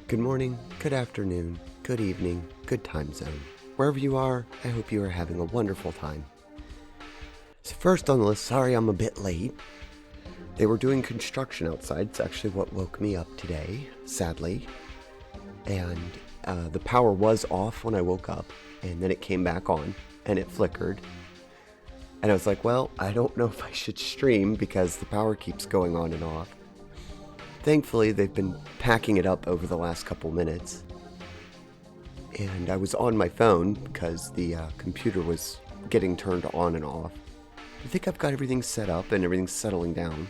Good morning, good afternoon, good evening, good time zone. Wherever you are, I hope you are having a wonderful time. So first on the list, sorry I'm a bit late. They were doing construction outside. It's actually what woke me up today, sadly. And the power was off when I woke up, and then it came back on, and it flickered. And I was like, well, I don't know if I should stream because the power keeps going on and off. Thankfully, they've been packing it up over the last couple minutes. And I was on my phone because the computer was getting turned on and off. I think I've got everything set up and everything's settling down.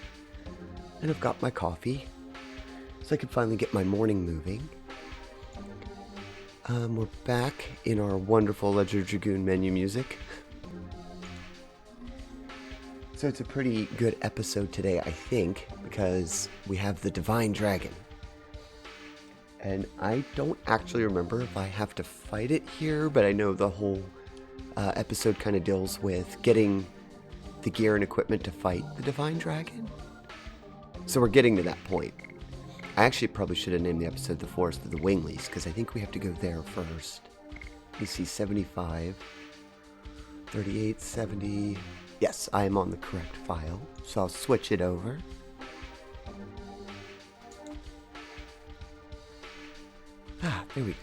And I've got my coffee, so I can finally get my morning moving. We're back in our wonderful Ledger Dragoon menu music. So it's a pretty good episode today, I think, because we have the Divine Dragon. And I don't actually remember if I have to fight it here, but I know the whole episode kind of deals with getting the gear and equipment to fight the Divine Dragon. So we're getting to that point. I actually probably should have named the episode The Forest of the Winglies, because I think we have to go there first. You see 75, 38, 70... Yes, I am on the correct file, so I'll switch it over. There we go.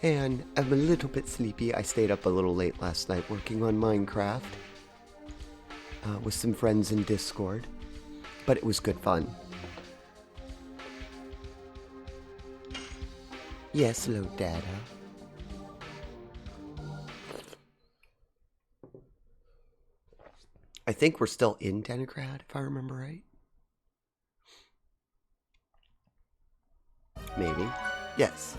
And I'm a little bit sleepy. I stayed up a little late last night working on Minecraft with some friends in Discord, but it was good fun. Yes, hello, Dada. I think we're still in Denigrad, if I remember right. Maybe. Yes.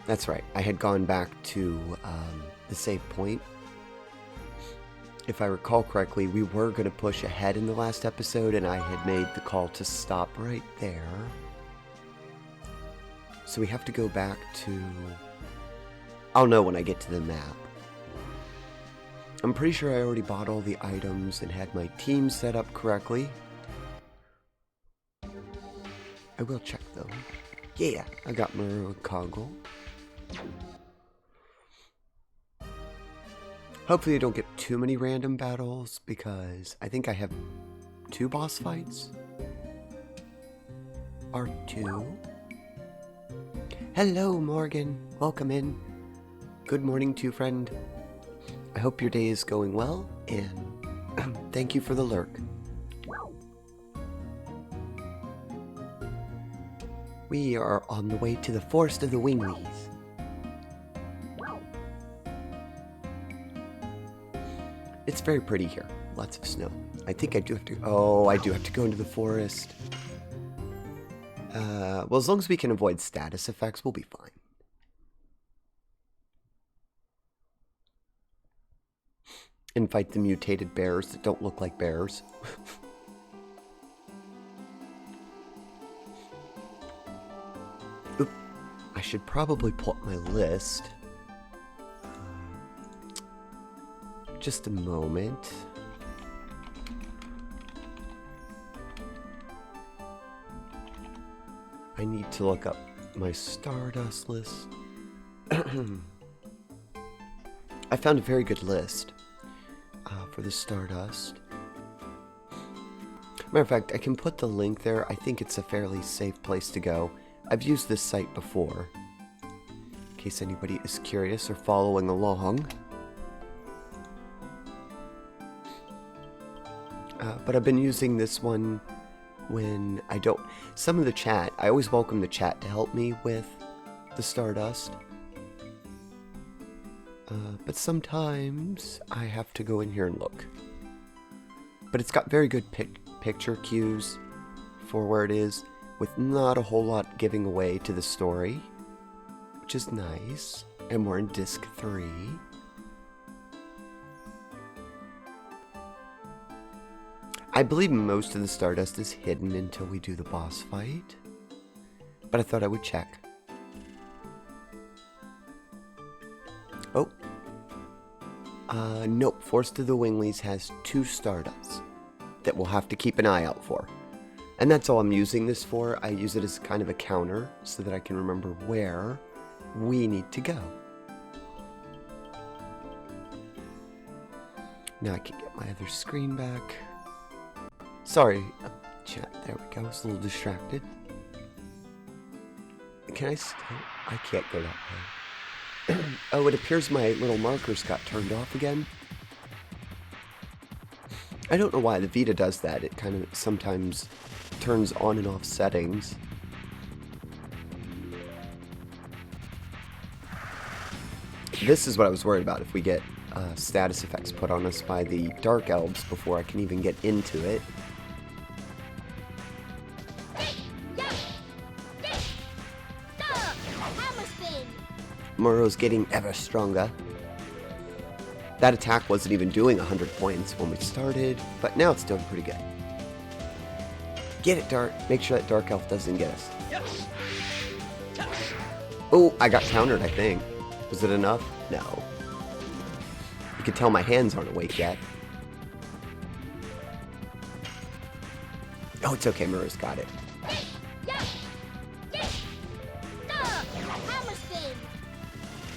That's right. I had gone back to the save point. If I recall correctly, we were going to push ahead in the last episode, and I had made the call to stop right there. So we have to go back to... I'll know when I get to the map. I'm pretty sure I already bought all the items and had my team set up correctly. I will check though. Yeah, I got Wakaru. Hopefully I don't get too many random battles because I think I have 2 boss fights. R2. Hello Morgan, welcome in. Good morning to you, friend. I hope your day is going well, and thank you for the lurk. We are on the way to the Forest of the Winglies. It's very pretty here. Lots of snow. I think I do have to... Oh, I do have to go into the forest. Well, as long as we can avoid status effects, we'll be fine. And fight the mutated bears that don't look like bears. Oop. I should probably pull up my list. Just a moment. I need to look up my Stardust list. I found a very good list. For the Stardust. Matter of fact, I can put the link there. I think it's a fairly safe place to go. I've used this site before, in case anybody is curious or following along. But I've been using this one when I don't... Some of the chat, I always welcome the chat to help me with the Stardust. But sometimes I have to go in here and look. But it's got very good picture cues for where it is, with not a whole lot giving away to the story, which is nice. And we're in disc 3. I believe most of the Stardust is hidden until we do the boss fight, but I thought I would check. Oh. Nope. Forest of the Winglies has 2 Stardusts that we'll have to keep an eye out for. And that's all I'm using this for. I use it as kind of a counter so that I can remember where we need to go. Now I can get my other screen back. Sorry, chat, there we go. I was a little distracted. Can I still? I can't go that way. Oh, it appears my little markers got turned off again. I don't know why the Vita does that. It kind of sometimes turns on and off settings. This is what I was worried about, if we get status effects put on us by the Dark Elves before I can even get into it. Muro's getting ever stronger. That attack wasn't even doing 100 points when we started, but now it's doing pretty good. Get it, Dart. Make sure that Dark Elf doesn't get us. Oh, I got countered, I think. Was it enough? No. You can tell my hands aren't awake yet. Oh, it's okay. Muro's got it.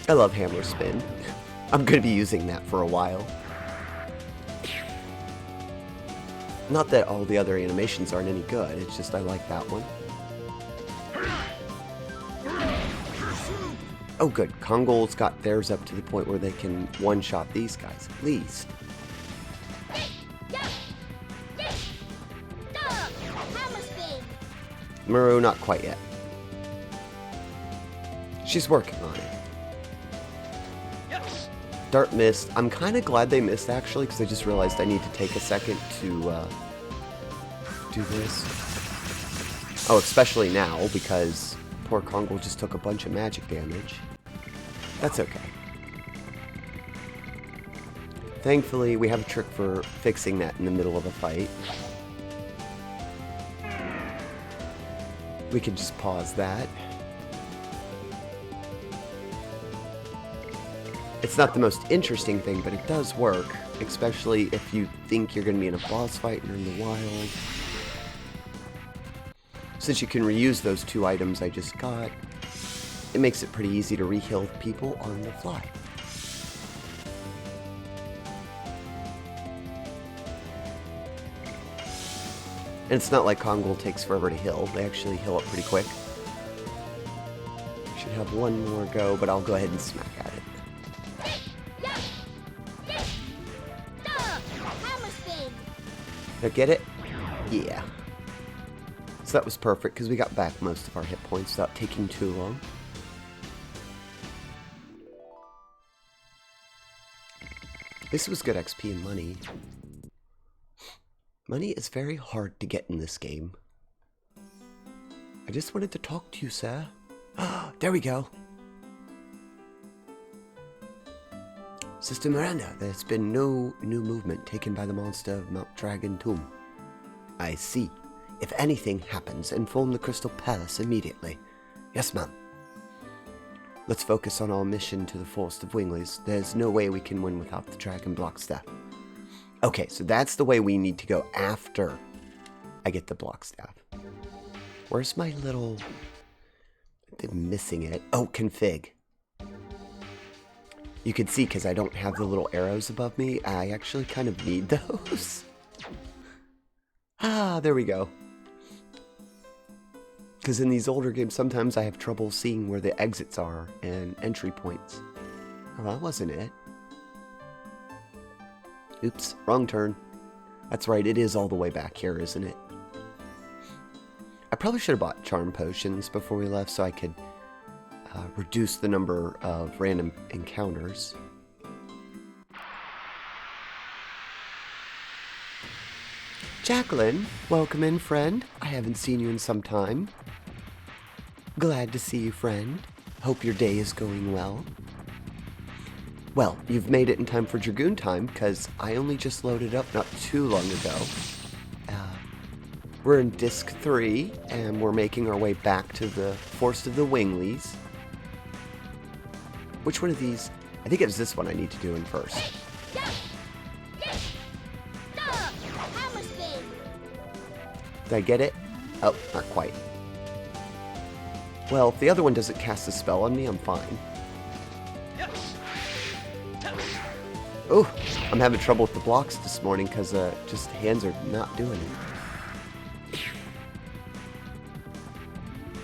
I love hammer spin. I'm going to be using that for a while. Not that all the other animations aren't any good, it's just I like that one. Oh good, Kongol's got theirs up to the point where they can one-shot these guys, at least. Muro, not quite yet. She's working on it. Dart missed. I'm kind of glad they missed, actually, because I just realized I need to take a second to do this. Oh, especially now, because poor Kongol just took a bunch of magic damage. That's okay. Thankfully, we have a trick for fixing that in the middle of a fight. We can just pause that. It's not the most interesting thing, but it does work, especially if you think you're going to be in a boss fight and you're in the wild. Since you can reuse those two items I just got, it makes it pretty easy to re-heal people on the fly. And it's not like Kongol takes forever to heal. They actually heal up pretty quick. Should have one more go, but I'll go ahead and smack at it. Now get it? Yeah. So that was perfect, because we got back most of our hit points without taking too long. This was good XP and money. Money is very hard to get in this game. I just wanted to talk to you, sir. Ah, there we go. Sister Miranda, there's been no new movement taken by the monster of Mount Dragon Tomb. I see. If anything happens, inform the Crystal Palace immediately. Yes, ma'am. Let's focus on our mission to the Forest of Winglies. There's no way we can win without the Dragon Block Staff. Okay, so that's the way we need to go after I get the Block Staff. Where's my little... I'm missing it. Oh, config. You can see, because I don't have the little arrows above me, I actually kind of need those. Ah, there we go. Because in these older games, sometimes I have trouble seeing where the exits are and entry points. Oh, that wasn't it. Oops, wrong turn. That's right, it is all the way back here, isn't it? I probably should have bought charm potions before we left so I could reduce the number of random encounters. Jacqueline, welcome in, friend. I haven't seen you in some time. Glad to see you, friend. Hope your day is going well. Well, you've made it in time for Dragoon time, because I only just loaded up not too long ago. We're in Disc 3, and we're making our way back to the Forest of the Winglies. Which one of these? I think it was this one I need to do in first. Did I get it? Oh, not quite. Well, if the other one doesn't cast a spell on me, I'm fine. Oh, I'm having trouble with the blocks this morning because just hands are not doing it.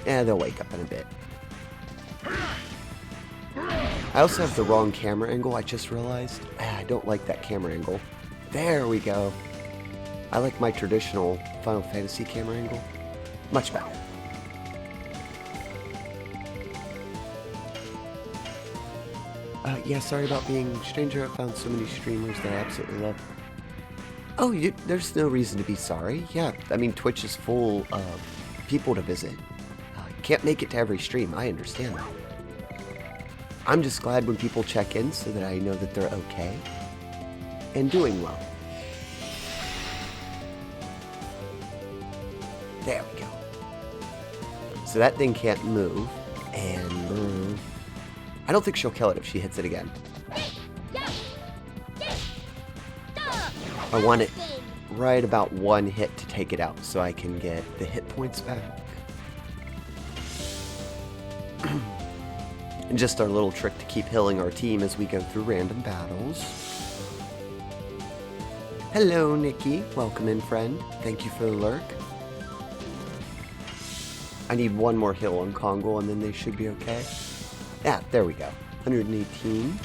Yeah, they'll wake up in a bit. I also have the wrong camera angle, I just realized. I don't like that camera angle. There we go. I like my traditional Final Fantasy camera angle. Much better. Yeah, sorry about being stranger. I found so many streamers that I absolutely love. Oh, there's no reason to be sorry. Yeah, I mean, Twitch is full of people to visit. Can't make it to every stream. I understand that. I'm just glad when people check in so that I know that they're okay and doing well. There we go. So that thing can't move, and I don't think she'll kill it if she hits it again. I want it right about one hit to take it out so I can get the hit points back. And just our little trick to keep healing our team as we go through random battles. Hello, Nikki. Welcome in, friend. Thank you for the lurk. I need one more heal on Kongo and then they should be okay. Yeah, there we go. 118.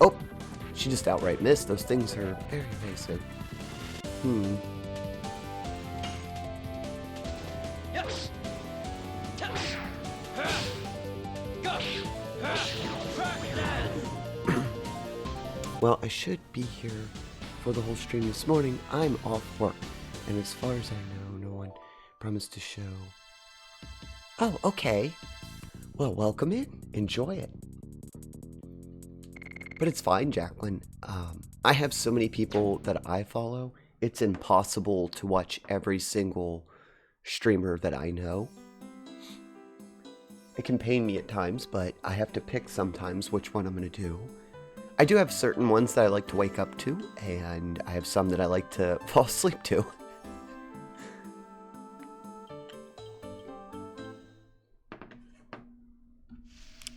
Oh, she just outright missed. Those things are very evasive. Well, I should be here for the whole stream this morning. I'm off work, and as far as I know, no one promised to show. Oh, okay. Well, welcome in. Enjoy it. But it's fine, Jacqueline. I have so many people that I follow, it's impossible to watch every single streamer that I know. It can pain me at times, but I have to pick sometimes which one I'm going to do. I do have certain ones that I like to wake up to, and I have some that I like to fall asleep to.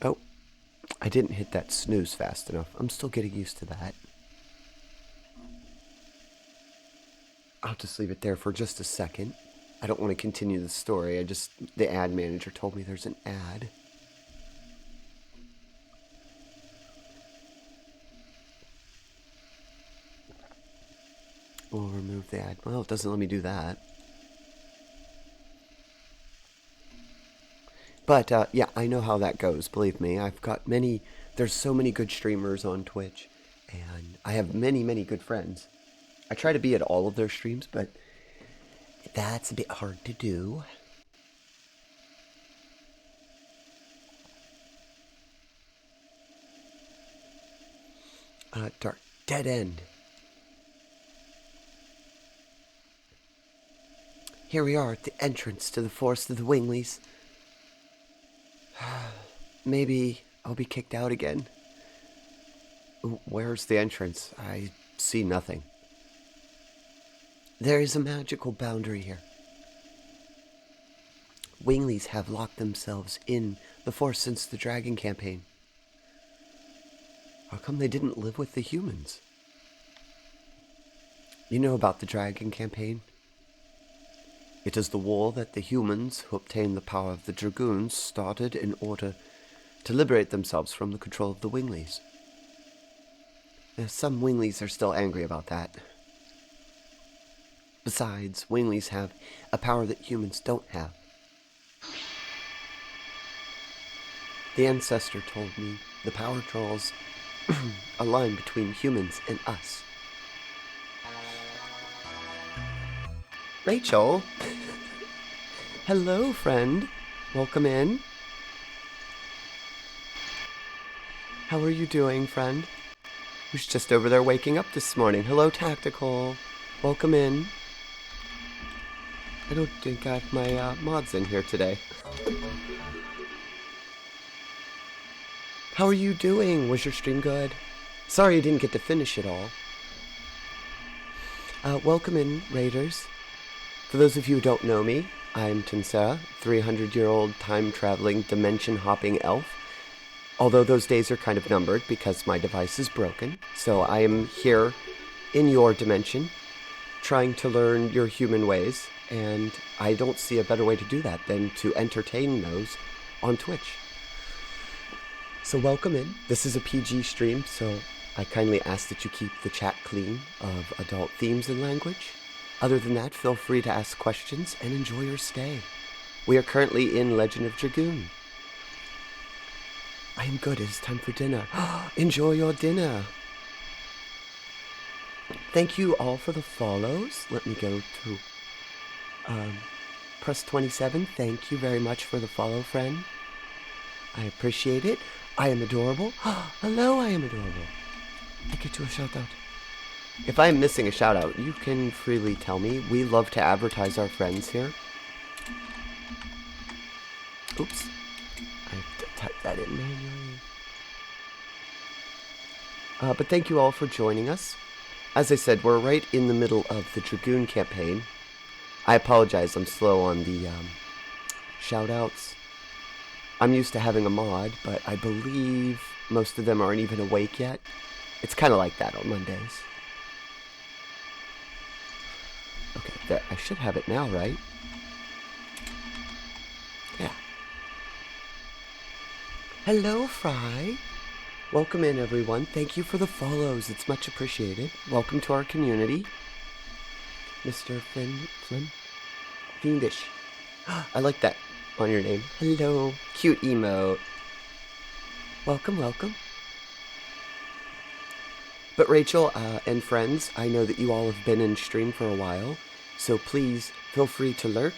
Oh, I didn't hit that snooze fast enough. I'm still getting used to that. I'll just leave it there for just a second. I don't want to continue the story. The ad manager told me there's an ad. We'll remove the ad. Well, it doesn't let me do that. But, yeah, I know how that goes, believe me. I've got there's so many good streamers on Twitch, and I have many, many good friends. I try to be at all of their streams, but that's a bit hard to do. Dark dead end. Here we are at the entrance to the Forest of the Winglies. Maybe I'll be kicked out again. Where's the entrance? I see nothing. There is a magical boundary here. Winglies have locked themselves in the forest since the Dragon campaign. How come they didn't live with the humans? You know about the Dragon campaign? It is the war that the humans who obtained the power of the Dragoons started in order to liberate themselves from the control of the Winglies. Some Winglies are still angry about that. Besides, Winglies have a power that humans don't have. The ancestor told me the power draws a line between humans and us. Rachel? Hello, friend. Welcome in. How are you doing, friend? Who's just over there waking up this morning? Hello, Tactical. Welcome in. I don't think I have my mods in here today. How are you doing? Was your stream good? Sorry you didn't get to finish it all. Welcome in, Raiders. For those of you who don't know me, I'm Tinsera, 300-year-old time-traveling, dimension-hopping elf. Although those days are kind of numbered because my device is broken, so I am here in your dimension, trying to learn your human ways, and I don't see a better way to do that than to entertain those on Twitch. So welcome in. This is a PG stream, so I kindly ask that you keep the chat clean of adult themes and language. Other than that, feel free to ask questions and enjoy your stay. We are currently in Legend of Dragoon. I am good. It is time for dinner. Enjoy your dinner. Thank you all for the follows. Let me go to press 27. Thank you very much for the follow, friend. I appreciate it. I am adorable. Hello, I am adorable. I get you a shout out. If I am missing a shout out, you can freely tell me. We love to advertise our friends here. Oops. I have to type that in manually. But thank you all for joining us. As I said, we're right in the middle of the Dragoon campaign. I apologize, I'm slow on the shout-outs. I'm used to having a mod, but I believe most of them aren't even awake yet. It's kind of like that on Mondays. Okay, there, I should have it now, right? Yeah. Hello, Fry. Welcome in, everyone. Thank you for the follows. It's much appreciated. Welcome to our community. Mr. Flynn? Fiendish. I like that on your name. Hello. Cute emote. Welcome, welcome. But Rachel and friends, I know that you all have been in stream for a while, so please feel free to lurk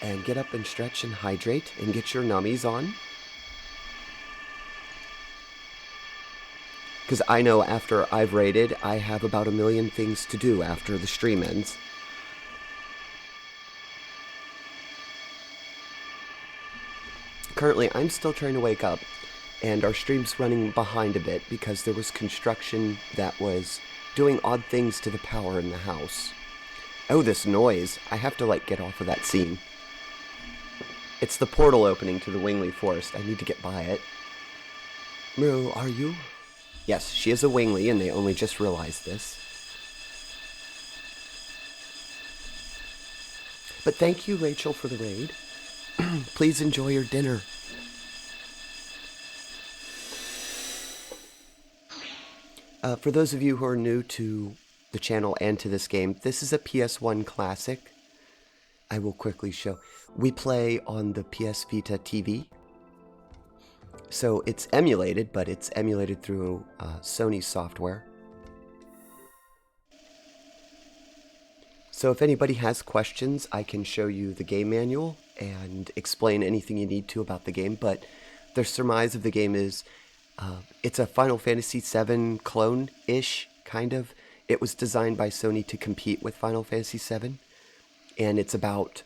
and get up and stretch and hydrate and get your nummies on. Because I know after I've raided, I have about 1 million things to do after the stream ends. Currently, I'm still trying to wake up, and our stream's running behind a bit because there was construction that was doing odd things to the power in the house. Oh, this noise. I have to, get off of that scene. It's the portal opening to the Wingly Forest. I need to get by it. Miro, are you? Yes, she is a Wingly, and they only just realized this. But thank you, Rachel, for the raid. Please enjoy your dinner. For those of you who are new to the channel and to this game, this is a PS1 classic. I will quickly show. We play on the PS Vita TV. So it's emulated, but it's emulated through Sony software. So if anybody has questions, I can show you the game manual and explain anything you need to about the game. But the surmise of the game is it's a Final Fantasy VII clone-ish, kind of. It was designed by Sony to compete with Final Fantasy VII. And it's about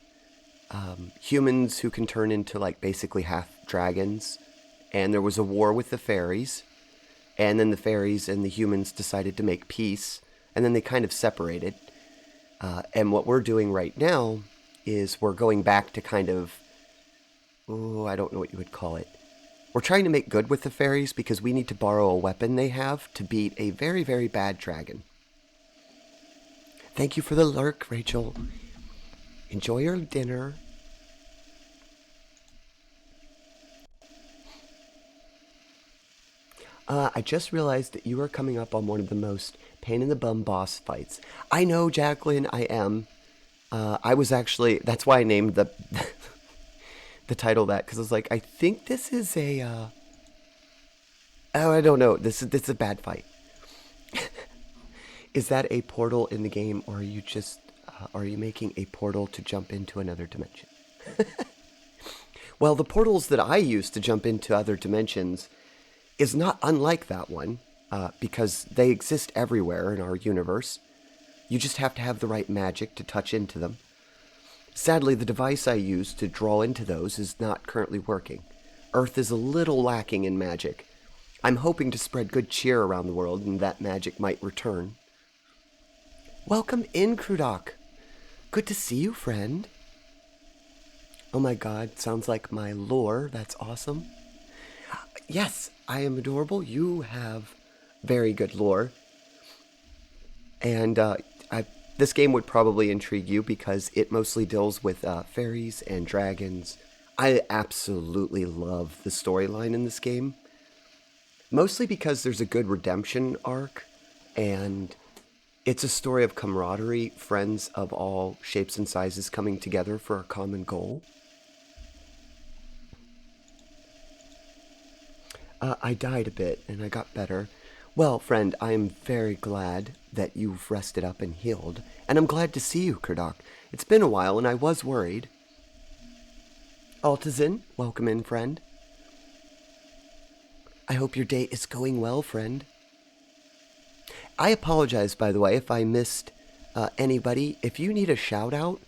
humans who can turn into, basically half dragons. And there was a war with the fairies. And then the fairies and the humans decided to make peace. And then they kind of separated. And what we're doing right now is we're going back to kind of... I don't know what you would call it. We're trying to make good with the fairies because we need to borrow a weapon they have to beat a very, very bad dragon. Thank you for the lurk, Rachel. Enjoy your dinner. I just realized that you are coming up on one of the most pain-in-the-bum boss fights. I know, Jacqueline, I am. I was actually... That's why I named the title that, because I was like, I think this is a... Oh, I don't know. This is a bad fight. Is that a portal in the game, or are you just... are you making a portal to jump into another dimension? Well, the portals that I use to jump into other dimensions is not unlike that one, because they exist everywhere in our universe. You just have to have the right magic to touch into them. Sadly, the device I use to draw into those is not currently working. Earth is a little lacking in magic. I'm hoping to spread good cheer around the world, and that magic might return. Welcome in, Krudok. Good to see you, friend. Oh my god, sounds like my lore. That's awesome. Yes, I am adorable. You have very good lore. And this game would probably intrigue you because it mostly deals with fairies and dragons. I absolutely love the storyline in this game. Mostly because there's a good redemption arc, and it's a story of camaraderie, friends of all shapes and sizes coming together for a common goal. I died a bit, and I got better. Well, friend, I am very glad that you've rested up and healed, and I'm glad to see you, Kurdok. It's been a while, and I was worried. Altazin, welcome in, friend. I hope your day is going well, friend. I apologize, by the way, if I missed anybody. If you need a shout-out,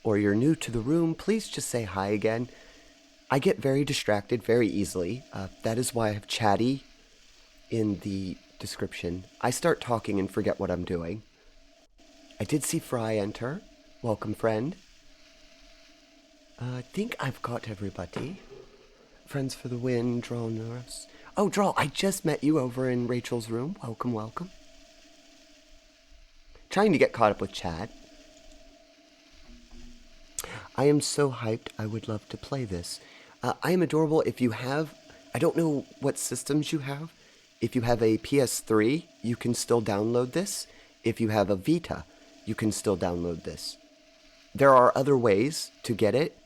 or you're new to the room, please just say hi again. I get very distracted very easily. That is why I have chatty in the description. I start talking and forget what I'm doing. I did see Fry enter. Welcome, friend. I think I've got everybody. Friends for the win, Draw Nurse. Oh, Draw, I just met you over in Rachel's room. Welcome, welcome. Trying to get caught up with chat. I am so hyped. I would love to play this. I am adorable. If you have, I don't know what systems you have. If you have a PS3, you can still download this. If you have a Vita, you can still download this. There are other ways to get it.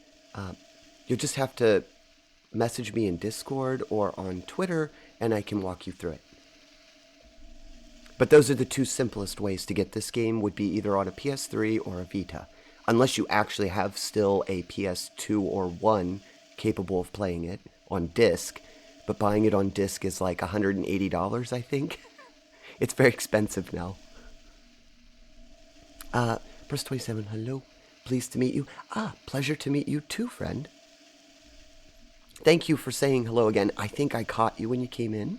You'll just have to message me in Discord or on Twitter, and I can walk you through it. But those are the two simplest ways to get this game, would be either on a PS3 or a Vita. Unless you actually have still a PS2 or 1 capable of playing it on disc. But buying it on disc is like $180, I think. It's very expensive now. Press 27, hello. Pleased to meet you. Pleasure to meet you too, friend. Thank you for saying hello again. I think I caught you when you came in.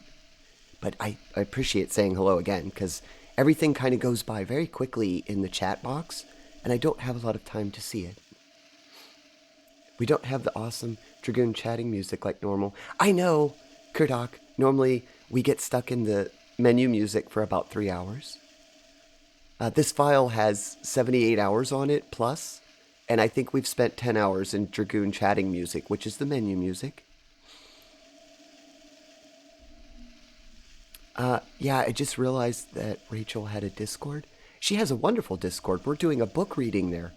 But I appreciate saying hello again, because everything kind of goes by very quickly in the chat box, and I don't have a lot of time to see it. We don't have the awesome Dragoon chatting music like normal. I know, Kurdok, normally we get stuck in the menu music for about 3 hours. This file has 78 hours on it, plus, and I think we've spent 10 hours in Dragoon chatting music, which is the menu music. Yeah, I just realized that Rachel had a Discord. She has a wonderful Discord. We're doing a book reading there,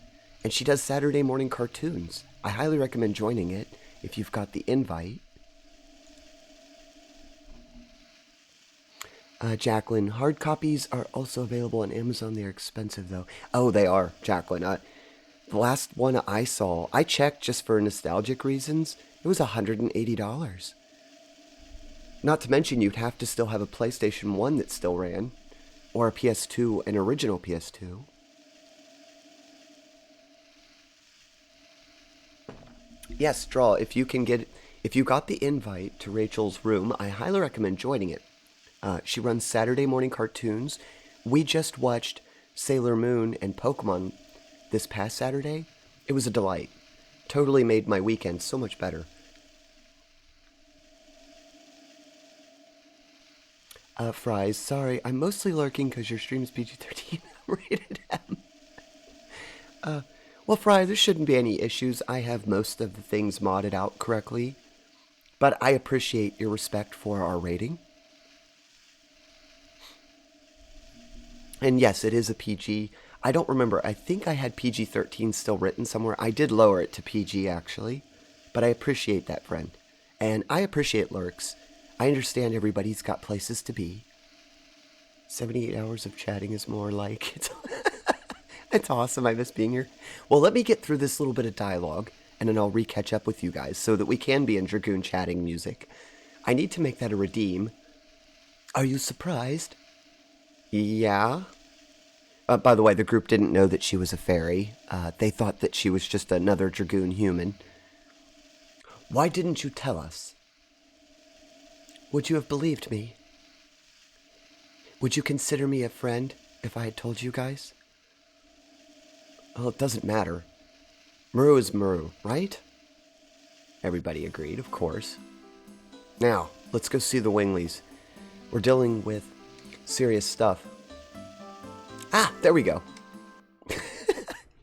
and she does Saturday morning cartoons. I highly recommend joining it if you've got the invite. Jacqueline, hard copies are also available on Amazon. They're expensive, though. Oh, they are, Jacqueline. The last one I saw, I checked just for nostalgic reasons. It was $180. Not to mention, you'd have to still have a PlayStation 1 that still ran, or a PS2, an original PS2. Yes, Draw, if you got the invite to Rachel's room, I highly recommend joining it. She runs Saturday morning cartoons. We just watched Sailor Moon and Pokemon this past Saturday. It was a delight. Totally made my weekend so much better. Fries, sorry, I'm mostly lurking because your stream's PG-13 rated M. Well, Fry, there shouldn't be any issues. I have most of the things modded out correctly. But I appreciate your respect for our rating. And yes, it is a PG. I don't remember. I think I had PG-13 still written somewhere. I did lower it to PG, actually. But I appreciate that, friend. And I appreciate lurks. I understand everybody's got places to be. 78 hours of chatting is more like... It's awesome. I miss being here. Well, let me get through this little bit of dialogue, and then I'll re-catch up with you guys so that we can be in Dragoon chatting music. I need to make that a redeem. Are you surprised? Yeah. By the way, the group didn't know that she was a fairy. They thought that she was just another Dragoon human. Why didn't you tell us? Would you have believed me? Would you consider me a friend if I had told you guys? Well, it doesn't matter. Maru is Maru, right? Everybody agreed, of course. Now, let's go see the Winglies. We're dealing with serious stuff. Ah, there we go.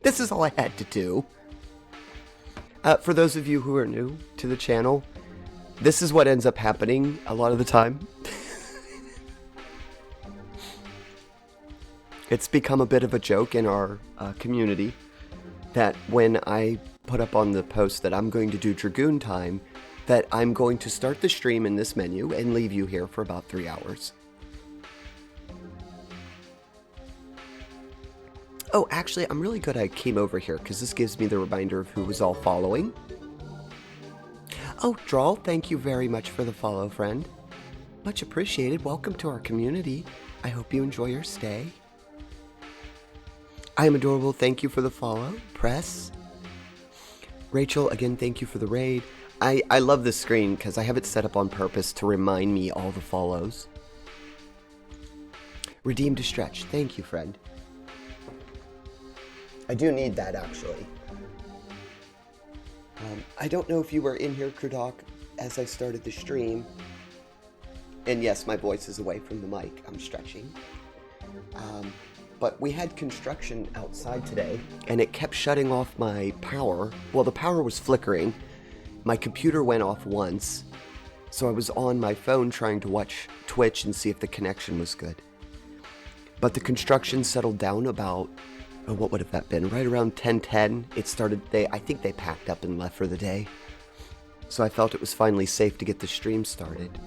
This is all I had to do. For those of you who are new to the channel, this is what ends up happening a lot of the time. It's become a bit of a joke in our community that when I put up on the post that I'm going to do Dragoon time, that I'm going to start the stream in this menu and leave you here for about 3 hours. Oh, actually, I'm really good I came over here because this gives me the reminder of who was all following. Oh, Drawl, thank you very much for the follow, friend. Much appreciated. Welcome to our community. I hope you enjoy your stay. I am adorable. Thank you for the follow. Press. Rachel, again, thank you for the raid. I love this screen because I have it set up on purpose to remind me all the follows. Redeem to stretch. Thank you, friend. I do need that, actually. I don't know if you were in here, Kurdok, as I started the stream. And yes, my voice is away from the mic. I'm stretching. But we had construction outside today, and it kept shutting off my power. Well, the power was flickering. My computer went off once, so I was on my phone trying to watch Twitch and see if the connection was good. But the construction settled down about, oh, what would have that been? Right around 10:10, it started, I think they packed up and left for the day. So I felt it was finally safe to get the stream started.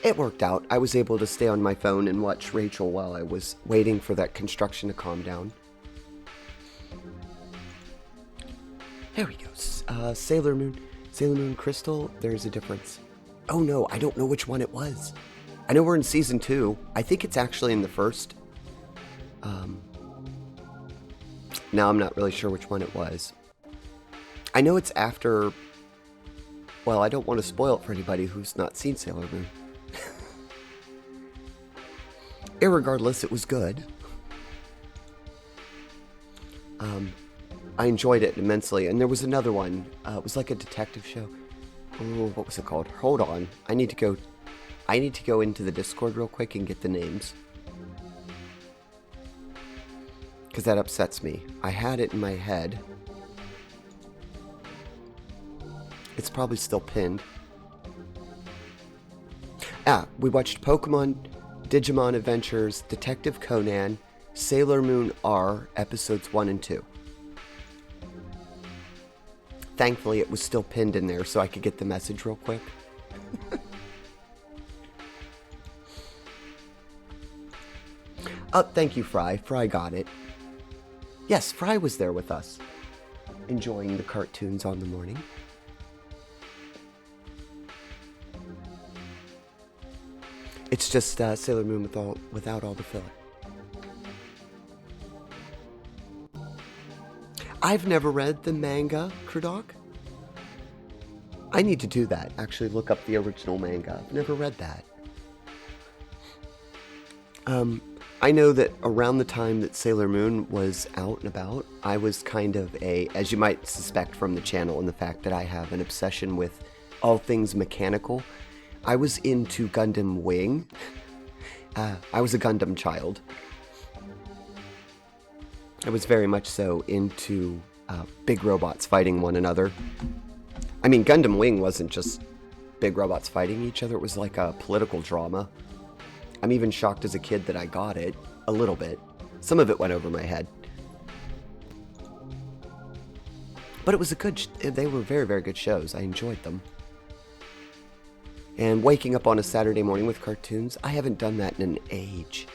It worked out. I was able to stay on my phone and watch Rachel while I was waiting for that construction to calm down. There we go. Sailor Moon Crystal, there's a difference. Oh no, I don't know which one it was. I know we're in season 2. I think it's actually in the first. Now I'm not really sure which one it was. I know it's after, well, I don't want to spoil it for anybody who's not seen Sailor Moon. Irregardless, it was good. I enjoyed it immensely, and there was another one. It was like a detective show. Oh, what was it called? Hold on, I need to go into the Discord real quick and get the names, because that upsets me. I had it in my head. It's probably still pinned. We watched Pokemon Digimon Adventures, Detective Conan, Sailor Moon R, episodes 1 and 2. Thankfully, it was still pinned in there so I could get the message real quick. Oh, thank you, Fry. Fry got it. Yes, Fry was there with us, enjoying the cartoons on the morning. It's just Sailor Moon without all the filler. I've never read the manga, Kurdok. I need to do that. Actually look up the original manga. I've never read that. I know that around the time that Sailor Moon was out and about, I was kind of as you might suspect from the channel and the fact that I have an obsession with all things mechanical, I was into Gundam Wing. I was a Gundam child. I was very much so into big robots fighting one another. I mean, Gundam Wing wasn't just big robots fighting each other, it was like a political drama. I'm even shocked as a kid that I got it, a little bit. Some of it went over my head. But it was they were very, very good shows. I enjoyed them. And waking up on a Saturday morning with cartoons, I haven't done that in an age.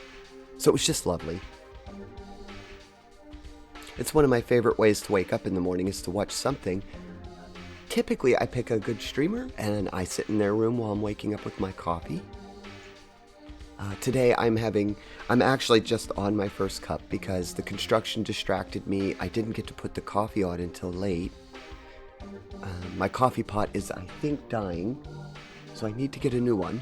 So it was just lovely. It's one of my favorite ways to wake up in the morning is to watch something. Typically, I pick a good streamer and I sit in their room while I'm waking up with my coffee. Today I'm actually just on my first cup because the construction distracted me. I didn't get to put the coffee on until late. My coffee pot is, I think, dying. So I need to get a new one.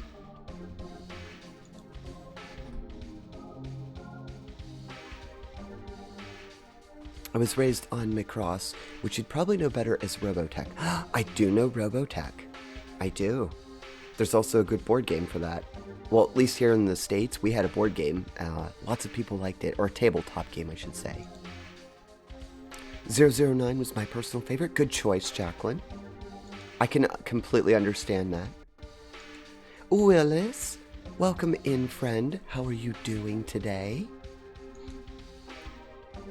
I was raised on Macross, which you'd probably know better as Robotech. I do know Robotech. I do. There's also a good board game for that. Well, at least here in the States, we had a board game. Lots of people liked it, or a tabletop game, I should say. 009 was my personal favorite. Good choice, Jacqueline. I can completely understand that. Willis, welcome in, friend. How are you doing today?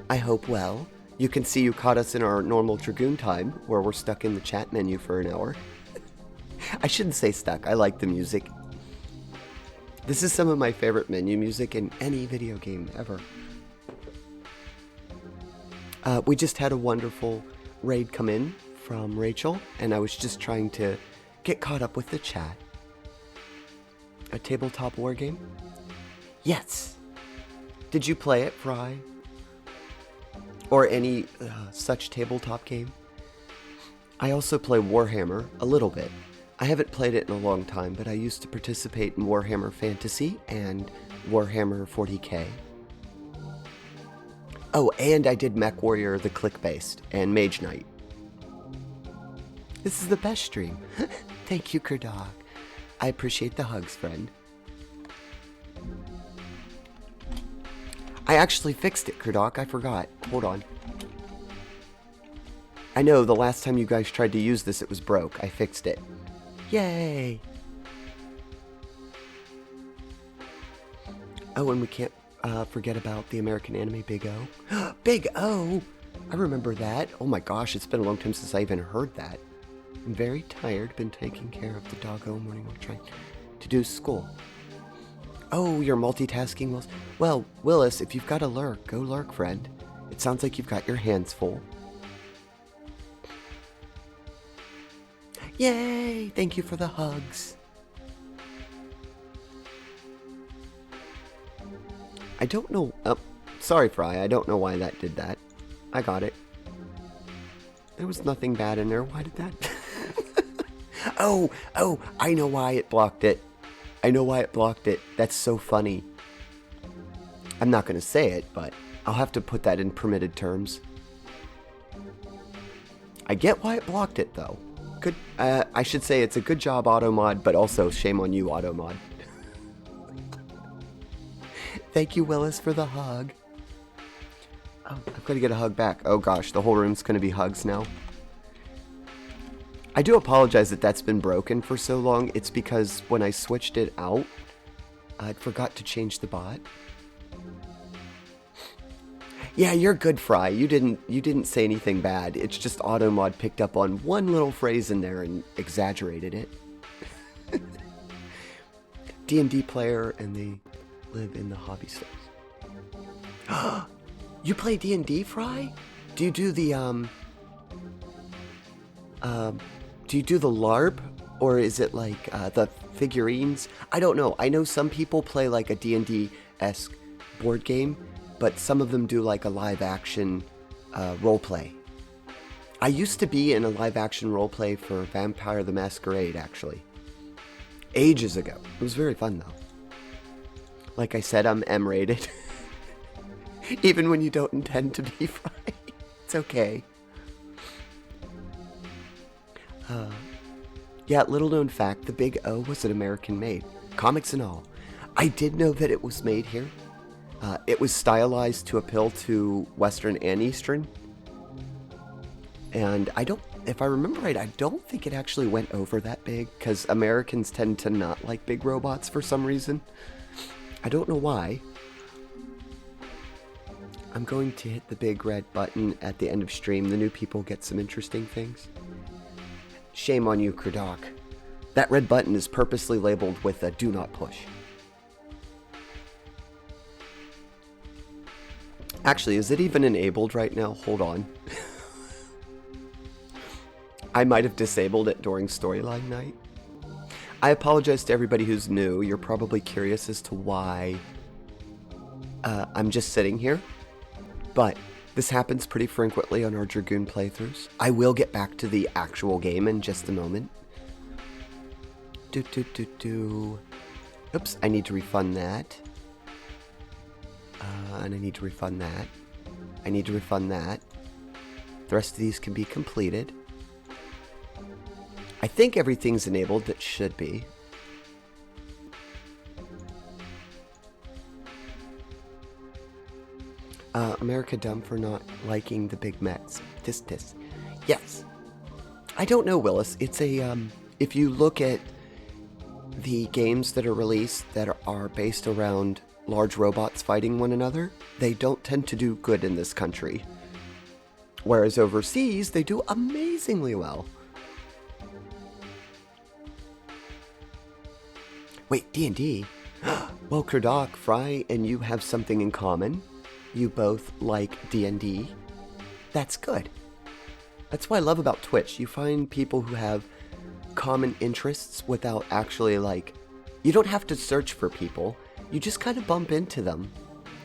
I hope well. You can see you caught us in our normal Dragoon time, where we're stuck in the chat menu for an hour. I shouldn't say stuck. I like the music. This is some of my favorite menu music in any video game ever. We just had a wonderful raid come in from Rachel, and I was just trying to get caught up with the chat. A tabletop war game? Yes. Did you play it, Fry? Or any such tabletop game? I also play Warhammer a little bit. I haven't played it in a long time, but I used to participate in Warhammer Fantasy and Warhammer 40k. Oh, and I did Mech Warrior the Click-based and Mage Knight. This is the best stream. Thank you, Kerdog. I appreciate the hugs, friend. I actually fixed it, Kerdog. I forgot. Hold on. I know the last time you guys tried to use this, it was broke. I fixed it. Yay! Oh, and we can't forget about the American anime Big O. Big O! I remember that. Oh my gosh, it's been a long time since I even heard that. I'm very tired. Been taking care of the doggo morning while trying to do school. Oh, you're multitasking. Well, Willis, if you've got a lurk, go lurk, friend. It sounds like you've got your hands full. Yay! Thank you for the hugs. I don't know... Oh, sorry, Fry. I don't know why that did that. I got it. There was nothing bad in there. Why did that... Oh, I know why it blocked it. I know why it blocked it. That's so funny. I'm not going to say it, but I'll have to put that in permitted terms. I get why it blocked it, though. Good. I should say it's a good job, Automod, but also shame on you, Automod. Thank you, Willis, for the hug. Oh, I've got to get a hug back. Oh gosh, the whole room's going to be hugs now. I do apologize that that's been broken for so long. It's because when I switched it out, I forgot to change the bot. Yeah, you're good, Fry. You didn't say anything bad. It's just Automod picked up on one little phrase in there and exaggerated it. D&D player, and they live in the hobby stores. You play D&D, Fry? Do you do the LARP, or is it like the figurines? I don't know. I know some people play like a D&D-esque board game, but some of them do like a live-action roleplay. I used to be in a live-action roleplay for Vampire the Masquerade, actually. Ages ago. It was very fun, though. Like I said, I'm M-rated. Even when you don't intend to be, Fry. It's okay. Yeah, little known fact, the Big O was an American made. Comics and all. I did know that it was made here. It was stylized to appeal to Western and Eastern. And if I remember right, I don't think it actually went over that big, because Americans tend to not like big robots for some reason. I don't know why. I'm going to hit the big red button at the end of stream. The new people get some interesting things. Shame on you, Kerdok. That red button is purposely labeled with a do not push. Actually, is it even enabled right now? Hold on. I might have disabled it during storyline night. I apologize to everybody who's new. You're probably curious as to why I'm just sitting here. But this happens pretty frequently on our Dragoon playthroughs. I will get back to the actual game in just a moment. Oops, I need to refund that. And I need to refund that. I need to refund that. The rest of these can be completed. I think everything's enabled that should be. America dumb for not liking the big Mets. Tis. Yes. I don't know, Willis. It's a, if you look at the games that are released that are based around large robots fighting one another, they don't tend to do good in this country. Whereas overseas, they do amazingly well. Wait, D&D? Well, Kurdok, Fry, and you have something in common. You both like D&D. That's good. That's what I love about Twitch. You find people who have common interests without actually, like... You don't have to search for people. You just kind of bump into them.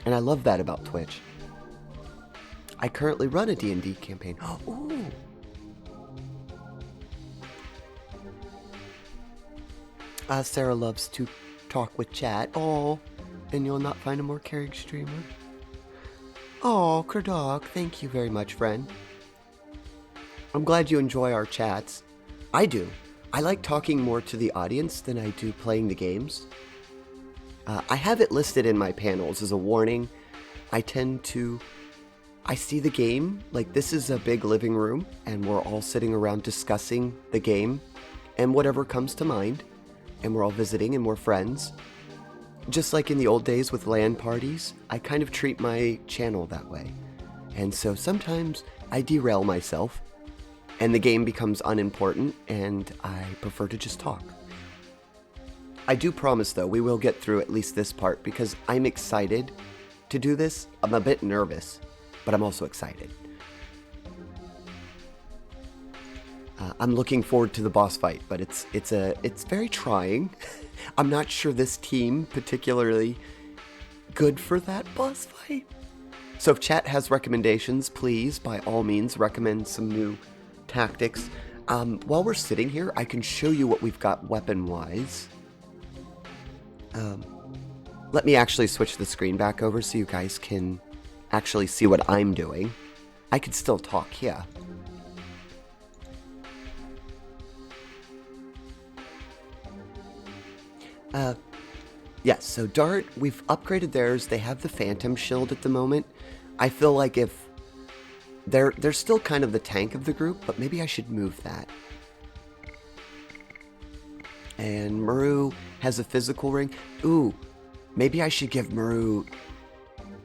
And I love that about Twitch. I currently run a D&D campaign. Ooh! Sarah loves to talk with chat. Oh, and you'll not find a more caring streamer. Oh, Kurdok, thank you very much, friend. I'm glad you enjoy our chats. I do. I like talking more to the audience than I do playing the games. I have it listed in my panels as a warning. I see the game, like this is a big living room, and we're all sitting around discussing the game and whatever comes to mind, and we're all visiting and we're friends. Just like in the old days with LAN parties, I kind of treat my channel that way. And so sometimes I derail myself, and the game becomes unimportant, and I prefer to just talk. I do promise, though, we will get through at least this part, because I'm excited to do this. I'm a bit nervous, but I'm also excited. I'm looking forward to the boss fight, but it's very trying. I'm not sure this team particularly good for that boss fight. So if chat has recommendations, please, by all means, recommend some new tactics. While we're sitting here, I can show you what we've got weapon-wise. Let me actually switch the screen back over so you guys can actually see what I'm doing. I could still talk, yeah. Yes, so Dart, we've upgraded theirs. They have the Phantom Shield at the moment. I feel like if... They're still kind of the tank of the group, but maybe I should move that. And Maru has a physical ring. Ooh, maybe I should give Maru...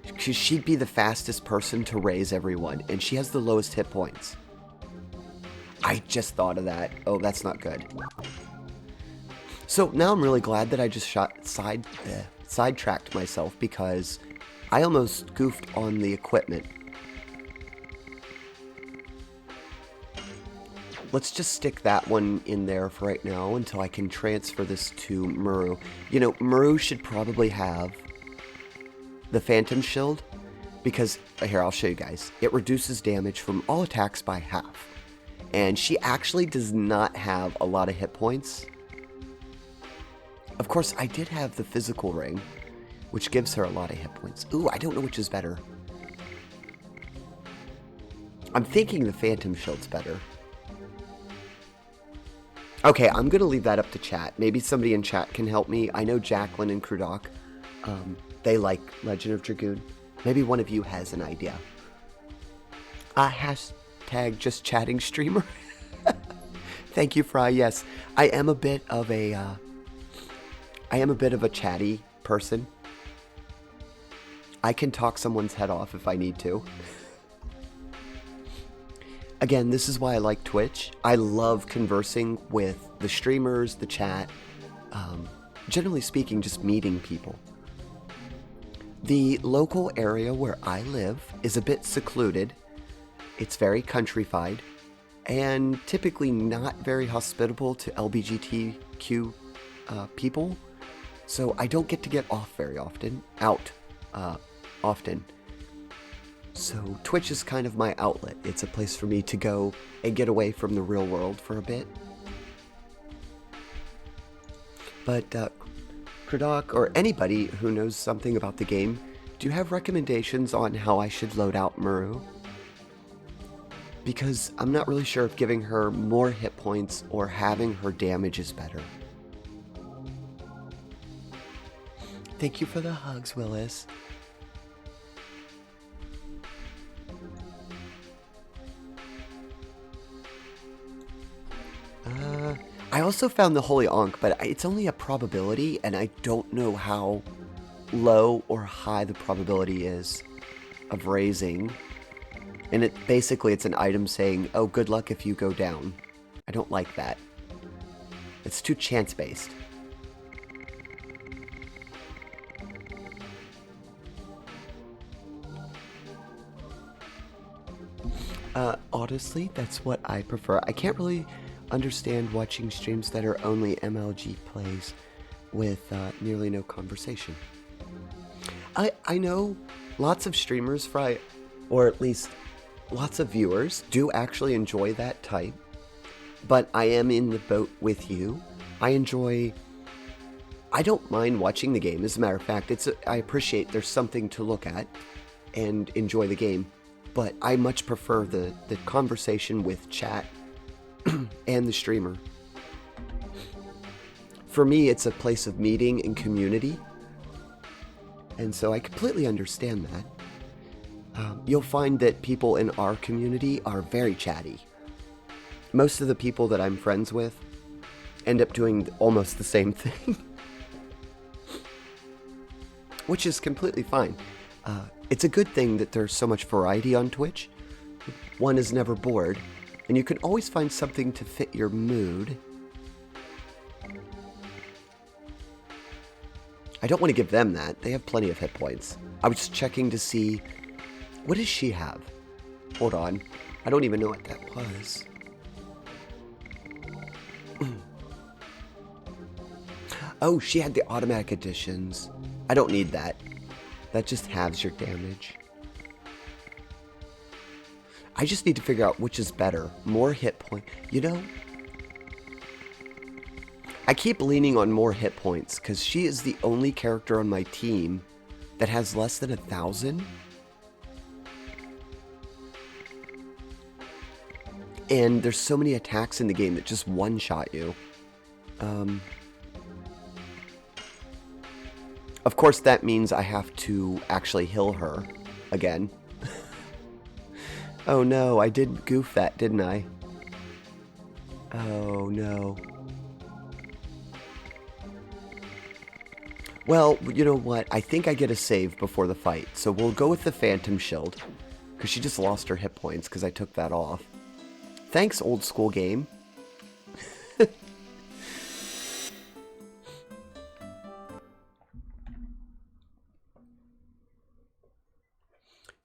Because she'd be the fastest person to raise everyone, and she has the lowest hit points. I just thought of that. Oh, that's not good. So now I'm really glad that I just sidetracked myself, because I almost goofed on the equipment. Let's just stick that one in there for right now until I can transfer this to Maru. You know, Maru should probably have the Phantom Shield, because, here, I'll show you guys. It reduces damage from all attacks by half. And she actually does not have a lot of hit points. Of course, I did have the physical ring, which gives her a lot of hit points. Ooh, I don't know which is better. I'm thinking the Phantom Shield's better. Okay, I'm going to leave that up to chat. Maybe somebody in chat can help me. I know Jacqueline and Kurdok, they like Legend of Dragoon. Maybe one of you has an idea. Hashtag just chatting streamer. Thank you, Fry. Yes, I am a bit of a chatty person. I can talk someone's head off if I need to. Again, this is why I like Twitch. I love conversing with the streamers, the chat. Generally speaking, just meeting people. The local area where I live is a bit secluded. It's very countrified, and typically not very hospitable to LGBTQ people. So I don't get to get off very often, often. So Twitch is kind of my outlet. It's a place for me to go and get away from the real world for a bit. But Kurdok, or anybody who knows something about the game, do you have recommendations on how I should load out Muru? Because I'm not really sure if giving her more hit points or having her damage is better. Thank you for the hugs, Willis. I also found the Holy Ankh, but it's only a probability, and I don't know how low or high the probability is of raising. And it's an item saying, oh, good luck if you go down. I don't like that. It's too chance-based. Honestly, that's what I prefer. I can't really understand watching streams that are only MLG plays with nearly no conversation. I know lots of streamers, or at least lots of viewers, do actually enjoy that type, but I am in the boat with you. I don't mind watching the game. As a matter of fact, I appreciate there's something to look at and enjoy the game, but I much prefer the conversation with chat and the streamer. For me, it's a place of meeting and community, and so I completely understand that. You'll find that people in our community are very chatty. Most of the people that I'm friends with end up doing almost the same thing, which is completely fine. It's a good thing that there's so much variety on Twitch. One is never bored, and you can always find something to fit your mood. I don't want to give them that. They have plenty of hit points. I was just checking to see, what does she have? Hold on. I don't even know what that was. Oh, she had the automatic additions. I don't need that. That just halves your damage. I just need to figure out which is better. More hit point. You know, I keep leaning on more hit points because she is the only character on my team that has less than 1,000. And there's so many attacks in the game that just one-shot you. Of course, that means I have to actually heal her again. Oh no, I did goof that, didn't I? Oh no. Well, you know what? I think I get a save before the fight, so we'll go with the Phantom Shield, because she just lost her hit points because I took that off. Thanks, old school game.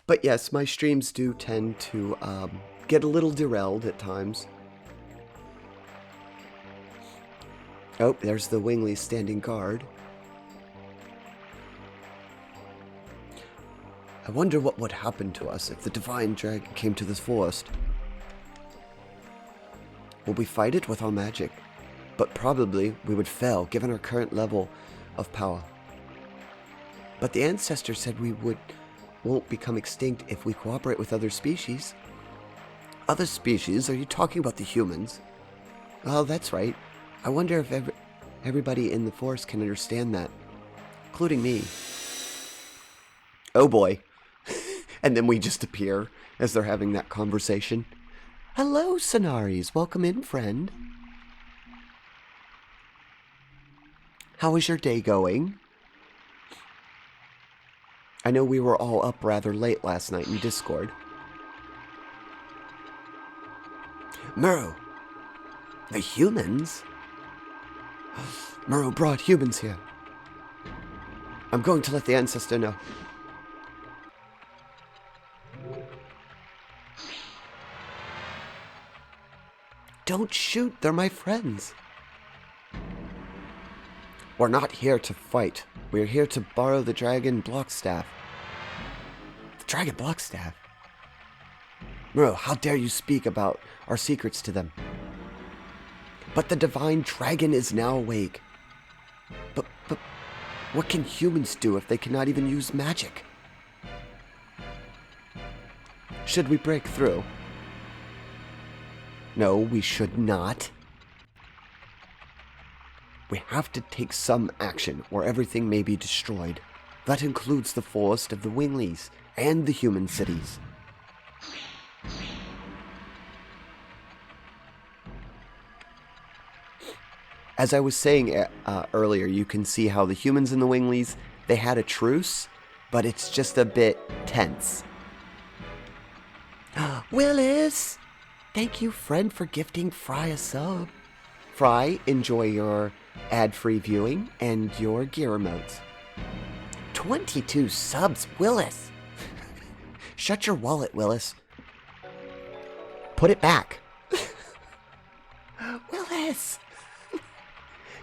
But yes, my streams do tend to get a little derailed at times. Oh, there's the Wingley standing guard. I wonder what would happen to us if the Divine Dragon came to this forest. Will we fight it with our magic? But probably we would fail given our current level of power. But the ancestor said we won't become extinct if we cooperate with other species. Other species? Are you talking about the humans? Oh, that's right. I wonder if everybody in the forest can understand that, including me. Oh boy. And then we just appear as they're having that conversation. Hello, Sonaris. Welcome in, friend. How is your day going? I know we were all up rather late last night in Discord. Muro! The humans? Muro brought humans here. I'm going to let the ancestor know. Don't shoot, they're my friends. We're not here to fight. We're here to borrow the Dragon Blockstaff. The Dragon Blockstaff? Muro, how dare you speak about our secrets to them? But the Divine Dragon is now awake. But what can humans do if they cannot even use magic? Should we break through? No, we should not. We have to take some action, or everything may be destroyed. That includes the forest of the Winglies and the human cities. As I was saying earlier, you can see how the humans and the Winglies, they had a truce, but it's just a bit tense. Willis! Thank you, friend, for gifting Fry a sub. Fry, enjoy your ad-free viewing and your gear remotes. 22 subs, Willis! Shut your wallet, Willis. Put it back. Willis!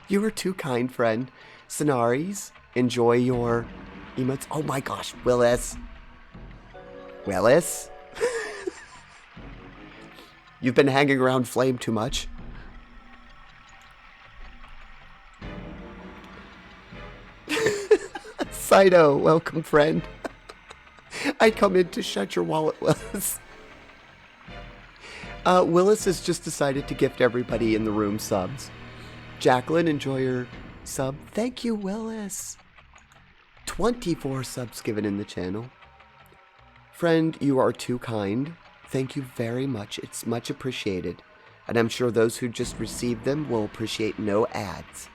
You were too kind, friend. Scenaries, enjoy your emotes. Oh my gosh, Willis. Willis? You've been hanging around Flame too much. Saito, welcome, friend. I come in to shut your wallet, Willis. Willis has just decided to gift everybody in the room subs. Jacqueline, enjoy your sub. Thank you, Willis. 24 subs given in the channel. Friend, you are too kind. Thank you very much. It's much appreciated. And I'm sure those who just received them will appreciate no ads.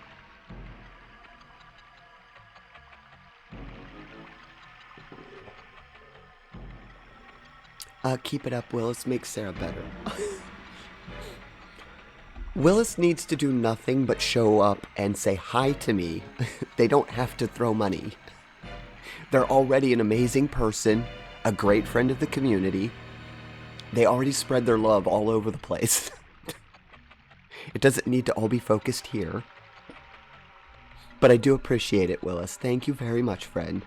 Keep it up, Willis. Make Sarah better. Willis needs to do nothing but show up and say hi to me. They don't have to throw money. They're already an amazing person, a great friend of the community. They already spread their love all over the place. It doesn't need to all be focused here. But I do appreciate it, Willis. Thank you very much, friend.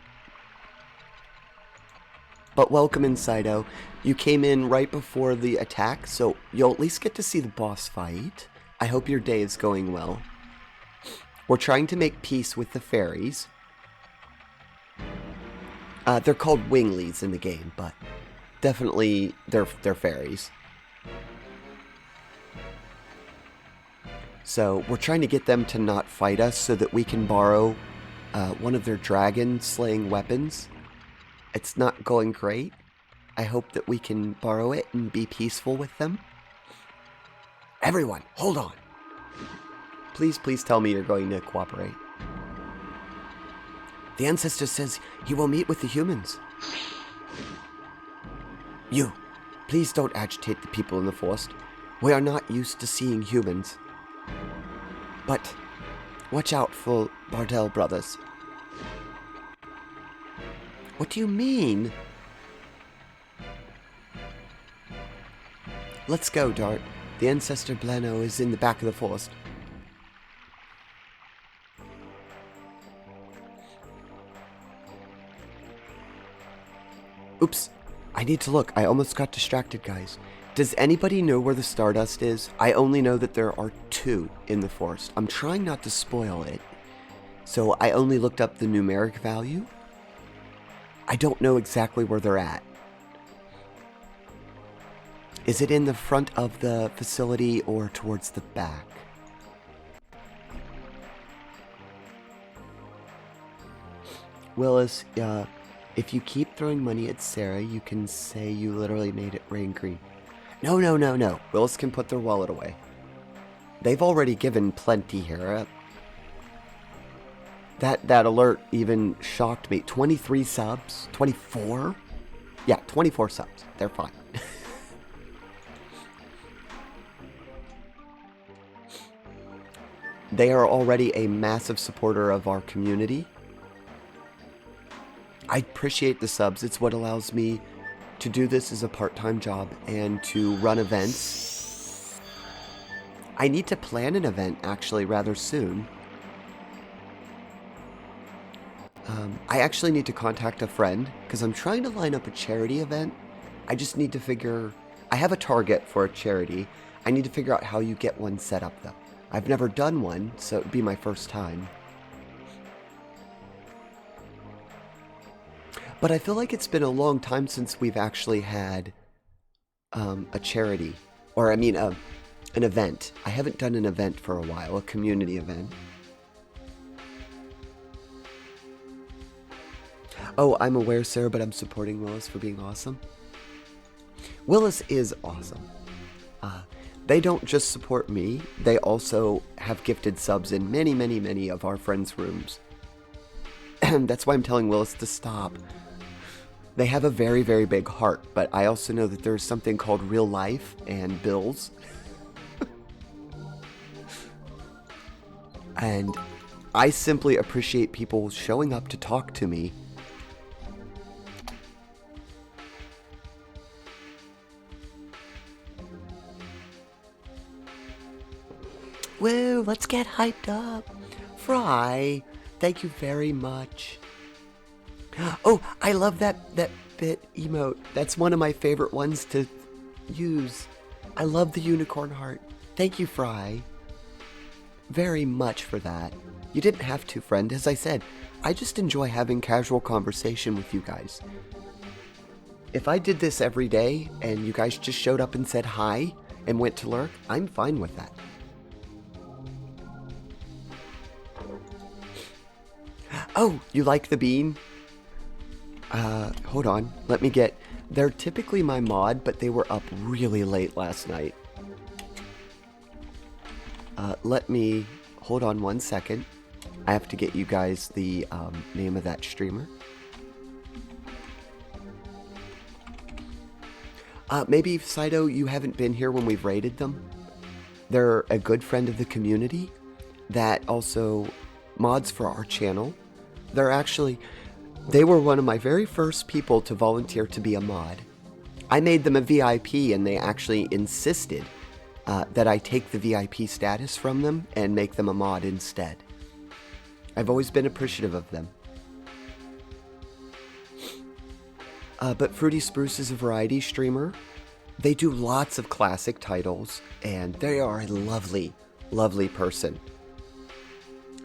But welcome in, Saito. You came in right before the attack, so you'll at least get to see the boss fight. I hope your day is going well. We're trying to make peace with the fairies. They're called Winglies in the game, but definitely they're fairies. So we're trying to get them to not fight us so that we can borrow one of their dragon-slaying weapons. It's not going great. I hope that we can borrow it and be peaceful with them. Everyone, hold on. Please, please tell me you're going to cooperate. The ancestor says he will meet with the humans. You, please don't agitate the people in the forest. We are not used to seeing humans. But watch out for Bardell brothers. What do you mean? Let's go, Dart. The ancestor Bleno is in the back of the forest. Oops. I need to look. I almost got distracted, guys. Does anybody know where the Stardust is? I only know that there are 2 in the forest. I'm trying not to spoil it. So I only looked up the numeric value. I don't know exactly where they're at. Is it in the front of the facility or towards the back? Willis, if you keep throwing money at Sarah, you can say you literally made it rain green. No. Willis can put their wallet away. They've already given plenty here. That alert even shocked me. 23 subs? 24? Yeah, 24 subs. They're fine. They are already a massive supporter of our community. I appreciate the subs. It's what allows me to do this as a part-time job and to run events. I need to plan an event, actually, rather soon. I actually need to contact a friend because I'm trying to line up a charity event. I just need to figure... I have a target for a charity. I need to figure out how you get one set up, though. I've never done one, so it'd be my first time. But I feel like it's been a long time since we've actually had a charity, or I mean an event. I haven't done an event for a while, a community event. Oh, I'm aware, Sarah, but I'm supporting Willis for being awesome. Willis is awesome. They don't just support me, they also have gifted subs in many, many, many of our friends' rooms. And that's why I'm telling Willis to stop. They have a very, very big heart, but I also know that there's something called real life and bills. And I simply appreciate people showing up to talk to me. Woo, let's get hyped up. Fry, thank you very much. Oh, I love that bit emote. That's one of my favorite ones to use. I love the unicorn heart. Thank you, Fry. Very much for that. You didn't have to, friend. As I said, I just enjoy having casual conversation with you guys. If I did this every day and you guys just showed up and said hi and went to lurk, I'm fine with that. Oh, you like the bean? Hold on. Let me get... They're typically my mod, but they were up really late last night. Let me... Hold on 1 second. I have to get you guys the name of that streamer. Maybe, Saito, you haven't been here when we've raided them. They're a good friend of the community that also mods for our channel. They were one of my very first people to volunteer to be a mod. I made them a VIP and they actually insisted that I take the VIP status from them and make them a mod instead. I've always been appreciative of them. But Fruity Spruce is a variety streamer. They do lots of classic titles and they are a lovely, lovely person.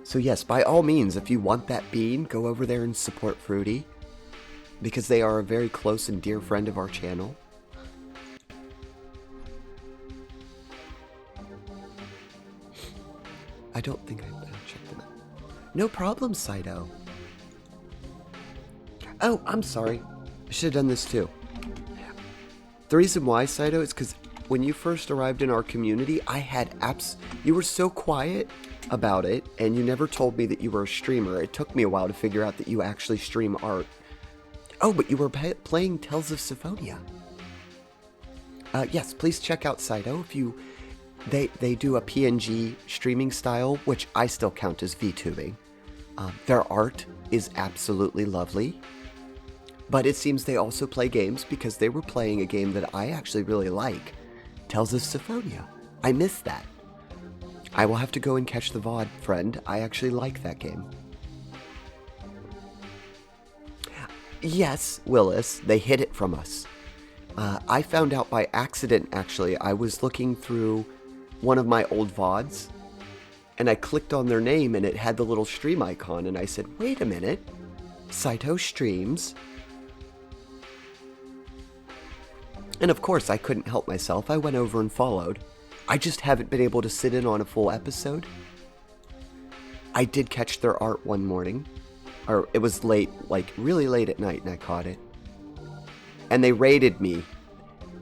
So yes, by all means, if you want that bean, go over there and support Fruity, because they are a very close and dear friend of our channel. I don't think I've checked them out. No problem, Saito. Oh, I'm sorry. I should have done this too. The reason why, Saito, is because when you first arrived in our community, I had you were so quiet about it, and you never told me that you were a streamer. It took me a while to figure out that you actually stream art. Oh, but you were playing Tales of Symphonia. Yes, please check out Saito. They do a PNG streaming style, which I still count as VTubing. Their art is absolutely lovely. But it seems they also play games, because they were playing a game that I actually really like. Tales of Symphonia. I missed that. I will have to go and catch the VOD, friend. I actually like that game. Yes, Willis, they hid it from us. I found out by accident, actually. I was looking through one of my old VODs, and I clicked on their name, and it had the little stream icon, and I said, wait a minute, Saito streams. And of course, I couldn't help myself. I went over and followed. I just haven't been able to sit in on a full episode. I did catch their art one morning. Or it was late, like really late at night, and I caught it. And they raided me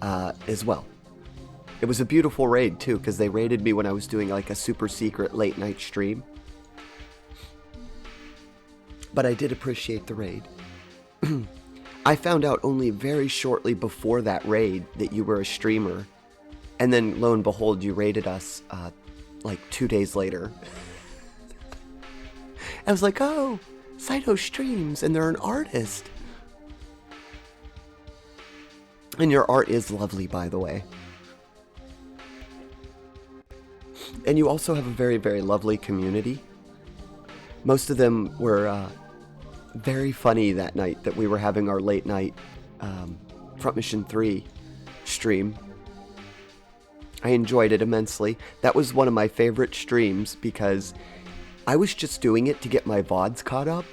as well. It was a beautiful raid too, because they raided me when I was doing like a super secret late night stream. But I did appreciate the raid. I found out only very shortly before that raid that you were a streamer. And then, lo and behold, you raided us, like 2 days later. I was like, oh, Saito streams, and they're an artist. And your art is lovely, by the way. And you also have a very, very lovely community. Most of them were very funny that night that we were having our late night Front Mission 3 stream. I enjoyed it immensely. That was one of my favorite streams because I was just doing it to get my VODs caught up.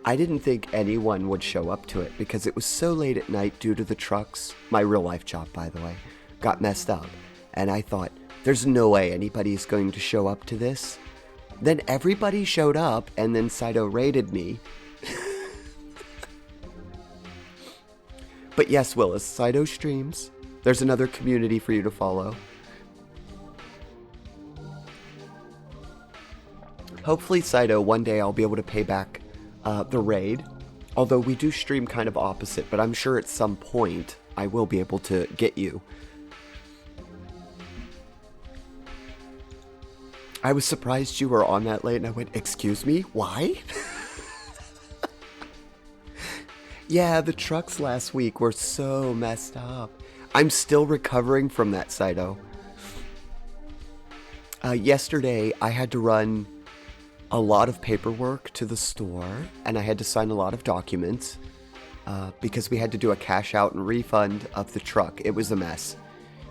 I didn't think anyone would show up to it because it was so late at night due to the trucks. My real life job, by the way. got messed up. And I thought, there's no way anybody's going to show up to this. Then everybody showed up, and then Saito raided me. But yes, Willis, Saito streams. There's another community for you to follow. Hopefully, Saito, one day I'll be able to pay back the raid. Although we do stream kind of opposite, but I'm sure at some point I will be able to get you. I was surprised you were on that late, and I went, excuse me, why? Yeah, the trucks last week were so messed up. I'm still recovering from that, Saito. Yesterday, I had to run a lot of paperwork to the store, and I had to sign a lot of documents because we had to do a cash out and refund of the truck. It was a mess.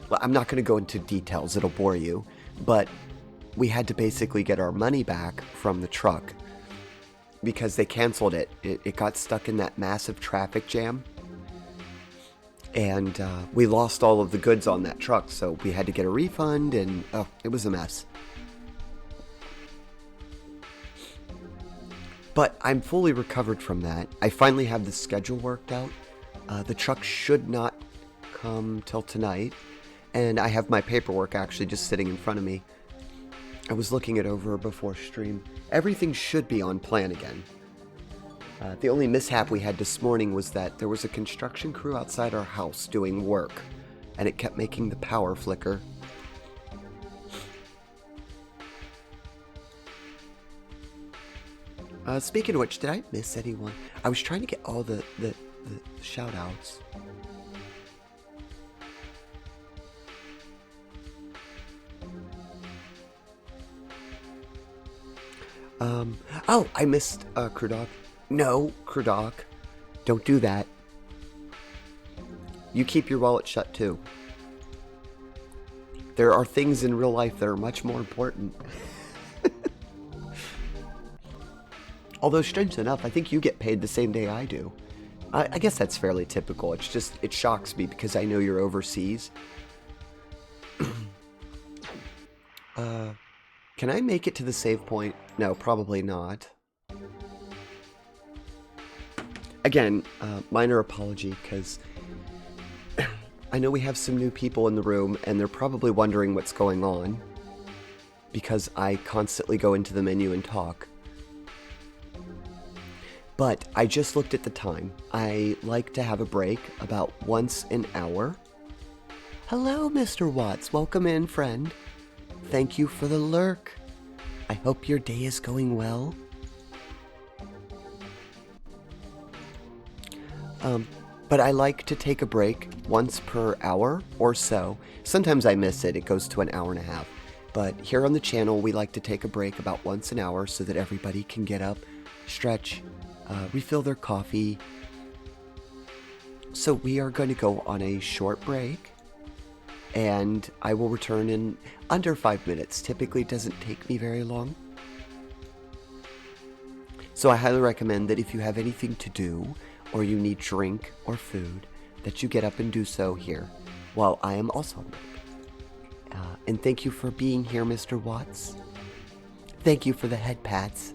Well, I'm not going to go into details, it'll bore you, but we had to basically get our money back from the truck because they canceled it. It got stuck in that massive traffic jam, and we lost all of the goods on that truck, so we had to get a refund, and oh, it was a mess. But I'm fully recovered from that. I finally have the schedule worked out. The truck should not come till tonight, and I have my paperwork actually just sitting in front of me. I was looking it over before stream. Everything should be on plan again. The only mishap we had this morning was that there was a construction crew outside our house doing work, and it kept making the power flicker. Speaking of which, did I miss anyone? I was trying to get all the shout-outs. Oh, I missed Krudok. No, Krudok, don't do that. You keep your wallet shut too. There are things in real life that are much more important. Although, strange enough, I think you get paid the same day I do. I guess that's fairly typical. It's just, it shocks me because I know you're overseas. Can I make it to the save point? No, probably not. Again, minor apology, because I know we have some new people in the room, and they're probably wondering what's going on, because I constantly go into the menu and talk. But I just looked at the time. I like to have a break about once an hour. Hello, Mr. Watts. Welcome in, friend. Thank you for the lurk. I hope your day is going well. But I like to take a break once per hour or so. Sometimes I miss it. It goes to an hour and a half. But here on the channel, we like to take a break about once an hour so that everybody can get up, stretch, refill their coffee. So we are going to go on a short break, and I will return in under 5 minutes. Typically it doesn't take me very long. So I highly recommend that if you have anything to do, or you need drink or food, that you get up and do so here, while I am also on break. And thank you for being here, Mr. Watts. Thank you for the head pats.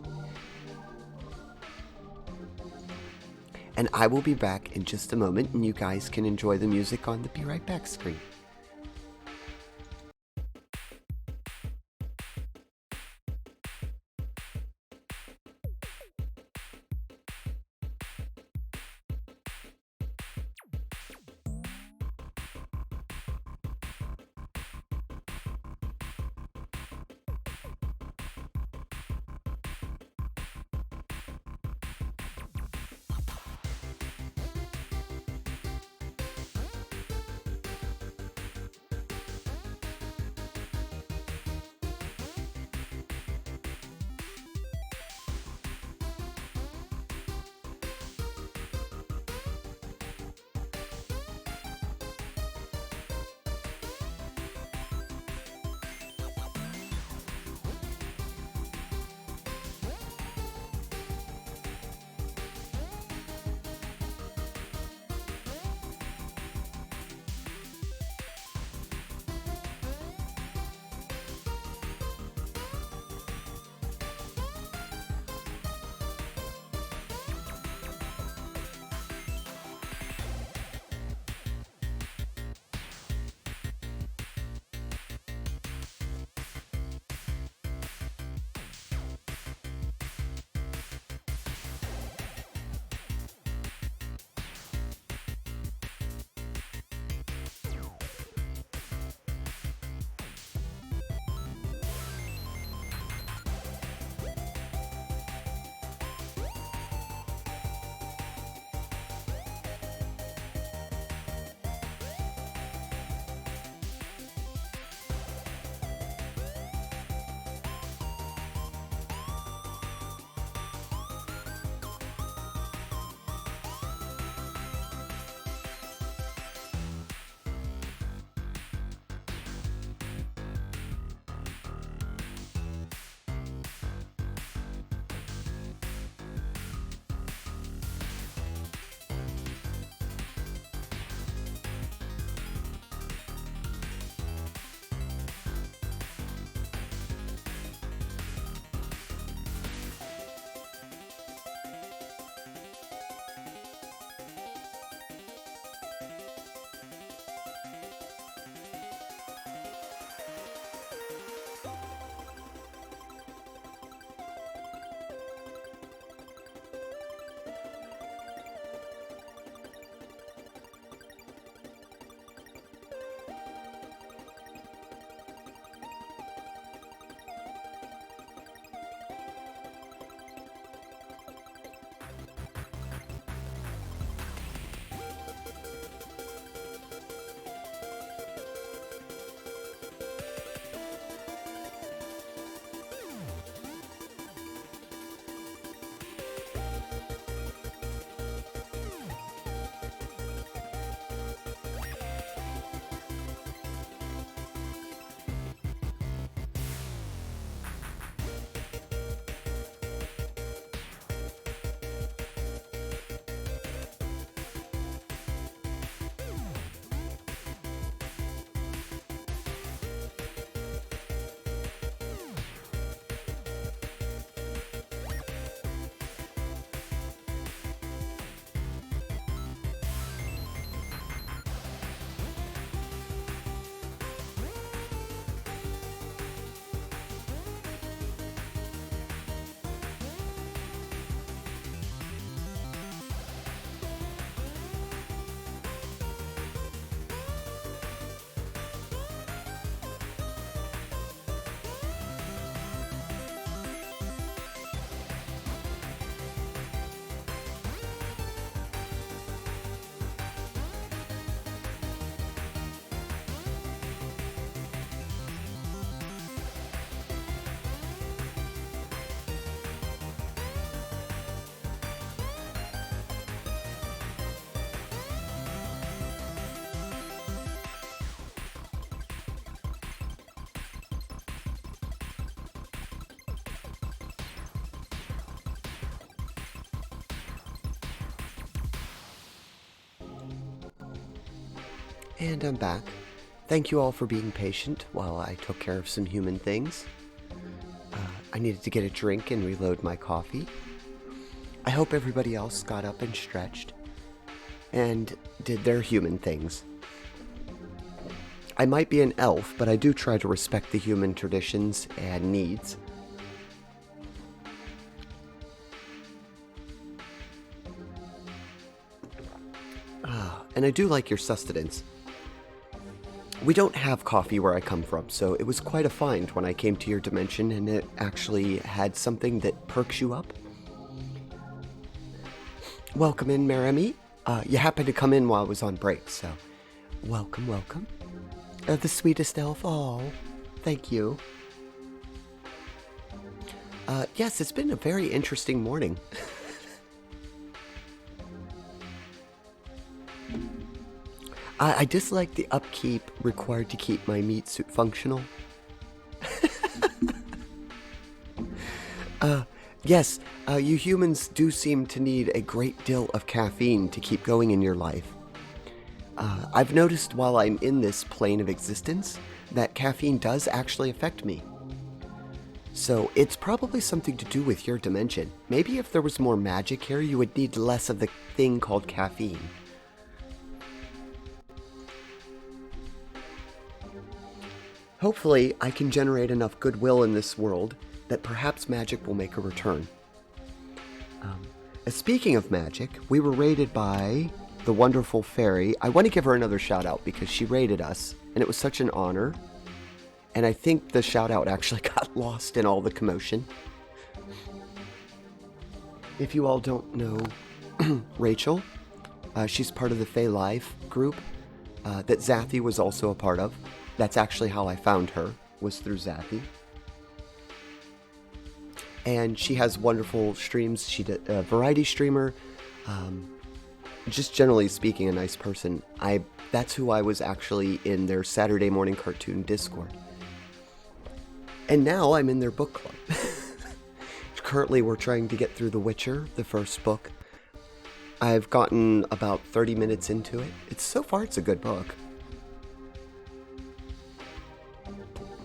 And I will be back in just a moment, and you guys can enjoy the music on the Be Right Back screen. And I'm back. Thank you all for being patient while I took care of some human things. I needed to get a drink and reload my coffee. I hope everybody else got up and stretched and did their human things. I might be an elf, but I do try to respect the human traditions and needs. And I do like your sustenance. We don't have coffee where I come from, so it was quite a find when I came to your dimension and it actually had something that perks you up. Welcome in, Marami. You happened to come in while I was on break, so welcome, welcome. The sweetest elf. Oh, thank you. Yes, it's been a very interesting morning. I dislike the upkeep required to keep my meat suit functional. Yes, you humans do seem to need a great deal of caffeine to keep going in your life. I've noticed while I'm in this plane of existence that caffeine does actually affect me. So it's probably something to do with your dimension. Maybe if there was more magic here, you would need less of the thing called caffeine. Hopefully, I can generate enough goodwill in this world that perhaps magic will make a return. Speaking of magic, we were raided by the wonderful fairy. I want to give her another shout out because she raided us, and it was such an honor. And I think the shout out actually got lost in all the commotion. If you all don't know Rachel, she's part of the Fae Live group that Zathy was also a part of. That's actually how I found her, was through Zathy. And she has wonderful streams. She did a variety streamer. Just generally speaking, a nice person. That's who I was actually in their Saturday morning cartoon Discord. And now I'm in their book club. Currently, we're trying to get through The Witcher, the first book. I've gotten about 30 minutes into it. So far, it's a good book.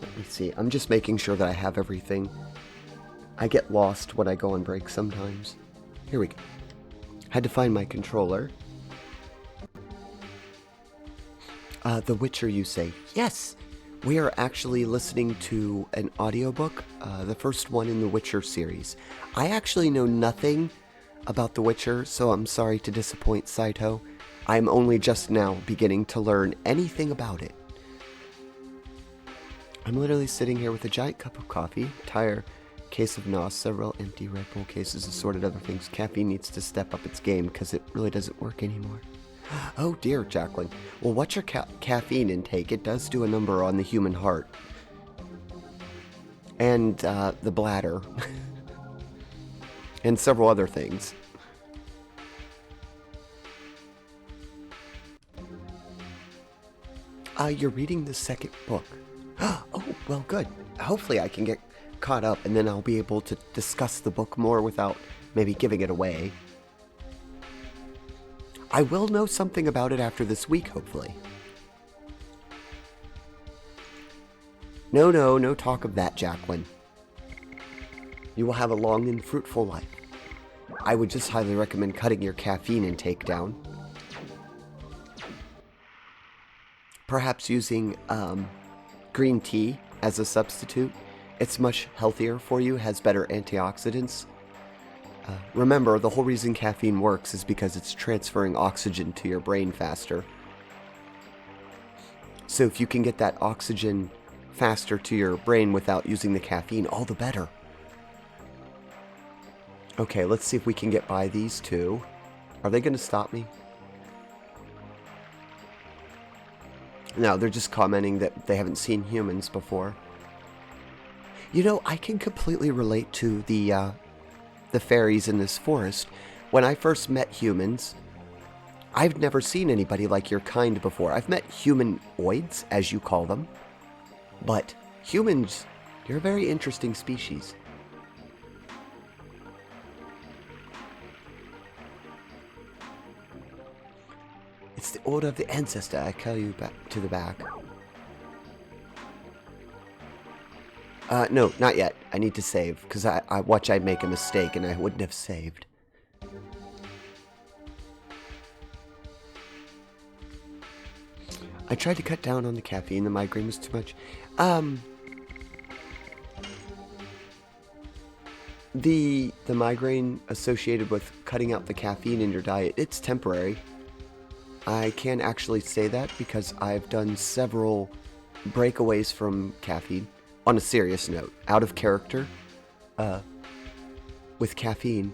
Let me see. I'm just making sure that I have everything. I get lost when I go on break sometimes. Here we go. Had to find my controller. The Witcher, you say? Yes! We are actually listening to an audiobook, the first one in the Witcher series. I actually know nothing about The Witcher, so I'm sorry to disappoint Saito. I'm only just now beginning to learn anything about it. I'm literally sitting here with a giant cup of coffee, tire, case of NOS, several empty Red Bull cases, assorted other things. Caffeine needs to step up its game because it really doesn't work anymore. Oh dear, Jacqueline. Well, what's your caffeine intake? It does do a number on the human heart. And the bladder. And several other things. You're reading the second book. Oh, well, good. Hopefully I can get caught up and then I'll be able to discuss the book more without maybe giving it away. I will know something about it after this week, hopefully. No talk of that, Jacqueline. You will have a long and fruitful life. I would just highly recommend cutting your caffeine intake down. Perhaps using green tea as a substitute. It's much healthier for you, has better antioxidants. Remember, the whole reason caffeine works is because it's transferring oxygen to your brain faster. So if you can get that oxygen faster to your brain without using the caffeine, all the better. Okay, let's see if we can get by these two. Are they going to stop me? No, they're just commenting that they haven't seen humans before. You know, I can completely relate to the fairies in this forest. When I first met humans, I've never seen anybody like your kind before. I've met humanoids, as you call them. But humans, you're a very interesting species. Order of the Ancestor. I call you back to the back. No, not yet. I need to save, because I watch I'd make a mistake and I wouldn't have saved. I tried to cut down on the caffeine. The migraine was too much. The migraine associated with cutting out the caffeine in your diet, it's temporary. I can actually say that because I've done several breakaways from caffeine. On a serious note, out of character, with caffeine.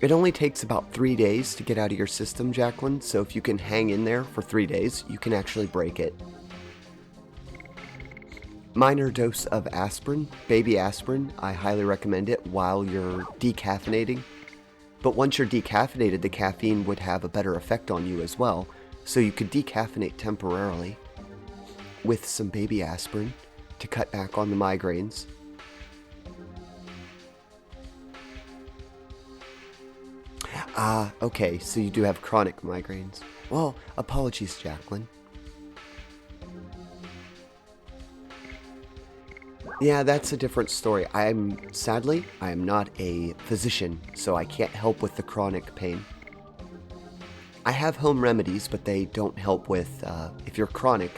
It only takes about 3 days to get out of your system, Jacqueline, so if you can hang in there for 3 days, you can actually break it. Minor dose of aspirin, baby aspirin, I highly recommend it while you're decaffeinating. But once you're decaffeinated, the caffeine would have a better effect on you as well, so you could decaffeinate temporarily with some baby aspirin to cut back on the migraines. Ah, okay, so you do have chronic migraines. Well, apologies, Jacqueline. Yeah, that's a different story. Sadly, I am not a physician, so I can't help with the chronic pain. I have home remedies, but they don't help with, if you're chronic,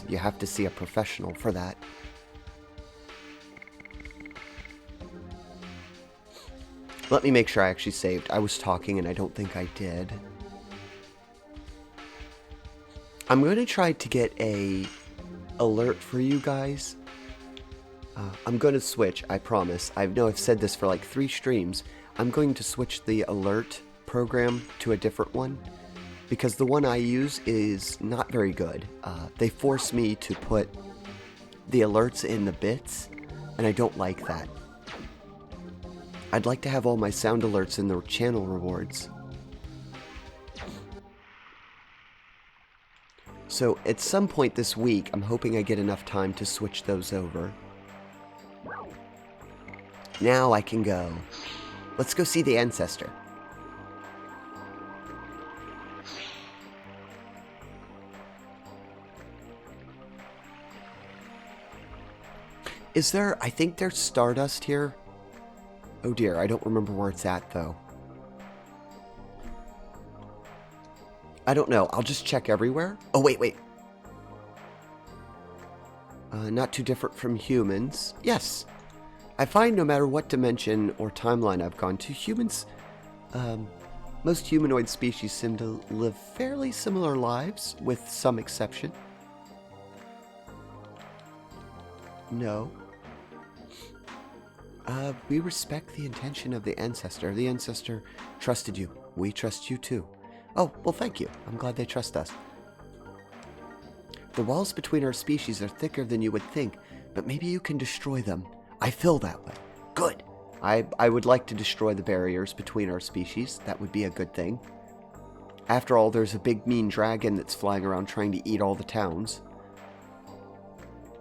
you have to see a professional for that. Let me make sure I actually saved. I was talking and I don't think I did. I'm going to try to get a alert for you guys. I'm going to switch, I promise. I know I've said this for like 3 streams. I'm going to switch the alert program to a different one because the one I use is not very good. They force me to put the alerts in the bits, and I don't like that. I'd like to have all my sound alerts in the channel rewards. So at some point this week, I'm hoping I get enough time to switch those over. Now I can go. Let's go see the Ancestor. I think there's Stardust here. Oh dear, I don't remember where it's at, though. I don't know. I'll just check everywhere. Oh, wait. Not too different from humans. Yes. I find no matter what dimension or timeline I've gone to, humans, most humanoid species seem to live fairly similar lives, with some exception. No. We respect the intention of the Ancestor. The Ancestor trusted you. We trust you too. Oh, well, thank you. I'm glad they trust us. The walls between our species are thicker than you would think, but maybe you can destroy them. I feel that way. Good. I would like to destroy the barriers between our species. That would be a good thing. After all, there's a big mean dragon that's flying around trying to eat all the towns.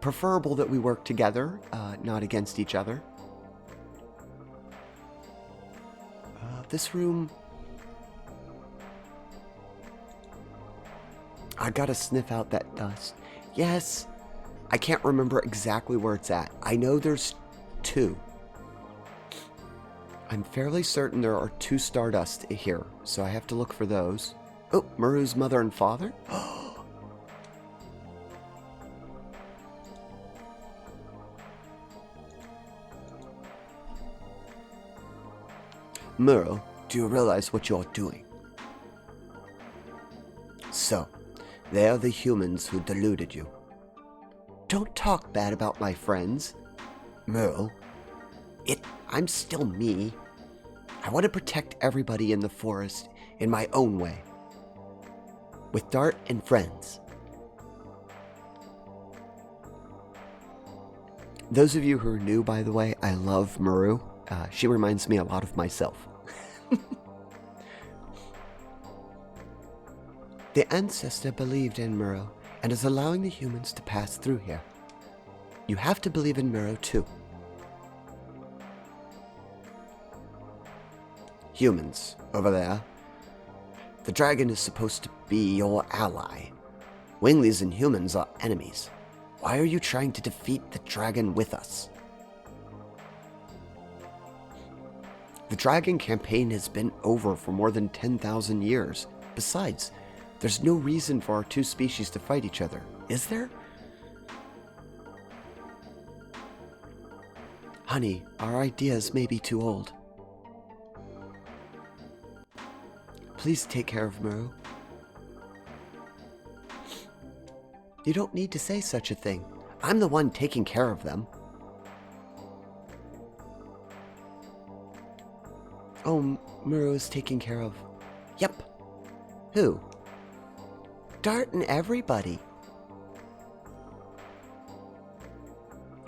Preferable that we work together, not against each other. This room... I gotta sniff out that dust. Yes! I can't remember exactly where it's at. I know there's 2. I'm fairly certain there are 2 Stardust here, so I have to look for those. Oh, Muru's mother and father? Muru, do you realize what you're doing? So, they are the humans who deluded you. Don't talk bad about my friends. Muru, I'm still me. I want to protect everybody in the forest in my own way. With Dart and friends. Those of you who are new, by the way, I love Muru. She reminds me a lot of myself. The Ancestor believed in Muru and is allowing the humans to pass through here. You have to believe in Muru too. Humans, over there. The dragon is supposed to be your ally. Winglies and humans are enemies. Why are you trying to defeat the dragon with us? The dragon campaign has been over for more than 10,000 years. Besides, there's no reason for our two species to fight each other, is there? Honey, our ideas may be too old. Please take care of Muru. You don't need to say such a thing. I'm the one taking care of them. Oh, Muru is taken care of. Yep. Who? Dart and everybody.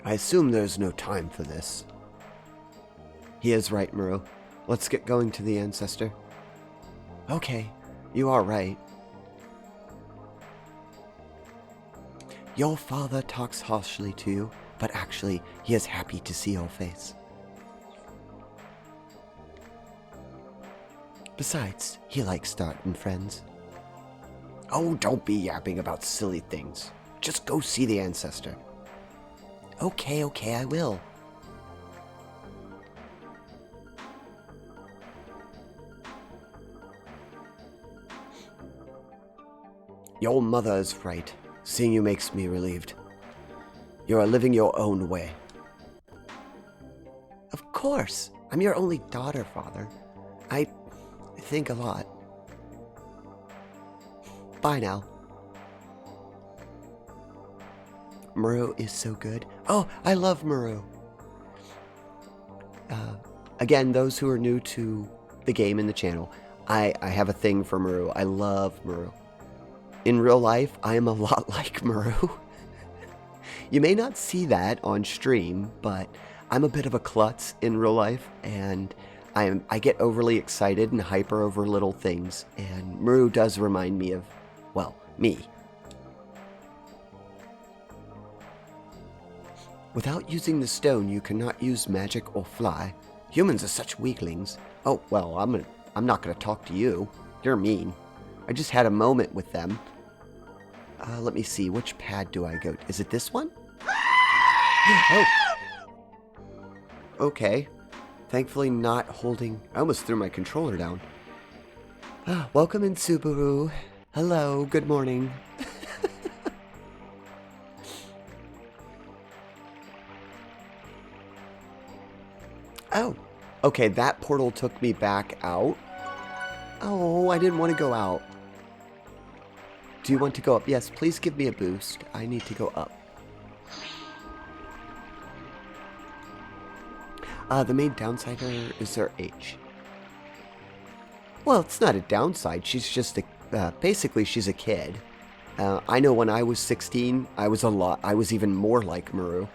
I assume there's no time for this. He is right, Muru. Let's get going to the ancestor. Okay, you are right. Your father talks harshly to you, but actually, he is happy to see your face. Besides, he likes Dart and friends. Oh, don't be yapping about silly things. Just go see the ancestor. Okay, I will. Your mother is right. Seeing you makes me relieved. You are living your own way. Of course. I'm your only daughter, Father. I think a lot. Bye now. Muru is so good. Oh, I love Muru. Again, those who are new to the game and the channel, I have a thing for Muru. I love Muru. In real life, I am a lot like Muru. You may not see that on stream, but I'm a bit of a klutz in real life, and I get overly excited and hyper over little things, and Muru does remind me of, well, me. Without using the stone, you cannot use magic or fly. Humans are such weaklings. Oh, well, I'm not gonna talk to you. You're mean. I just had a moment with them. Let me see, which pad do I go to? Is it this one? Oh. Okay. Thankfully not holding... I almost threw my controller down. Welcome in, Subaru. Hello, good morning. Oh. Okay, that portal took me back out. Oh, I didn't want to go out. Do you want to go up? Yes, please give me a boost. I need to go up. The main downside is her age. Well, it's not a downside. She's just a... basically, she's a kid. I know when I was 16, I was even more like Muru.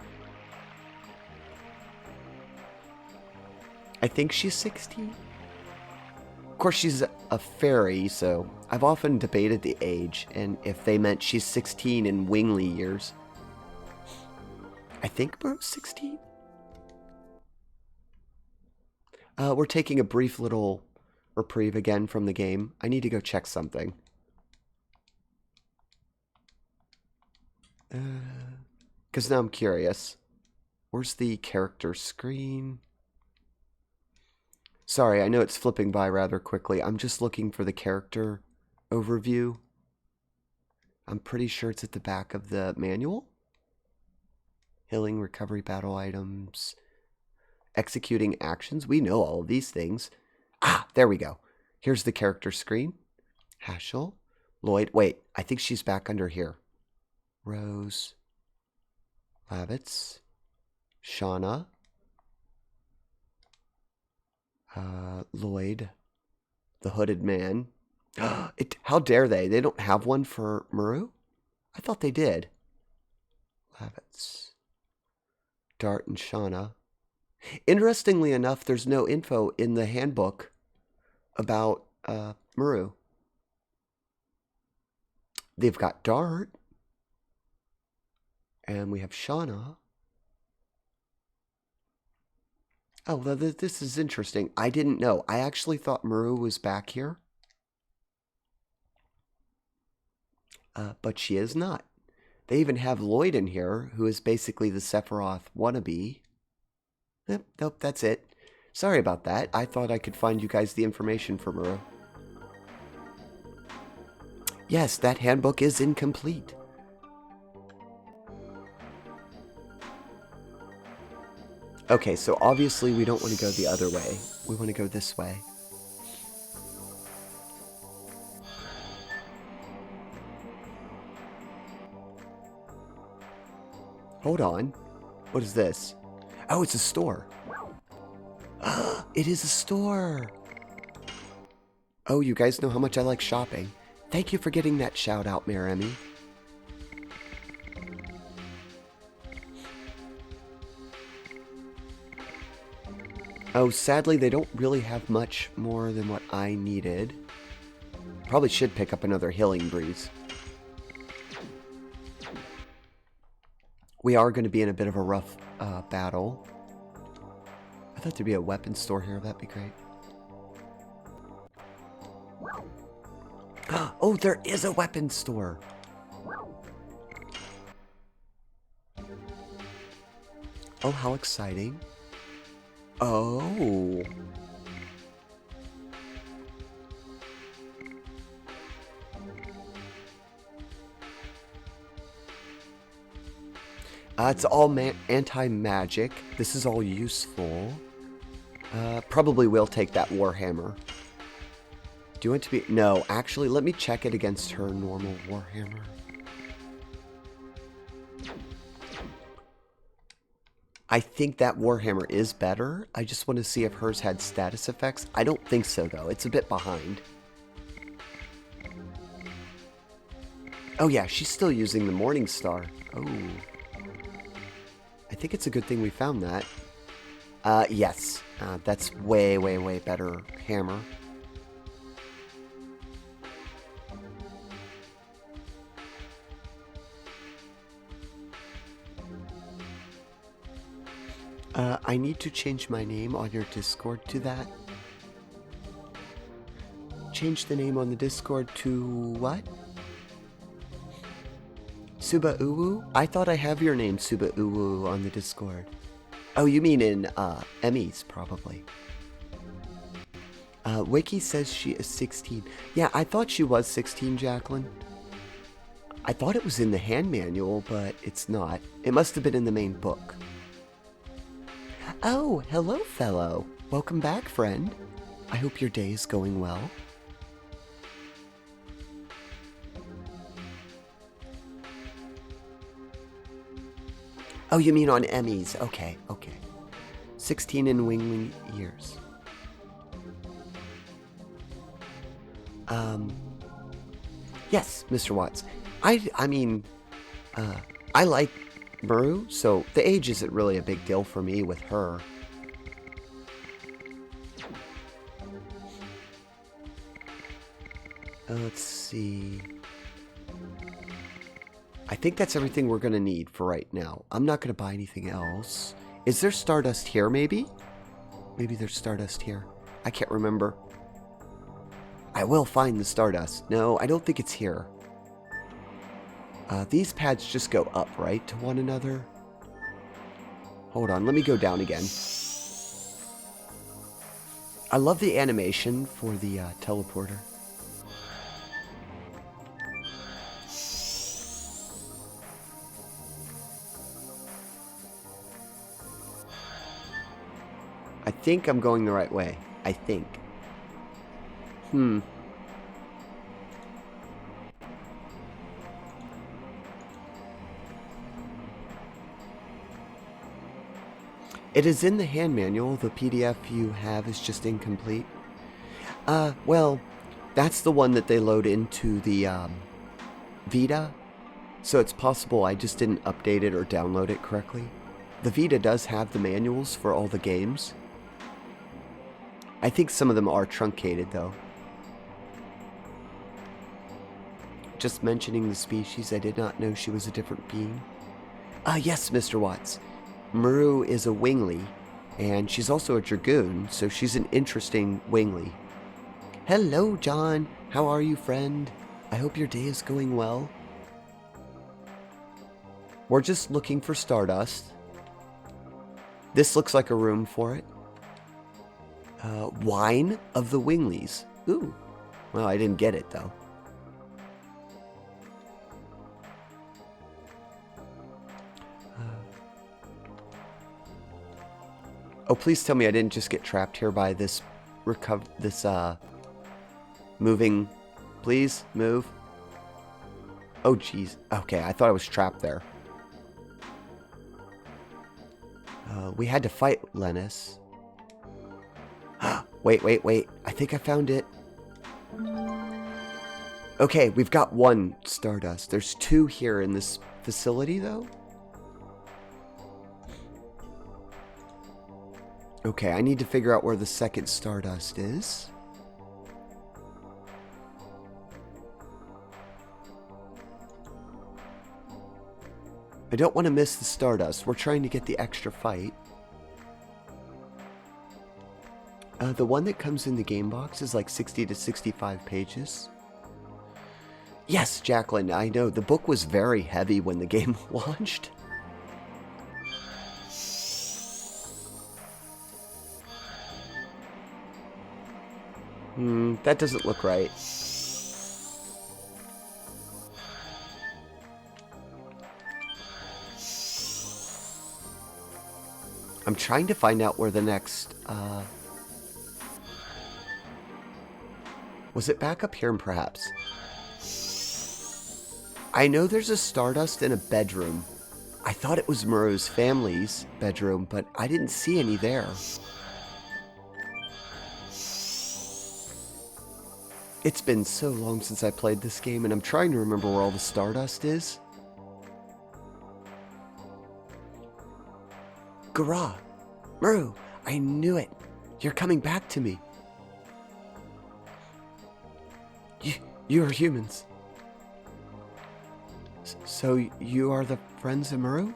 I think she's 16. Of course, she's a fairy, so I've often debated the age, and if they meant she's 16 in Wingly years. I think Muru's 16? We're taking a brief little reprieve again from the game. I need to go check something. Because now I'm curious. Where's the character screen? Sorry, I know it's flipping by rather quickly. I'm just looking for the character overview. I'm pretty sure it's at the back of the manual. Healing, recovery, battle items, executing actions. We know all of these things. Ah, there we go. Here's the character screen. Hashel, Lloyd. Wait, I think she's back under here. Rose, Lavitz, Shauna, Lloyd, the hooded man. How dare they? They don't have one for Muru? I thought they did. Lavitz, Dart, and Shauna. Interestingly enough, there's no info in the handbook about Muru. They've got Dart. And we have Shauna. Oh, well, this is interesting. I didn't know. I actually thought Muru was back here. but she is not. They even have Lloyd in here, who is basically the Sephiroth wannabe. Nope, that's it. Sorry about that. I thought I could find you guys the information for Muro. Yes, that handbook is incomplete. Okay, so obviously we don't want to go the other way. We want to go this way. Hold on. What is this? Oh, it's a store. It is a store. Oh, you guys know how much I like shopping. Thank you for getting that shout out, Mayor Emmy. Oh, sadly, they don't really have much more than what I needed. Probably should pick up another healing breeze. We are going to be in a bit of a rough battle. I thought there'd be a weapon store here. That'd be great. Oh, there is a weapon store. Oh, how exciting. Oh. It's all anti-magic. This is all useful. Probably will take that Warhammer. Do you want to be... No, actually, let me check it against her normal Warhammer. I think that Warhammer is better. I just want to see if hers had status effects. I don't think so, though. It's a bit behind. Oh, yeah, she's still using the Morning Star. Oh. I think it's a good thing we found that. Yes. That's way, way, way better hammer. I need to change my name on your Discord to that. Change the name on the Discord to what? Suba Uwu? I thought I have your name, Suba Uwu, on the Discord. Oh, you mean in Emmy's, probably. Wiki says she is 16. Yeah, I thought she was 16, Jacqueline. I thought it was in the hand manual, but it's not. It must have been in the main book. Oh, hello, fellow. Welcome back, friend. I hope your day is going well. Oh, you mean on Emmys. Okay, okay. 16 in Wingling years. Yes, Mr. Watts. I mean, I like Muru, so the age isn't really a big deal for me with her. Let's see. I think that's everything we're going to need for right now. I'm not going to buy anything else. Is there Stardust here, maybe? Maybe there's Stardust here. I can't remember. I will find the Stardust. No, I don't think it's here. These pads just go up, right, to one another? Hold on, let me go down again. I love the animation for the teleporter. I think I'm going the right way. I think. It is in the hand manual. The PDF you have is just incomplete. Well, that's the one that they load into the Vita. So it's possible I just didn't update it or download it correctly. The Vita does have the manuals for all the games. I think some of them are truncated, though. Just mentioning the species, I did not know she was a different being. Yes, Mr. Watts. Muru is a Wingly, and she's also a Dragoon, so she's an interesting Wingly. Hello, John. How are you, friend? I hope your day is going well. We're just looking for Stardust. This looks like a room for it. Wine of the Winglies. Ooh. Well, I didn't get it, though. Oh, please tell me I didn't just get trapped here by this moving. Please, move. Oh, jeez. Okay, I thought I was trapped there. We had to fight Lennis. Wait. I think I found it. Okay, we've got one Stardust. There's two here in this facility, though. Okay, I need to figure out where the second Stardust is. I don't want to miss the Stardust. We're trying to get the extra fight. The one that comes in the game box is like 60 to 65 pages. Yes, Jacqueline, I know. The book was very heavy when the game launched. That doesn't look right. I'm trying to find out where the next, was it back up here, perhaps? I know there's a Stardust in a bedroom. I thought it was Muro's family's bedroom, but I didn't see any there. It's been so long since I played this game, and I'm trying to remember where all the Stardust is. Gara! Muro! I knew it! You're coming back to me! You are humans. So you are the friends of Muro?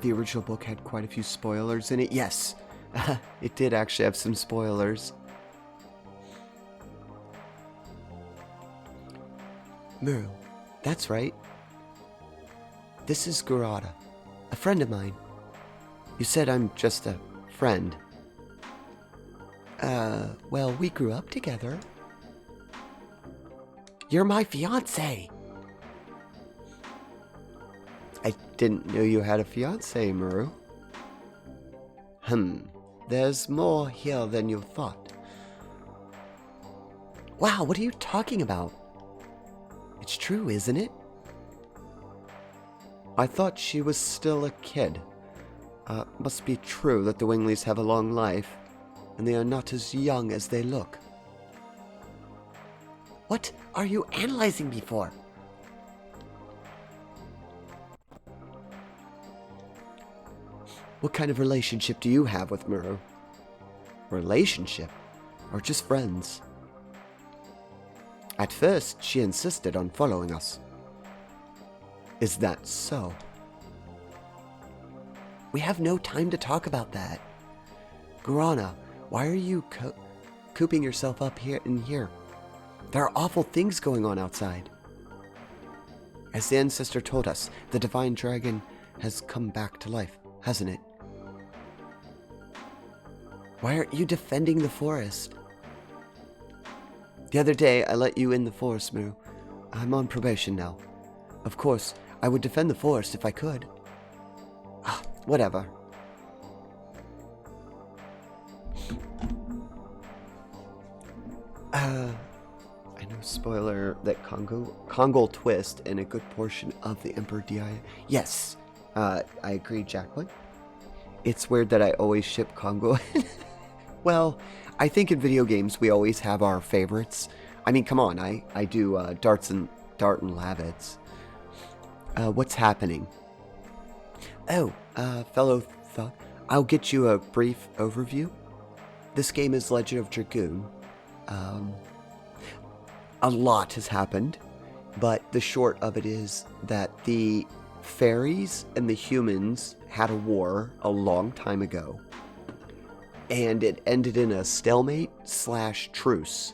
The original book had quite a few spoilers in it. Yes, it did actually have some spoilers. Muro, that's right. This is Garada, a friend of mine. You said I'm just a friend. Well, we grew up together. You're my fiancé! I didn't know you had a fiancé, Muro. There's more here than you thought. Wow, what are you talking about? It's true, isn't it? I thought she was still a kid. Must be true that the Winglies have a long life, and they are not as young as they look. What are you analyzing me for? What kind of relationship do you have with Muro? Relationship? Or just friends? At first, she insisted on following us. Is that so? We have no time to talk about that. Garana, why are you cooping yourself up here in here? There are awful things going on outside. As the ancestor told us, the divine dragon has come back to life, hasn't it? Why aren't you defending the forest? The other day, I let you in the forest, Muro. I'm on probation now. Of course, I would defend the forest if I could. Whatever. I know, spoiler, that Congo twist in a good portion of the Emperor Dia. Yes, I agree, Jacqueline. It's weird that I always ship Congo. Well, I think in video games we always have our favorites. I mean, come on, I do Dart and Lavitz. What's happening? Oh, fellow thug, I'll get you a brief overview. This game is Legend of Dragoon. A lot has happened, but the short of it is that the fairies and the humans had a war a long time ago, and it ended in a stalemate / truce.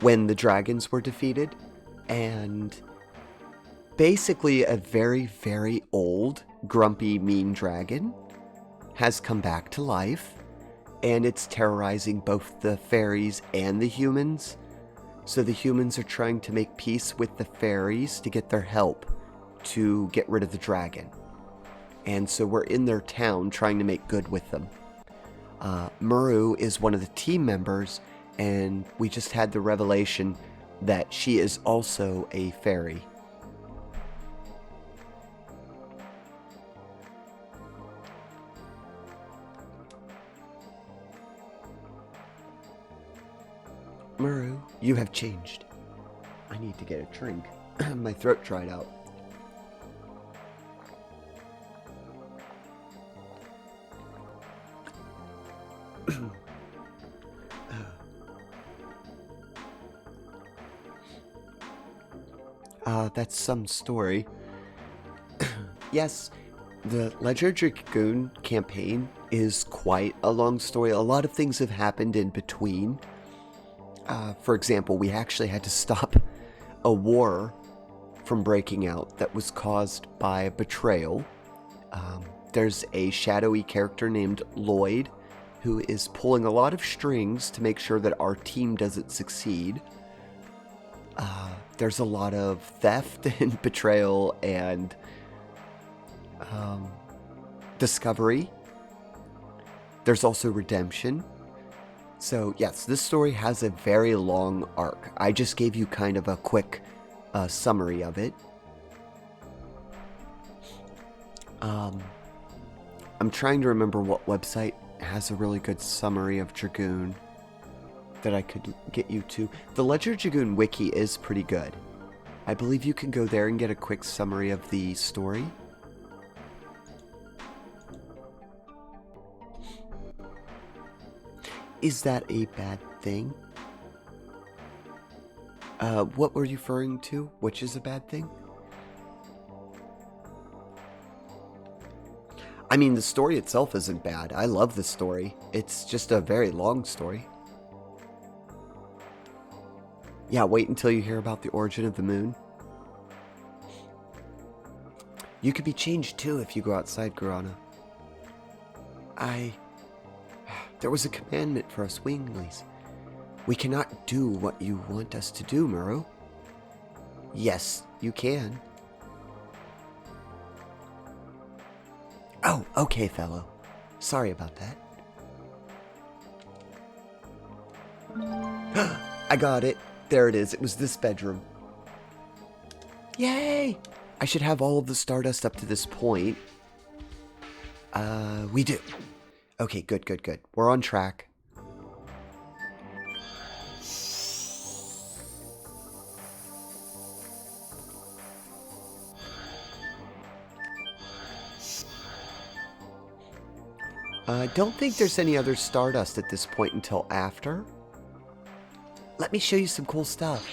when the dragons were defeated, and basically a very, very old, grumpy, mean dragon has come back to life, and it's terrorizing both the fairies and the humans. So the humans are trying to make peace with the fairies to get their help to get rid of the dragon. And so we're in their town trying to make good with them. Muru is one of the team members, and we just had the revelation that she is also a fairy. Muru, you have changed. I need to get a drink. My throat dried out. That's some story. Yes, the Ledger Dragoon campaign is quite a long story. A lot of things have happened in between. For example, we actually had to stop a war from breaking out that was caused by a betrayal. There's a shadowy character named Lloyd who is pulling a lot of strings to make sure that our team doesn't succeed. There's a lot of theft and betrayal and discovery. There's also redemption. So yes, this story has a very long arc. I just gave you kind of a quick summary of it. I'm trying to remember what website has a really good summary of Dragoon that I could get you to. The Ledger Dragoon wiki is pretty good. I believe you can go there and get a quick summary of the story. Is that a bad thing? What were you referring to? Which is a bad thing? I mean, the story itself isn't bad. I love the story. It's just a very long story. Yeah, wait until you hear about the origin of the moon. You could be changed too if you go outside, Guarana. There was a commandment for us winglies. We cannot do what you want us to do, Muru. Yes, you can. Oh, okay, fellow. Sorry about that. I got it. There it is. It was this bedroom. Yay! I should have all of the Stardust up to this point. We do. Okay, good, good, good. We're on track. I don't think there's any other Stardust at this point until after. Let me show you some cool stuff.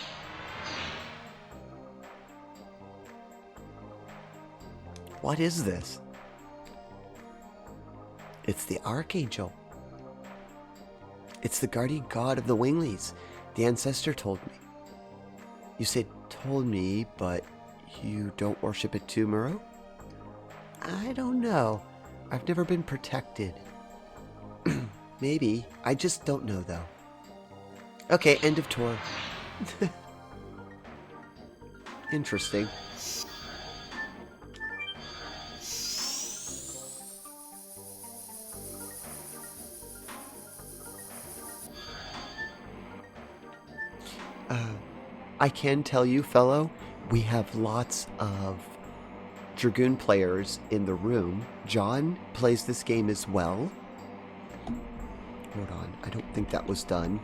What is this? It's the Archangel. It's the guardian god of the winglies. The ancestor told me. You said told me, but you don't worship it too, Muru? I don't know. I've never been protected. Maybe. I just don't know, though. Okay, end of tour. Interesting. I can tell you, fellow, we have lots of Dragoon players in the room. John plays this game as well. Hold on, I don't think that was done.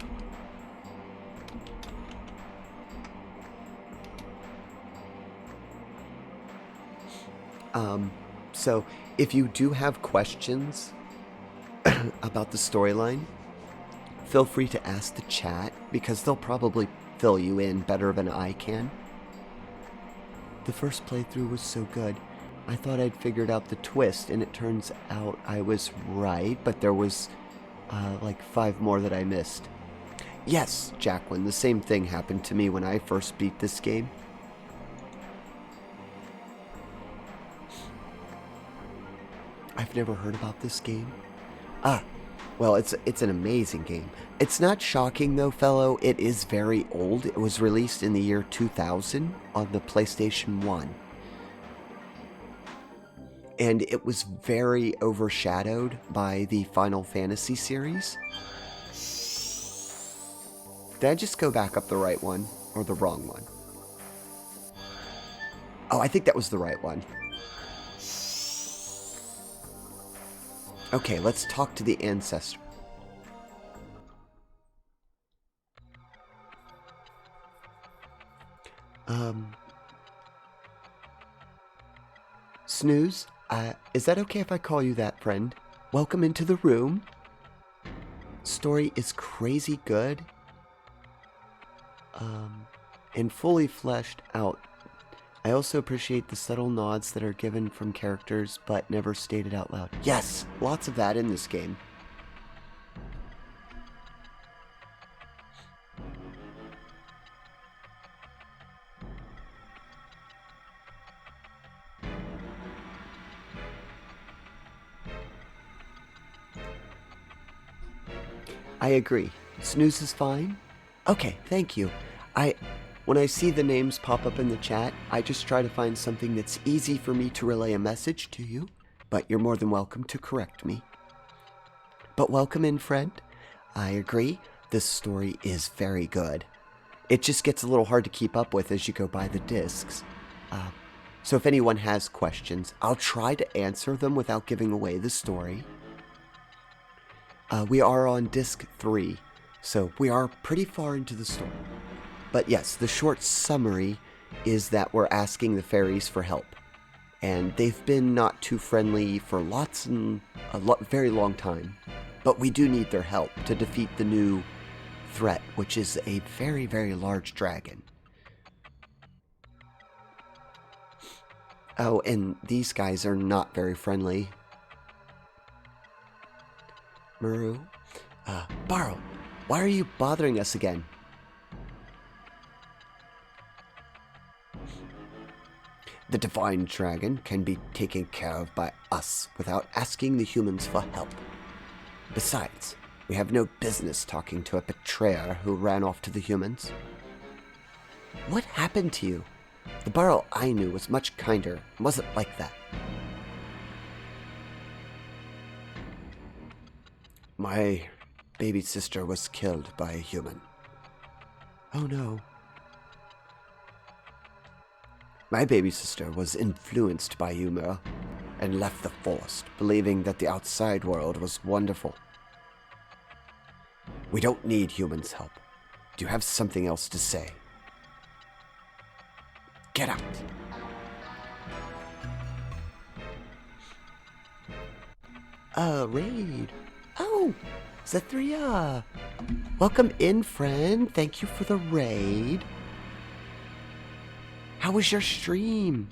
So if you do have questions about the storyline, feel free to ask the chat, because they'll probably fill you in better than I can. The first playthrough was so good. I thought I'd figured out the twist, and it turns out I was right, but there was like 5 more that I missed. Yes, Jacqueline, the same thing happened to me when I first beat this game. I've never heard about this game. Well, it's an amazing game. It's not shocking though, fellow. It is very old. It was released in the year 2000 on the PlayStation 1. And it was very overshadowed by the Final Fantasy series. Did I just go back up the right one or the wrong one? Oh, I think that was the right one. Okay, let's talk to the ancestor. Snooze, is that okay if I call you that, friend? Welcome into the room. Story is crazy good. And fully fleshed out. I also appreciate the subtle nods that are given from characters but never stated out loud. Yes, lots of that in this game. I agree. Snooze is fine? Okay, thank you. When I see the names pop up in the chat, I just try to find something that's easy for me to relay a message to you, but you're more than welcome to correct me. But welcome in, friend. I agree, this story is very good. It just gets a little hard to keep up with as you go by the discs. So if anyone has questions, I'll try to answer them without giving away the story. We are on disc 3, so we are pretty far into the story. But yes, the short summary is that we're asking the fairies for help. And they've been not too friendly for very long time. But we do need their help to defeat the new threat, which is a very, very large dragon. Oh, and these guys are not very friendly. Maru? Barl, why are you bothering us again? The divine dragon can be taken care of by us without asking the humans for help. Besides, we have no business talking to a betrayer who ran off to the humans. What happened to you? The Barl I knew was much kinder and wasn't like that. My baby sister was killed by a human. Oh no. My baby sister was influenced by humor and left the forest, believing that the outside world was wonderful. We don't need humans' help. Do you have something else to say? Get out! Raid. Oh, Zethria. Welcome in, friend. Thank you for the raid. How was your stream?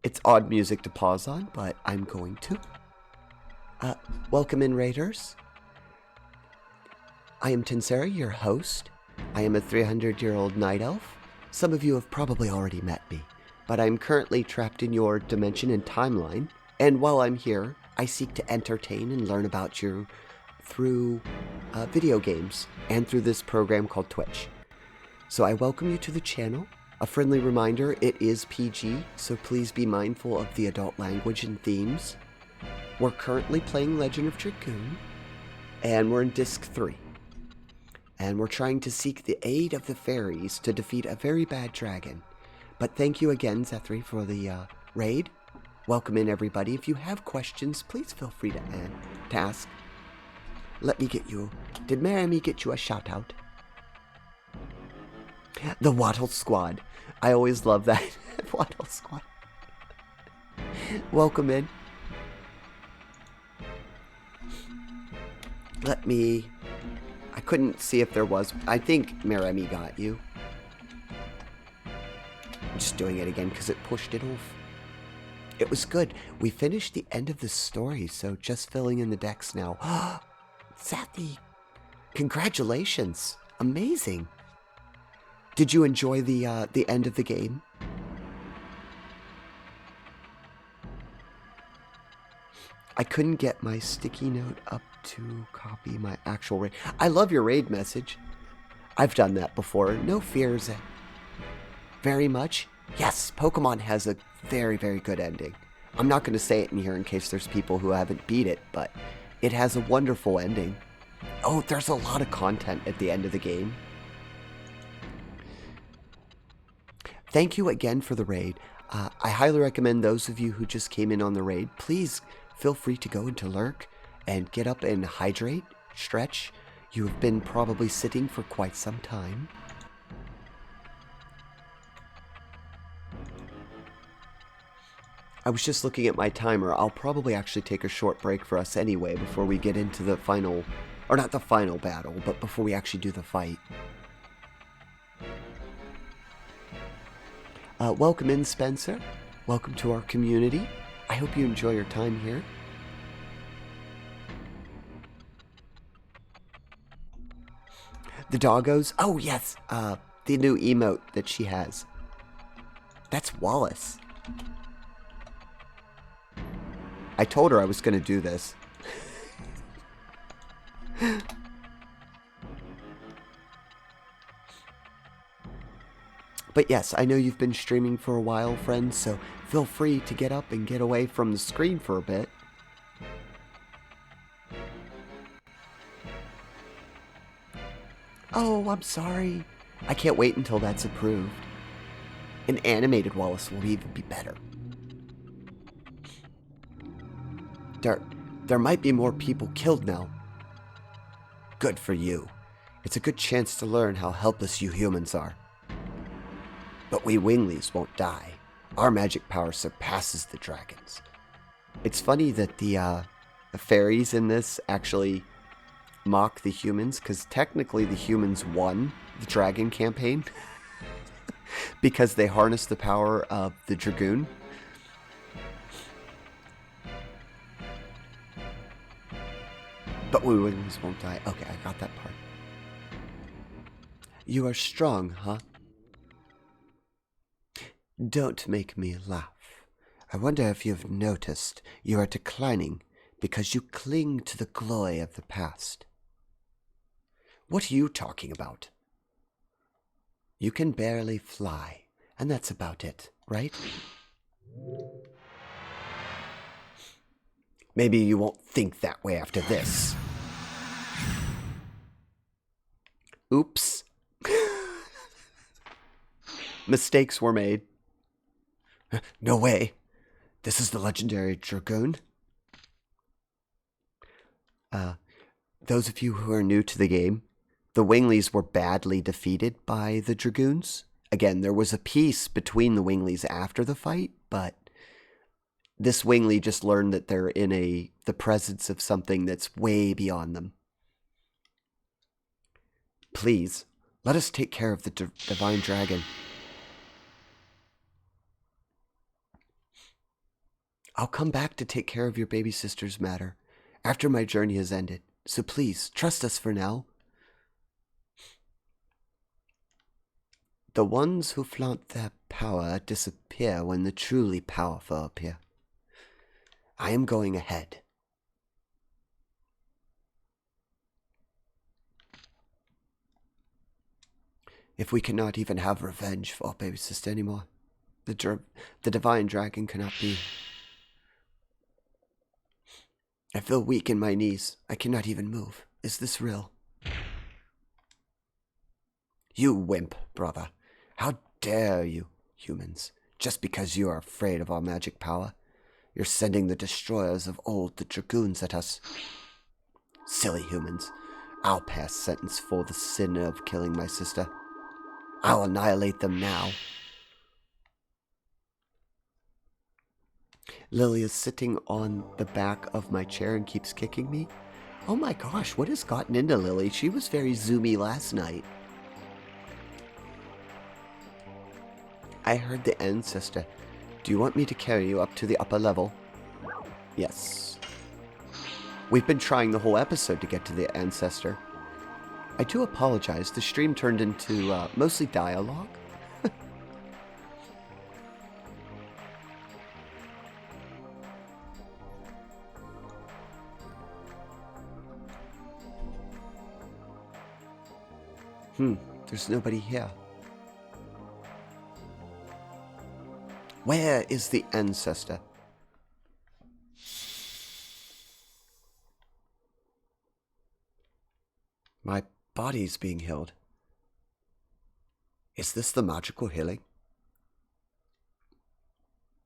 It's odd music to pause on, but I'm going to. Welcome in, raiders. I am Tinsera, your host. I am a 300-year-old night elf. Some of you have probably already met me, but I'm currently trapped in your dimension and timeline, and while I'm here, I seek to entertain and learn about you through video games and through this program called Twitch. So I welcome you to the channel. A friendly reminder, it is PG, so please be mindful of the adult language and themes. We're currently playing Legend of Dragoon, and we're in Disc 3. And we're trying to seek the aid of the fairies to defeat a very bad dragon. But thank you again, Zethri, for the raid. Welcome in, everybody. If you have questions, please feel free to ask. Let me get you... Did Maramy get you a shout-out? The Waddle Squad. I always love that. Waddle Squad. Welcome in. I couldn't see if there was... I think Maramy got you. I'm just doing it again because it pushed it off. It was good. We finished the end of the story, so just filling in the decks now. Zathy! Congratulations. Amazing. Did you enjoy the end of the game? I couldn't get my sticky note up to copy my actual raid. I love your raid message. I've done that before. No fears. Very much. Yes, Pokemon has a very, very good ending. I'm not going to say it in here in case there's people who haven't beat it, but it has a wonderful ending. Oh, there's a lot of content at the end of the game. Thank you again for the raid. I highly recommend those of you who just came in on the raid, please feel free to go into lurk and get up and hydrate, stretch. You have been probably sitting for quite some time. I was just looking at my timer. I'll probably actually take a short break for us anyway before we get into the final, or not the final battle, but before we actually do the fight. Welcome in, Spencer. Welcome to our community. I hope you enjoy your time here. The doggos? Oh, yes. The new emote that she has. That's Wallace. I told her I was going to do this. But yes, I know you've been streaming for a while, friends, so feel free to get up and get away from the screen for a bit. Oh, I'm sorry. I can't wait until that's approved. An animated Wallace will even be better. There might be more people killed now. Good for you. It's a good chance to learn how helpless you humans are. But we winglies won't die. Our magic power surpasses the dragons. It's funny that the fairies in this actually mock the humans, because technically the humans won the dragon campaign because they harnessed the power of the Dragoon. But we winglies won't die. Okay, I got that part. You are strong, huh? Don't make me laugh. I wonder if you've noticed you are declining because you cling to the glory of the past. What are you talking about? You can barely fly, and that's about it, right? Maybe you won't think that way after this. Oops. Mistakes were made. No way. This is the legendary Dragoon. Those of you who are new to the game, the winglies were badly defeated by the Dragoons. Again, there was a peace between the winglies after the fight, but this wingly just learned that they're in the presence of something that's way beyond them. Please, let us take care of the divine dragon. I'll come back to take care of your baby sister's matter after my journey has ended, so please, trust us for now. The ones who flaunt their power disappear when the truly powerful appear. I am going ahead. If we cannot even have revenge for our baby sister anymore, the divine dragon cannot be. I feel weak in my knees. I cannot even move. Is this real? You wimp, brother. How dare you, humans, just because you are afraid of our magic power. You're sending the destroyers of old, the Dragoons, at us. Silly humans. I'll pass sentence for the sin of killing my sister. I'll annihilate them now. Lily is sitting on the back of my chair and keeps kicking me. Oh my gosh, what has gotten into Lily? She was very zoomy last night. I heard the ancestor. Do you want me to carry you up to the upper level? Yes. We've been trying the whole episode to get to the ancestor. I do apologize. The stream turned into mostly dialogue. There's nobody here. Where is the ancestor? My body's being healed. Is this the magical healing?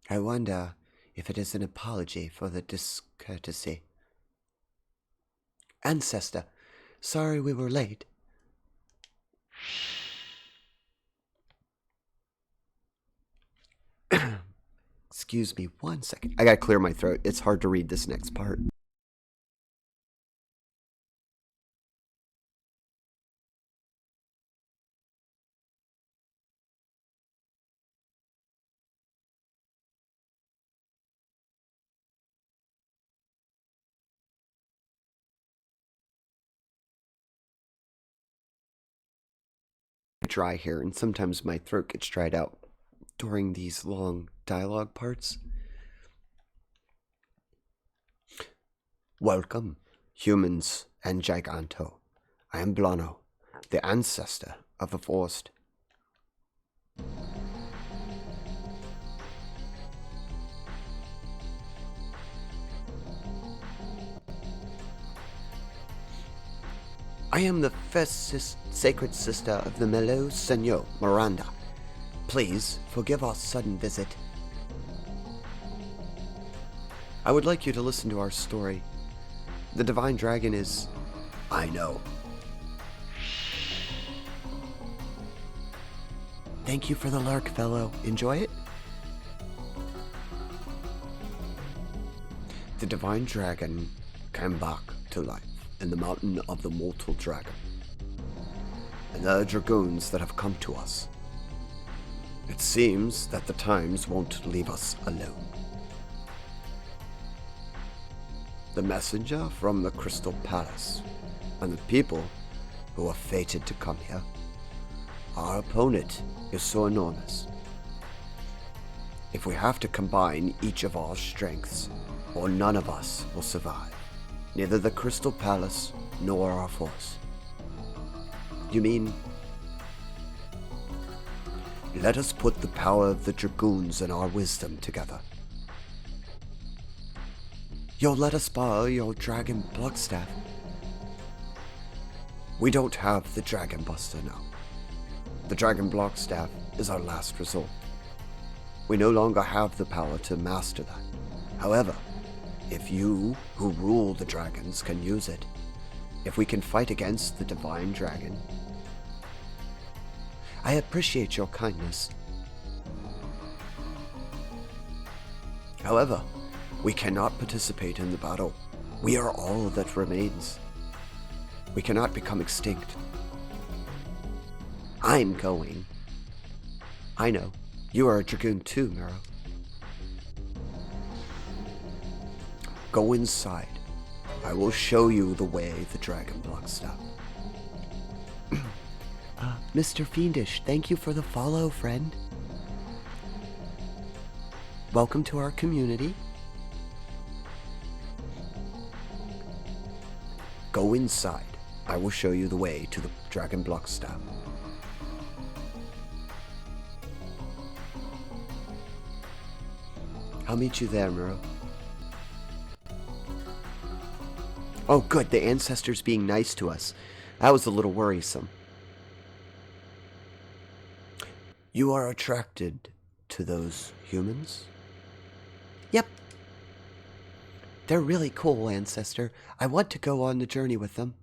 I wonder if it is an apology for the discourtesy. Ancestor, sorry we were late. Excuse me 1 second. I gotta clear my throat. It's hard to read this next part. Dry here, and sometimes my throat gets dried out during these long dialogue parts. Welcome, humans and Giganto. I am Blano, the ancestor of the forest. I am the first sacred sister of the Melo Senor, Miranda. Please forgive our sudden visit. I would like you to listen to our story. The divine dragon is... I know. Thank you for the lurk, fellow. Enjoy it? The divine dragon came back to life in the mountain of the mortal dragon. And there are dragoons that have come to us. It seems that the times won't leave us alone. The messenger from the Crystal Palace and the people who are fated to come here. Our opponent is so enormous. If we have to combine each of our strengths, or none of us will survive. Neither the Crystal Palace nor our force. You mean... Let us put the power of the Dragoons and our wisdom together. You'll let us borrow your Dragon Blockstaff? We don't have the Dragon Buster now. The Dragon Blockstaff is our last resort. We no longer have the power to master that. However, if you, who rule the dragons, can use it, if we can fight against the divine dragon, I appreciate your kindness. However, we cannot participate in the battle. We are all that remains. We cannot become extinct. I'm going. I know. You are a Dragoon too, Miro. Go inside. I will show you the way the Dragon Blockstaff. Mr. Fiendish, thank you for the follow, friend. Welcome to our community. Go inside. I will show you the way to the Dragon Blockstaff. I'll meet you there, Miro. Oh, good. The ancestors being nice to us. That was a little worrisome. You are attracted to those humans? Yep. They're really cool, Ancestor. I want to go on the journey with them.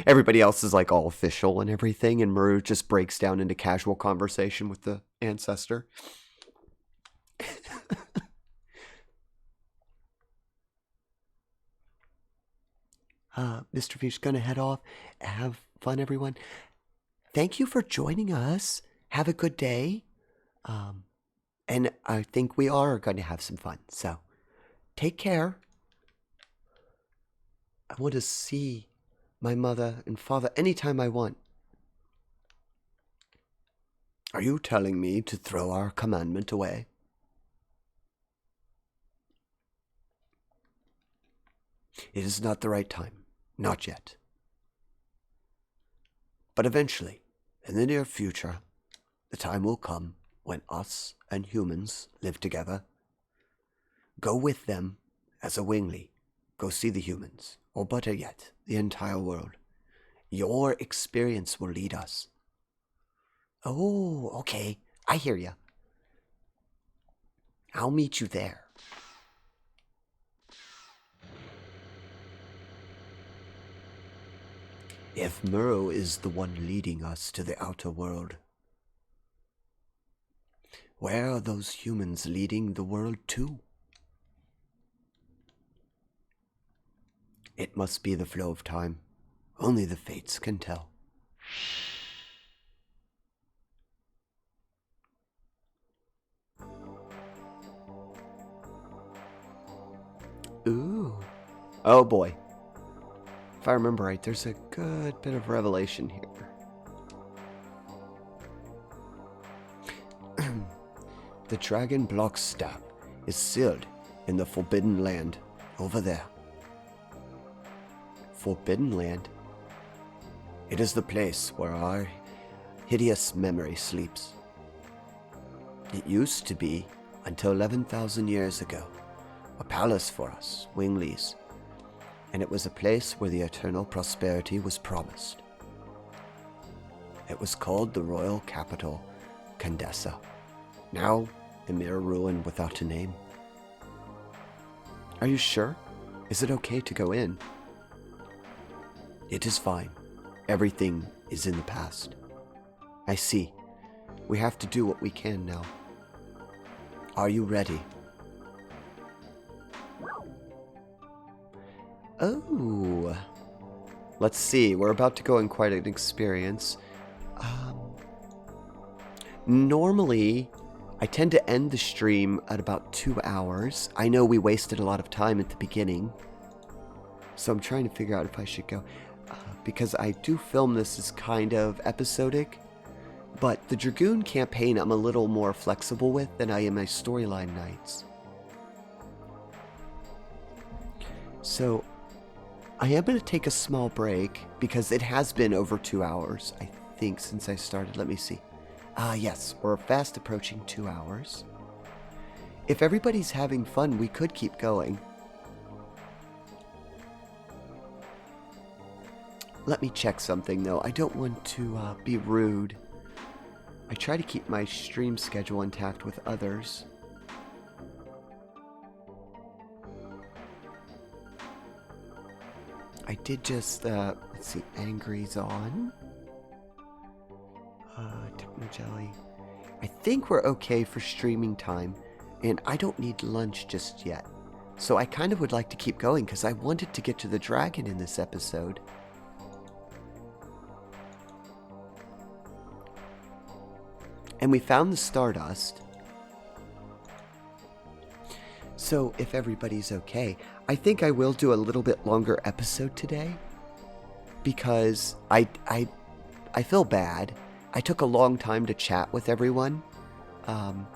Everybody else is like all official and everything, and Muru just breaks down into casual conversation with the Ancestor. Mr. Fish gonna head off. Have fun, everyone. Thank you for joining us. Have a good day. And I think we are going to have some fun. So, take care. I want to see my mother and father anytime I want. Are you telling me to throw our commandment away? It is not the right time. Not yet. But eventually, in the near future, the time will come when us and humans live together. Go with them as a wingly. Go see the humans, or better yet, the entire world. Your experience will lead us. Oh, okay. I hear ya. I'll meet you there. If Muro is the one leading us to the outer world, where are those humans leading the world to? It must be the flow of time. Only the fates can tell. Ooh. Oh boy. If I remember right, there's a good bit of revelation here. The dragon block staff is sealed in the Forbidden Land over there. Forbidden Land? It is the place where our hideous memory sleeps. It used to be, until 11,000 years ago, a palace for us, winglies, and it was a place where the eternal prosperity was promised. It was called the royal capital, Condessa, now a mere ruin without a name. Are you sure? Is it okay to go in? It is fine. Everything is in the past. I see. We have to do what we can now. Are you ready? Oh. Let's see. We're about to go in quite an experience. Normally, I tend to end the stream at about 2 hours. I know we wasted a lot of time at the beginning, so I'm trying to figure out if I should go. Because I do film this as kind of episodic, but the Dragoon campaign I'm a little more flexible with than I am my storyline nights. So I am going to take a small break because it has been over 2 hours, I think, since I started. Let me see. Yes, we're fast approaching 2 hours. If everybody's having fun, we could keep going. Let me check something, though. I don't want to be rude. I try to keep my stream schedule intact with others. I did just, let's see, Angry's on. Techno Jelly. I think we're okay for streaming time, and I don't need lunch just yet. So I kind of would like to keep going, because I wanted to get to the dragon in this episode. And we found the Stardust. So if everybody's okay, I think I will do a little bit longer episode today. Because I feel bad. I took a long time to chat with everyone. I'm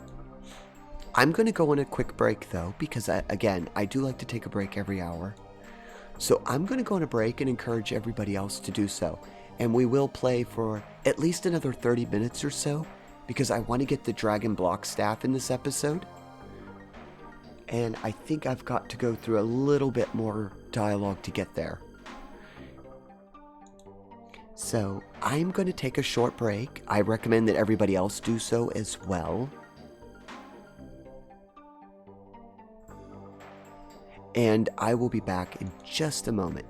going to go on a quick break though, because again, I do like to take a break every hour. So I'm going to go on a break and encourage everybody else to do so. And we will play for at least another 30 minutes or so, because I want to get the Dragon Block staff in this episode. And I think I've got to go through a little bit more dialogue to get there. So I'm going to take a short break. I recommend that everybody else do so as well. And I will be back in just a moment.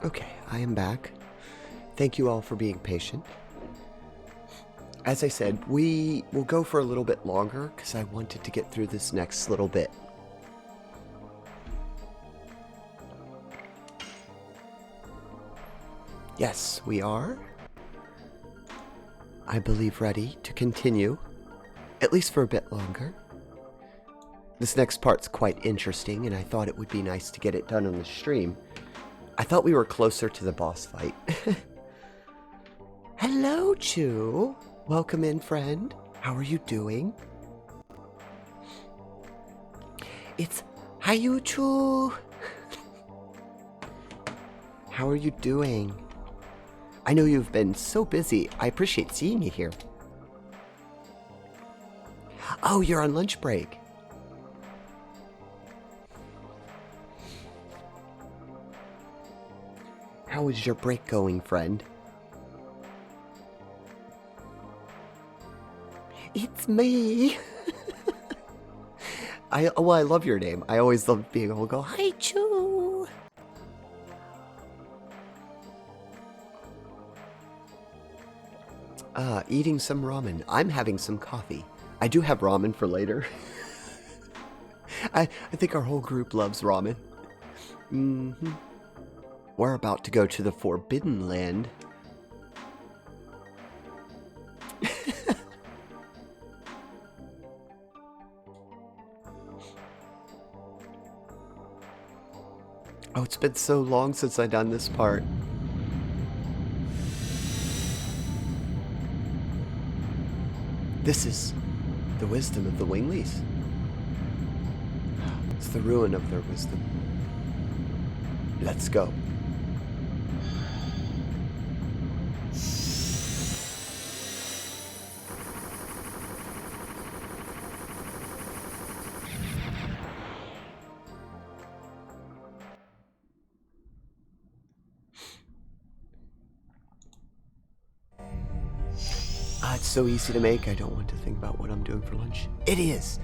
Okay, I am back. Thank you all for being patient. As I said, we will go for a little bit longer because I wanted to get through this next little bit. Yes, we are, I believe, ready to continue, at least for a bit longer. This next part's quite interesting, and I thought it would be nice to get it done on the stream. I thought we were closer to the boss fight. Hello, Chu. Welcome in, friend. How are you doing? It's Hayu Chu. How are you doing? I know you've been so busy. I appreciate seeing you here. Oh, you're on lunch break. How is your break going, friend? It's me. I love your name. I always love being able to go, hi, Chu. Eating some ramen. I'm having some coffee. I do have ramen for later. I think our whole group loves ramen. Mm-hmm. We're about to go to the Forbidden Land. Oh, it's been so long since I've done this part. This is the wisdom of the Winglies. It's the ruin of their wisdom. Let's go. It's so easy to make, I don't want to think about what I'm doing for lunch. It is!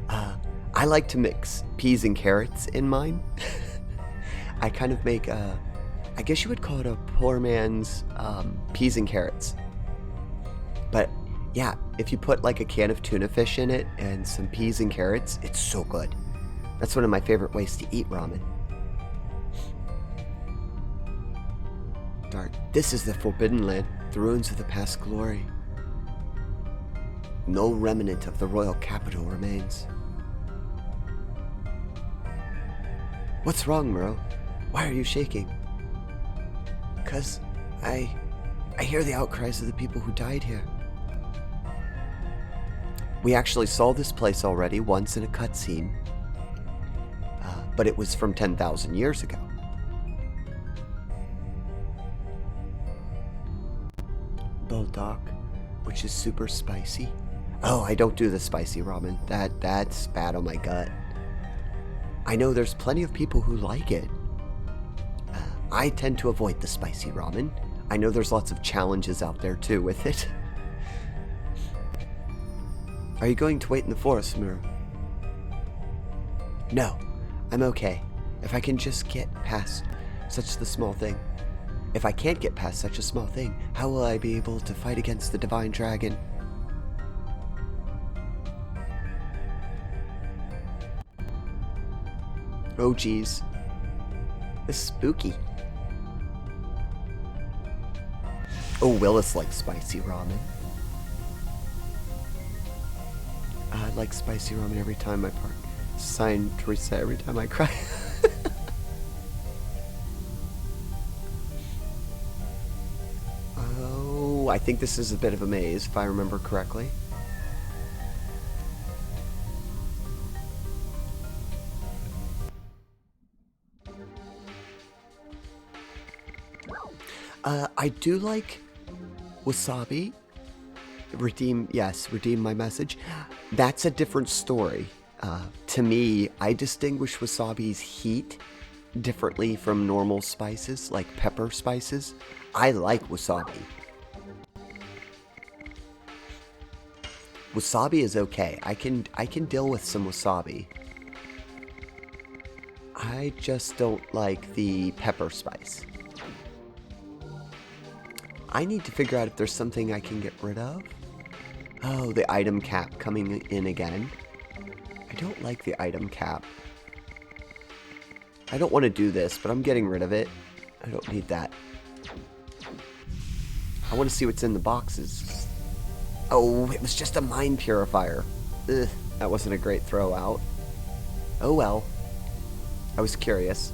I like to mix peas and carrots in mine. I kind of make I guess you would call it a poor man's peas and carrots. But yeah, if you put like a can of tuna fish in it and some peas and carrots, it's so good. That's one of my favorite ways to eat ramen. Darn, this is the Forbidden Land, the ruins of the past glory. No remnant of the royal capital remains. What's wrong, Muro? Why are you shaking? 'Cause I hear the outcries of the people who died here. We actually saw this place already once in a cutscene, but it was from 10,000 years ago. Bulldog, which is super spicy. Oh, I don't do the spicy ramen. That's bad on my gut. I know there's plenty of people who like it. I tend to avoid the spicy ramen. I know there's lots of challenges out there too with it. Are you going to wait in the forest, Muro? No, I'm okay. If I can just get past such the small thing. If I can't get past such a small thing, how will I be able to fight against the divine dragon? Oh geez. It's spooky. Oh, Willis likes spicy ramen. I like spicy ramen every time I park. Sign Teresa every time I cry. Oh, I think this is a bit of a maze, if I remember correctly. I do like wasabi. Redeem my message. That's a different story. To me, I distinguish wasabi's heat differently from normal spices, like pepper spices. I like wasabi. Wasabi is okay. I can deal with some wasabi. I just don't like the pepper spice. I need to figure out if there's something I can get rid of. Oh, the item cap coming in again. I don't like the item cap. I don't want to do this, but I'm getting rid of it. I don't need that. I want to see what's in the boxes. Oh, it was just a mine purifier. Ugh, that wasn't a great throw out. Oh well. I was curious.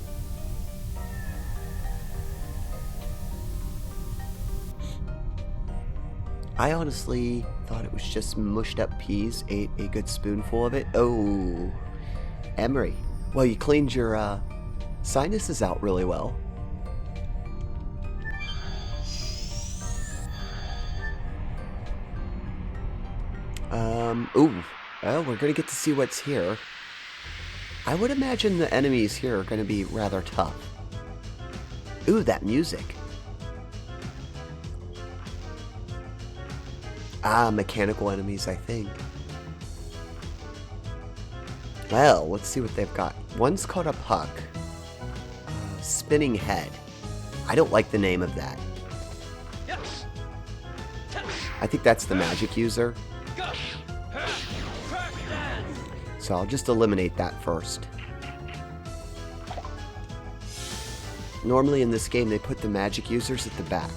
I honestly thought it was just mushed up peas. Ate a good spoonful of it. Oh, Emery. Well, you cleaned your sinuses out really well. Ooh. Well, we're gonna get to see what's here. I would imagine the enemies here are gonna be rather tough. Ooh, that music. Ah, mechanical enemies, I think. Well, let's see what they've got. One's called a puck. Spinning head. I don't like the name of that. I think that's the magic user. So I'll just eliminate that first. Normally in this game, they put the magic users at the back.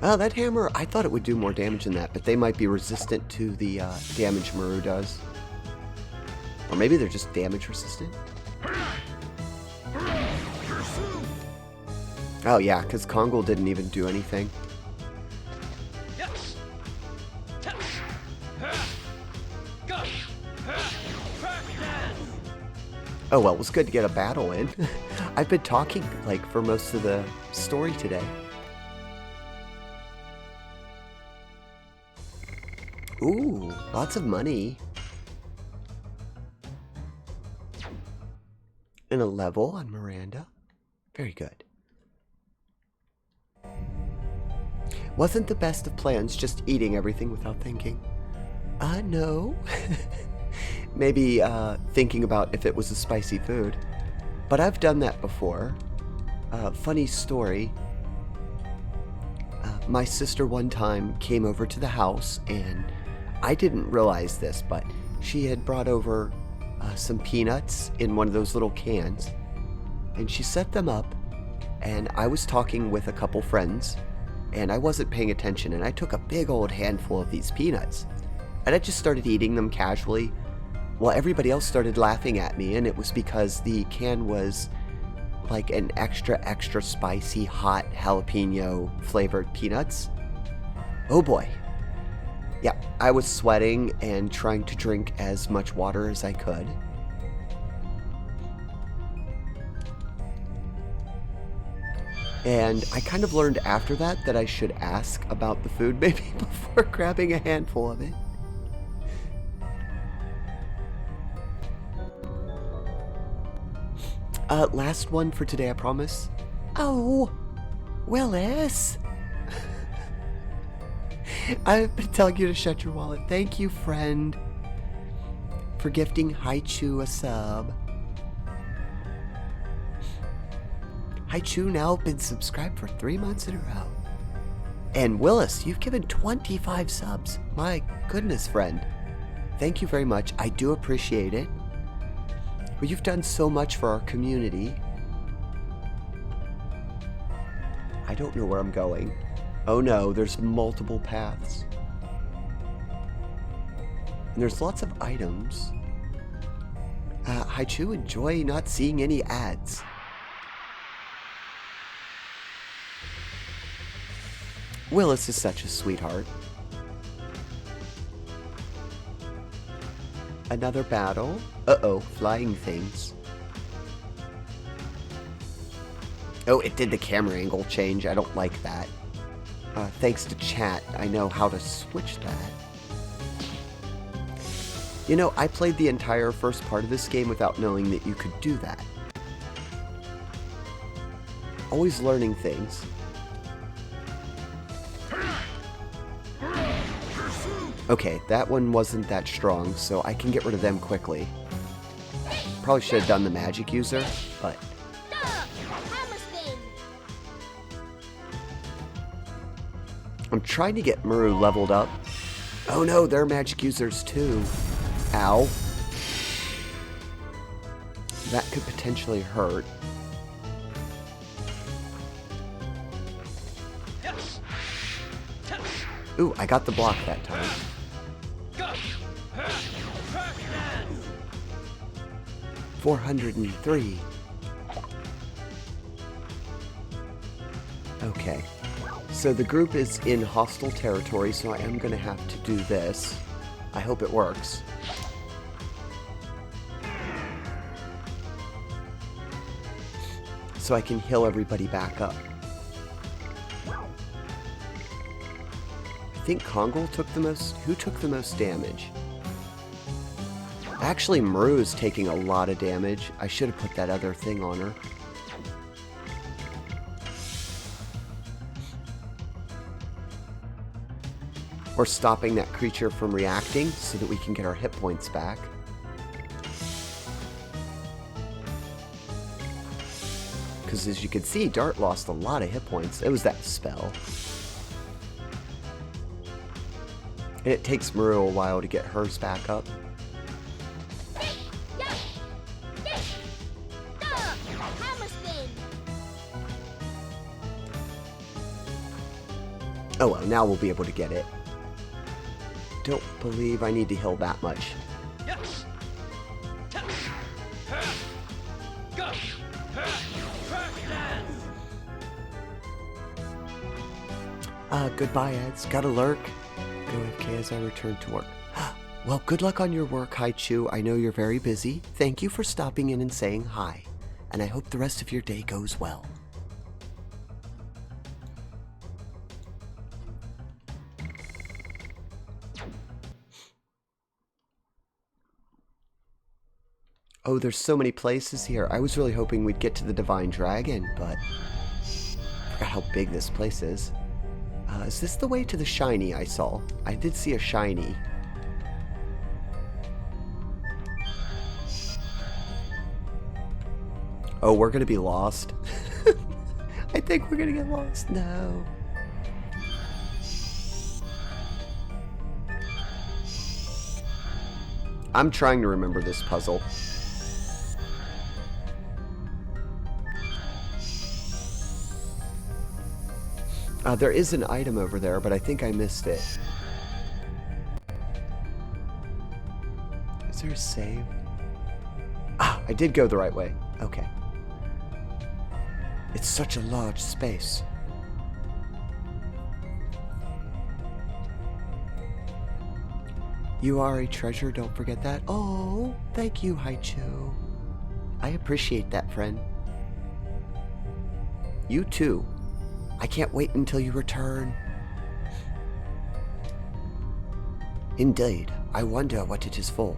Oh, that hammer, I thought it would do more damage than that, but they might be resistant to the damage Maru does. Or maybe they're just damage resistant. Oh yeah, because Kongol didn't even do anything. Oh well, it was good to get a battle in. I've been talking like for most of the story today. Ooh, lots of money. And a level on Miranda. Very good. Wasn't the best of plans just eating everything without thinking? No. Maybe thinking about if it was a spicy food. But I've done that before. Funny story. My sister one time came over to the house, and I didn't realize this, but she had brought over some peanuts in one of those little cans, and she set them up, and I was talking with a couple friends, and I wasn't paying attention, and I took a big old handful of these peanuts, and I just started eating them casually. Well, everybody else started laughing at me, and it was because the can was like an extra spicy, hot jalapeno flavored peanuts. Oh boy. Yeah, I was sweating and trying to drink as much water as I could. And I kind of learned after that I should ask about the food maybe before grabbing a handful of it. Last one for today, I promise. Oh, Willis. I've been telling you to shut your wallet. Thank you, friend, for gifting Haichu a sub. Haichu now been subscribed for 3 months in a row. And Willis, you've given 25 subs. My goodness, friend. Thank you very much. I do appreciate it. Well, you've done so much for our community. I don't know where I'm going. Oh no, there's multiple paths. And there's lots of items. Haichu, enjoy not seeing any ads. Willis is such a sweetheart. Another battle. Uh-oh, flying things. Oh, it did the camera angle change. I don't like that. Thanks to chat, I know how to switch that. You know, I played the entire first part of this game without knowing that you could do that. Always learning things. Okay, that one wasn't that strong, so I can get rid of them quickly. Probably should have done the magic user, but... I'm trying to get Muru leveled up. Oh no, they're magic users too. Ow. That could potentially hurt. Ooh, I got the block that time. 403. Okay. So the group is in hostile territory, so I am going to have to do this. I hope it works. So I can heal everybody back up. I think Kongol took the most... Who took the most damage? Actually, Muru is taking a lot of damage. I should have put that other thing on her. Or stopping that creature from reacting so that we can get our hit points back. Because as you can see, Dart lost a lot of hit points. It was that spell. And it takes Muru a while to get hers back up. Oh well, now we'll be able to get it. Don't believe I need to heal that much. Goodbye, Eds. Gotta lurk. Go AFK as I return to work. Well, good luck on your work, Haichu. I know you're very busy. Thank you for stopping in and saying hi. And I hope the rest of your day goes well. Oh, there's so many places here. I was really hoping we'd get to the Divine Dragon, but I forgot how big this place is. Is this the way to the shiny I saw? I did see a shiny. Oh, we're gonna be lost. I think we're gonna get lost. No. I'm trying to remember this puzzle. There is an item over there, but I think I missed it. Is there a save? Ah, I did go the right way. Okay. It's such a large space. You are a treasure, don't forget that. Oh, thank you, Haichu. I appreciate that, friend. You too. I can't wait until you return. Indeed, I wonder what it is for.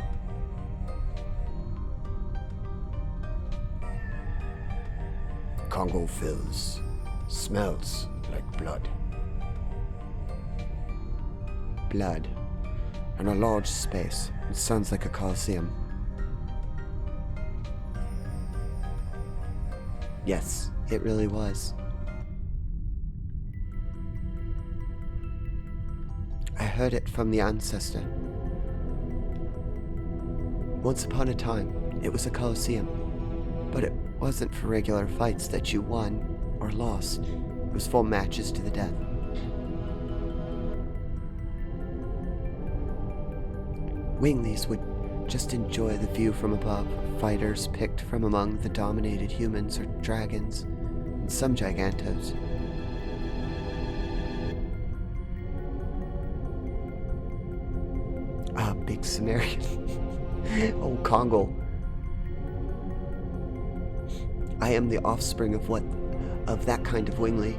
Congo fills. Smells like blood. Blood. And a large space. It sounds like a coliseum. Yes, it really was. I heard it from the ancestor. Once upon a time, it was a coliseum, but it wasn't for regular fights that you won or lost. It was for matches to the death. Winglies would just enjoy the view from above, fighters picked from among the dominated humans or dragons, and some gigantos. Ah, big Sumerian. Oh, Kongol. I am the offspring of that kind of Wingly.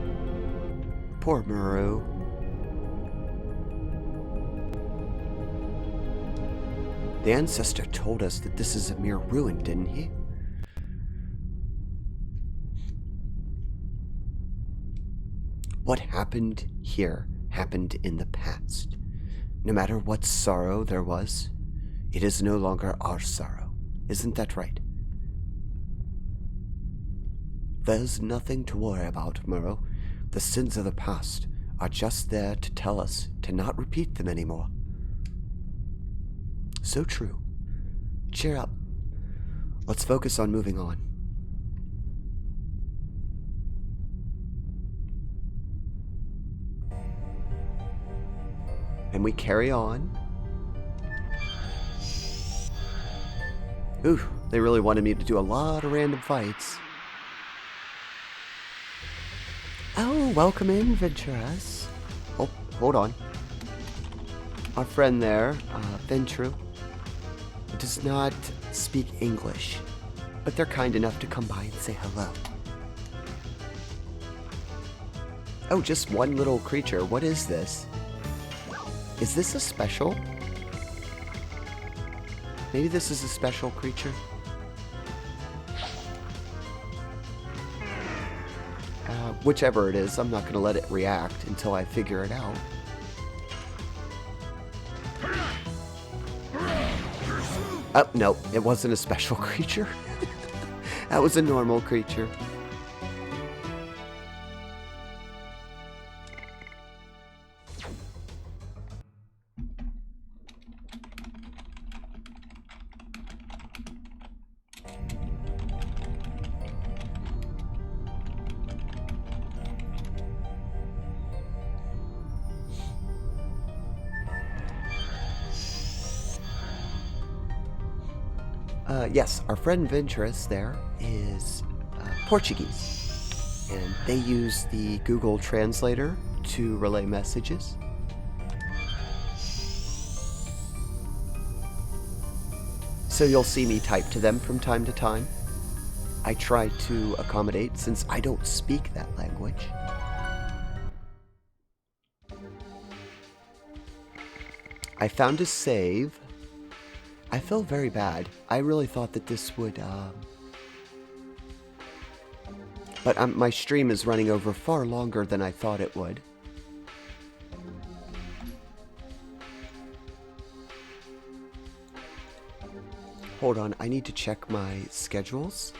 Poor Muru. The ancestor told us that this is a mere ruin, didn't he? What happened here happened in the past. No matter what sorrow there was, it is no longer our sorrow. Isn't that right? There's nothing to worry about, Muro. The sins of the past are just there to tell us to not repeat them anymore. So true. Cheer up. Let's focus on moving on. And we carry on. Ooh, they really wanted me to do a lot of random fights. Oh, welcome in, Venturas. Oh, hold on. Our friend there, Ventru, does not speak English, but they're kind enough to come by and say hello. Oh, just one little creature. What is this? Is this a special? Maybe this is a special creature? Whichever it is, I'm not going to let it react until I figure it out. Oh, no, it wasn't a special creature. That was a normal creature. Yes, our friend Venturous there is Portuguese, and they use the Google Translator to relay messages. So you'll see me type to them from time to time. I try to accommodate since I don't speak that language. I found a save. I feel very bad. I really thought that this would, but my stream is running over far longer than I thought it would. Hold on, I need to check my schedules.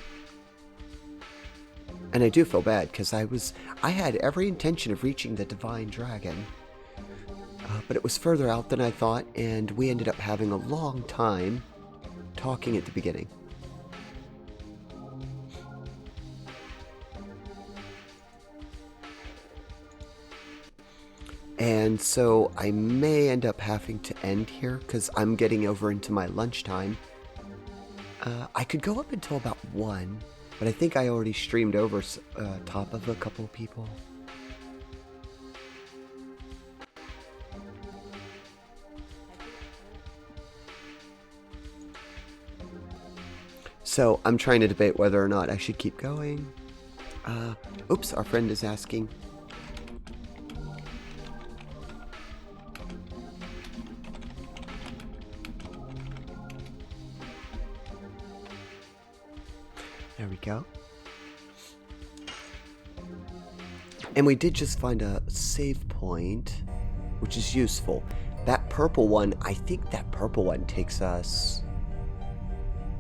And I do feel bad, because I had every intention of reaching the Divine Dragon. But it was further out than I thought, and we ended up having a long time talking at the beginning. And so I may end up having to end here, because I'm getting over into my lunchtime. I could go up until about 1, but I think I already streamed over top of a couple of people. So I'm trying to debate whether or not I should keep going. Oops, our friend is asking. There we go. And we did just find a save point, which is useful. That purple one, I think that purple one takes us...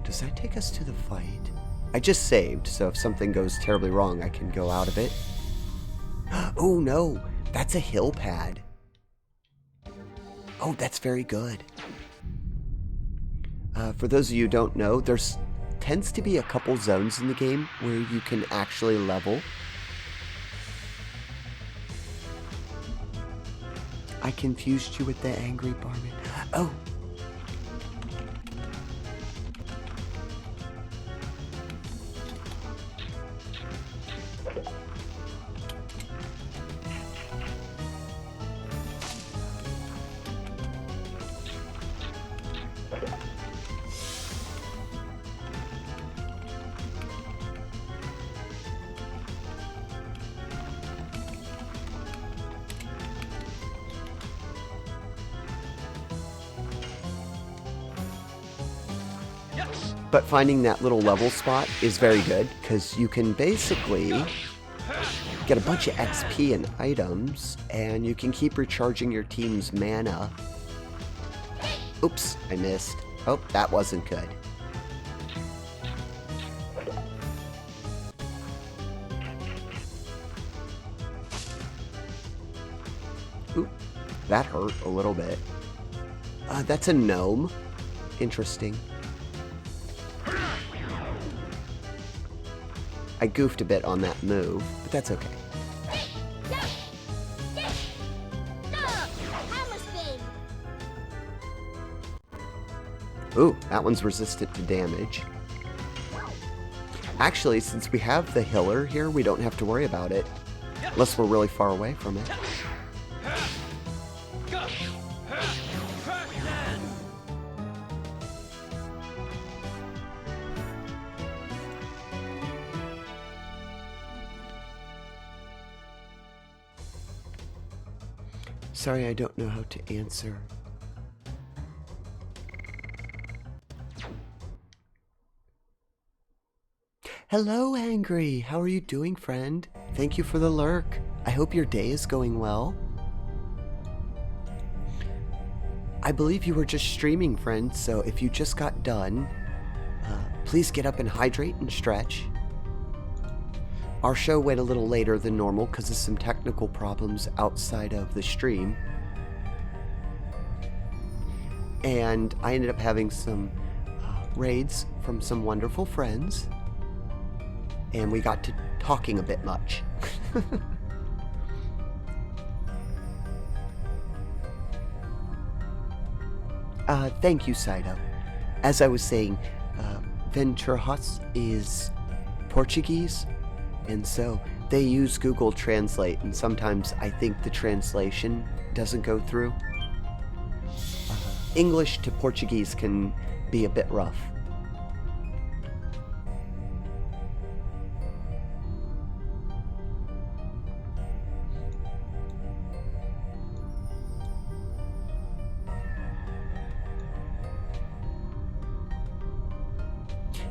Does that take us to the fight? I just saved, so if something goes terribly wrong, I can go out of it. Oh no, that's a hill pad. Oh, that's very good. For those of you who don't know, there's tends to be a couple zones in the game where you can actually level. I confused you with the angry barman. Oh. But finding that little level spot is very good, because you can basically get a bunch of XP and items, and you can keep recharging your team's mana Oops, I missed. Oh, that wasn't good. Oop, that hurt a little bit. That's a gnome. Interesting. I goofed a bit on that move, but that's okay. Ooh, that one's resistant to damage. Actually, since we have the healer here, we don't have to worry about it. Unless we're really far away from it. Sorry, I don't know how to answer. Hello, Angry. How are you doing, friend? Thank you for the lurk. I hope your day is going well. I believe you were just streaming, friend, so if you just got done, please get up and hydrate and stretch. Our show went a little later than normal because of some technical problems outside of the stream. And I ended up having some raids from some wonderful friends. And we got to talking a bit much. Thank you, Saito. As I was saying, Venturas is Portuguese, and so they use Google Translate, and sometimes I think the translation doesn't go through. English to Portuguese can be a bit rough.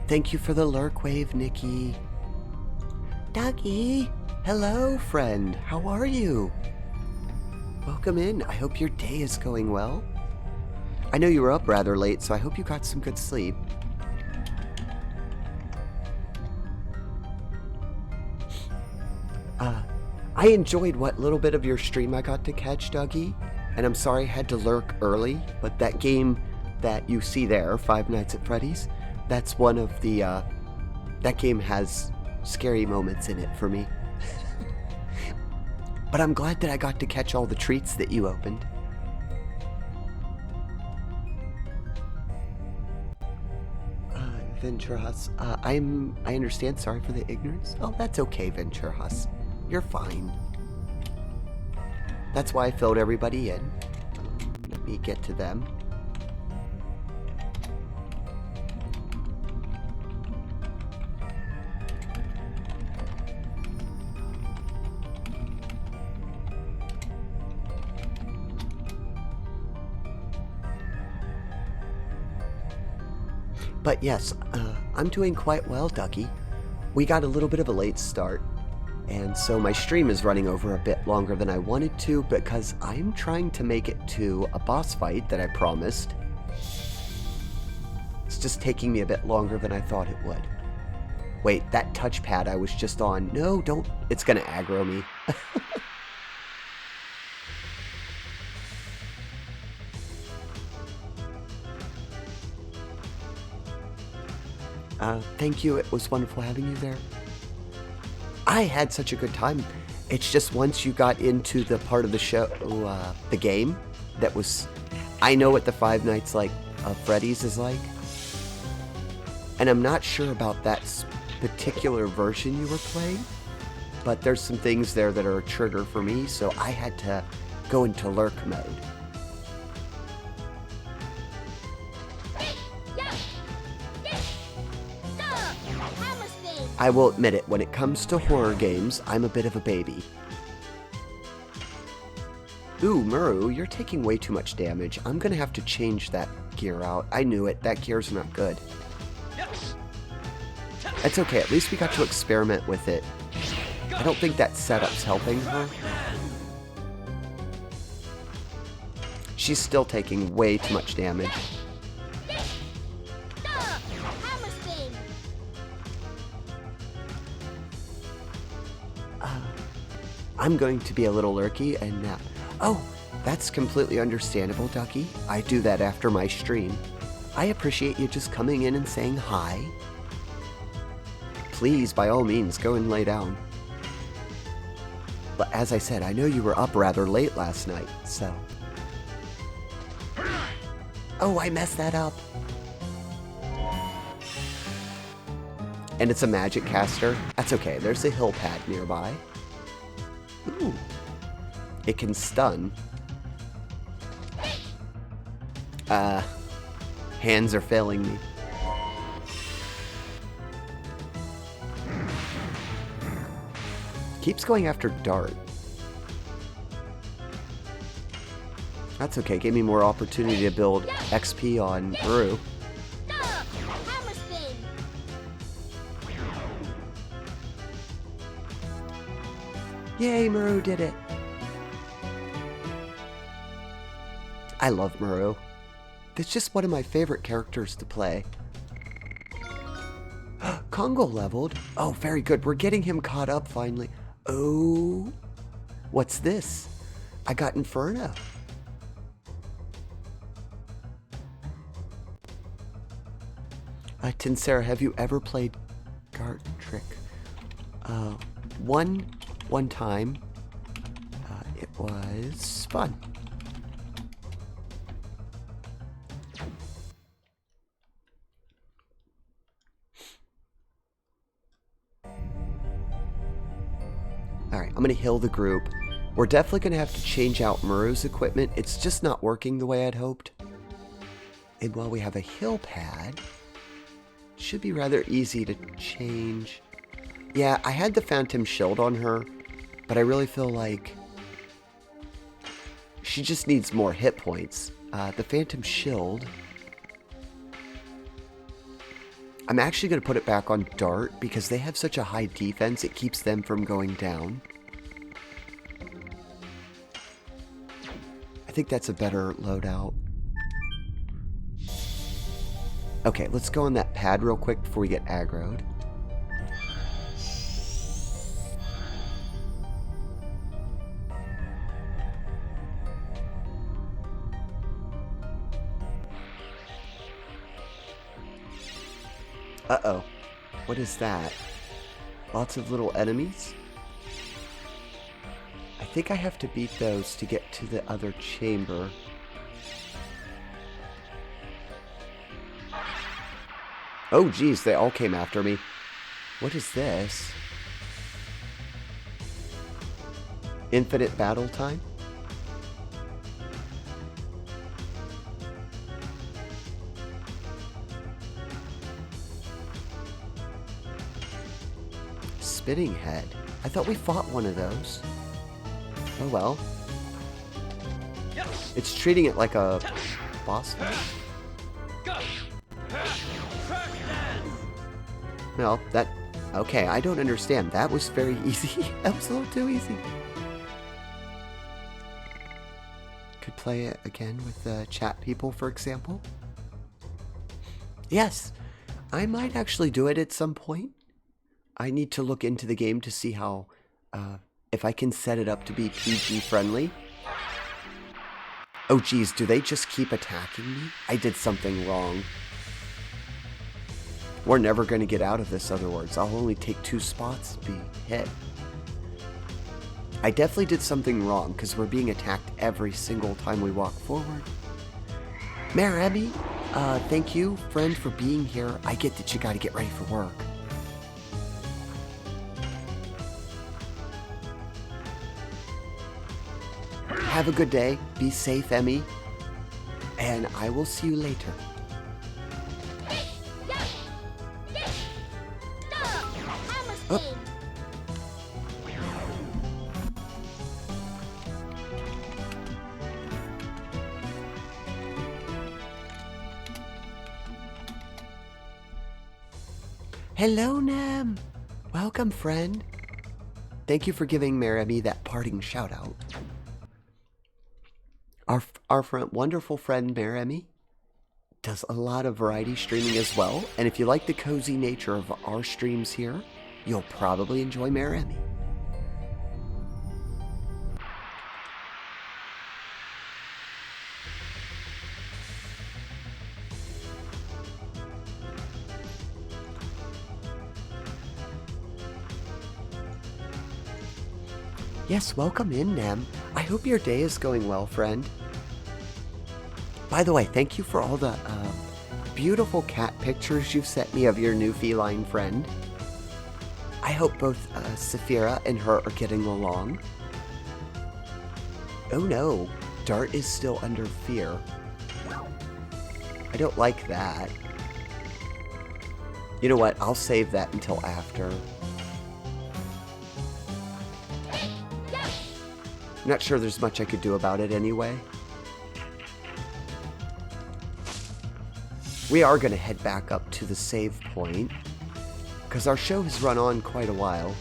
Thank you for the lurk wave, Nikki. Dougie! Hello, friend. How are you? Welcome in. I hope your day is going well. I know you were up rather late, so I hope you got some good sleep. I enjoyed what little bit of your stream I got to catch, Dougie. And I'm sorry I had to lurk early, but that game that you see there, Five Nights at Freddy's, that's one of the, that game has scary moments in it for me. But I'm glad that I got to catch all the treats that you opened. Venturas, I understand, sorry for the ignorance. Oh, that's okay, Venturas. You're fine. That's why I filled everybody in. Let me get to them. But yes, I'm doing quite well, Ducky. We got a little bit of a late start, and so my stream is running over a bit longer than I wanted to because I'm trying to make it to a boss fight that I promised. It's just taking me a bit longer than I thought it would. Wait, that touchpad I was just on. No, don't. It's gonna aggro me. Thank you, it was wonderful having you there. I had such a good time. It's just once you got into the part of the show, the game, that was... I know what the Five Nights like Freddy's is like. And I'm not sure about that particular version you were playing, but there's some things there that are a trigger for me, so I had to go into lurk mode. I will admit it, when it comes to horror games, I'm a bit of a baby. Ooh, Muru, you're taking way too much damage. I'm gonna have to change that gear out. I knew it, that gear's not good. It's okay, at least we got to experiment with it. I don't think that setup's helping her. she's still taking way too much damage. I'm going to be a little lurky and oh, that's completely understandable, Ducky. I do that after my stream. I appreciate you just coming in and saying hi. Please, by all means, go and lay down. But as I said, I know you were up rather late last night, so... Oh, I messed that up. And it's a magic caster. That's okay, there's a hill pad nearby. Ooh. It can stun. Hands are failing me. Keeps going after Dart. That's okay, gave me more opportunity to build XP on Brew. Yay, Maru did it! I love Maru. It's just one of my favorite characters to play. Congo leveled? Oh, very good. We're getting him caught up finally. Oh, what's this? I got Inferno. Tinsera, have you ever played Card Trick? One time. It was fun. Alright, I'm going to heal the group. We're definitely going to have to change out Muru's equipment. It's just not working the way I'd hoped. And while we have a heal pad, it should be rather easy to change. Yeah, I had the Phantom Shield on her, but I really feel like she just needs more hit points. The Phantom Shield... I'm actually going to put it back on Dart because they have such a high defense, it keeps them from going down. I think that's a better loadout. Okay, let's go on that pad real quick before we get aggroed. Uh-oh. What is that? Lots of little enemies? I think I have to beat those to get to the other chamber. Oh geez, they all came after me. What is this? Infinite battle time? Spitting head. I thought we fought one of those. Oh well. It's treating it like a boss fight. Well, that... Okay, I don't understand. That was very easy. That was a little too easy. Could play it again with chat people, for example. Yes, I might actually do it at some point. I need to look into the game to see how, if I can set it up to be PG friendly. Oh geez, do they just keep attacking me? I did something wrong. We're never going to get out of this, other words. I'll only take 2 spots to be hit. I definitely did something wrong, because we're being attacked every single time we walk forward. Mayor Abby, thank you, friend, for being here. I get that you gotta get ready for work. Have a good day. Be safe, Emmy. And I will see you later. Oh. Hello, Nam. Welcome, friend. Thank you for giving Marami that parting shout out. Our wonderful friend Meremi does a lot of variety streaming as well, and if you like the cozy nature of our streams here, you'll probably enjoy Meremi. Yes, welcome in, Nem. I hope your day is going well, friend. By the way, thank you for all the beautiful cat pictures you've sent me of your new feline friend. I hope both Saphira and her are getting along. Oh no, Dart is still under fear. I don't like that. You know what, I'll save that until after. I'm not sure there's much I could do about it anyway. We are going to head back up to the save point, because our show has run on quite a while.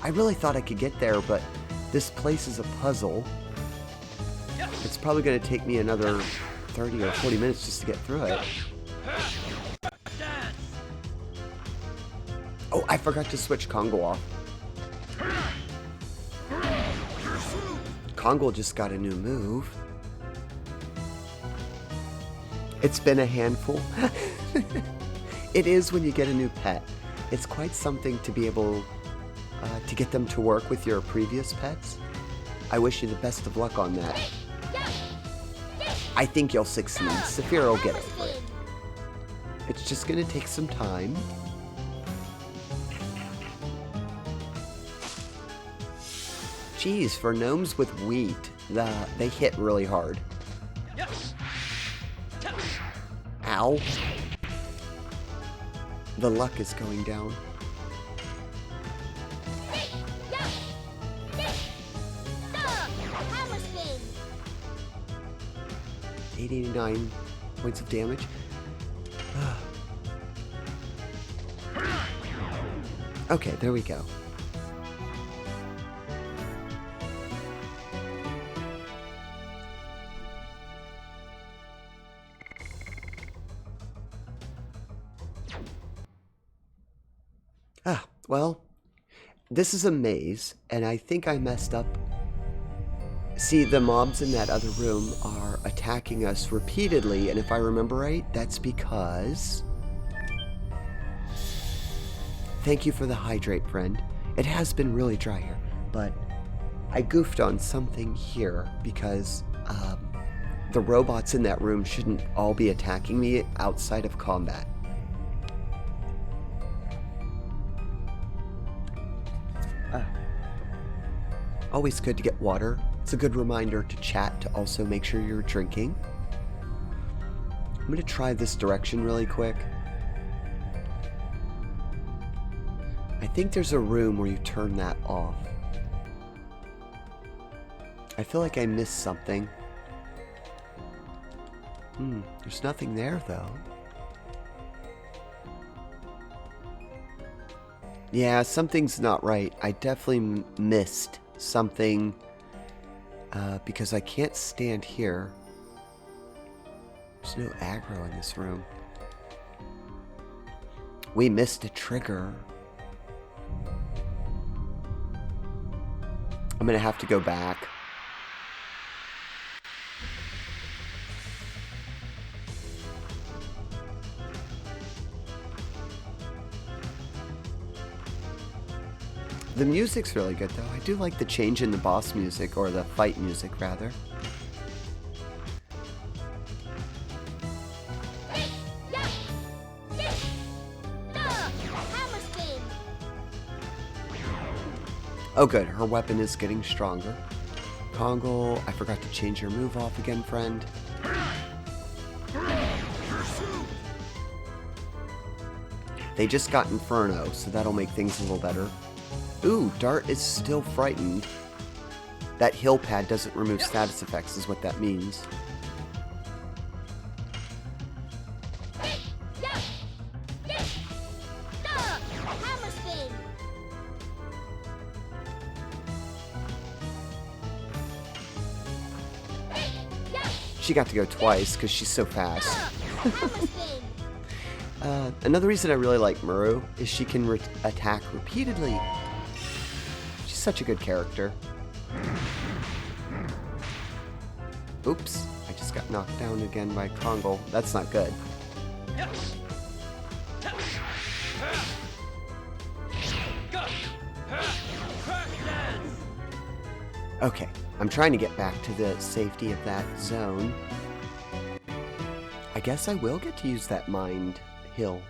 I really thought I could get there, but this place is a puzzle. It's probably going to take me another 30 or 40 minutes just to get through it. Oh, I forgot to switch Kongo off. Kongo just got a new move. It's been a handful. It is when you get a new pet. It's quite something to be able to get them to work with your previous pets. I wish you the best of luck on that. I think you'll succeed. Saphira will get over it. It's just going to take some time. Geez, for gnomes with wheat, they hit really hard. Ow. The luck is going down. 89 points of damage. Okay, there we go. Well, this is a maze, and I think I messed up. See, the mobs in that other room are attacking us repeatedly, and if I remember right, that's because... Thank you for the hydrate, friend. It has been really dry here, but I goofed on something here because the robots in that room shouldn't all be attacking me outside of combat. Always good to get water. It's a good reminder to chat to also make sure you're drinking. I'm going to try this direction really quick. I think there's a room where you turn that off. I feel like I missed something. There's nothing there though. Yeah, something's not right. I definitely missed something because I can't stand here. There's no aggro in this room. We missed a trigger. I'm gonna have to go back. The music's really good though. I do like the change in the boss music, or the fight music rather. Oh good, her weapon is getting stronger. Kongo, I forgot to change your move off again, friend. They just got Inferno, so that'll make things a little better. Ooh, Dart is still frightened. That heal pad doesn't remove status effects is what that means. She got to go twice because she's so fast. Another reason I really like Muru is she can attack repeatedly. She's such a good character. Oops, I just got knocked down again by Kongol. That's not good. Okay, I'm trying to get back to the safety of that zone. I guess I will get to use that mined hill.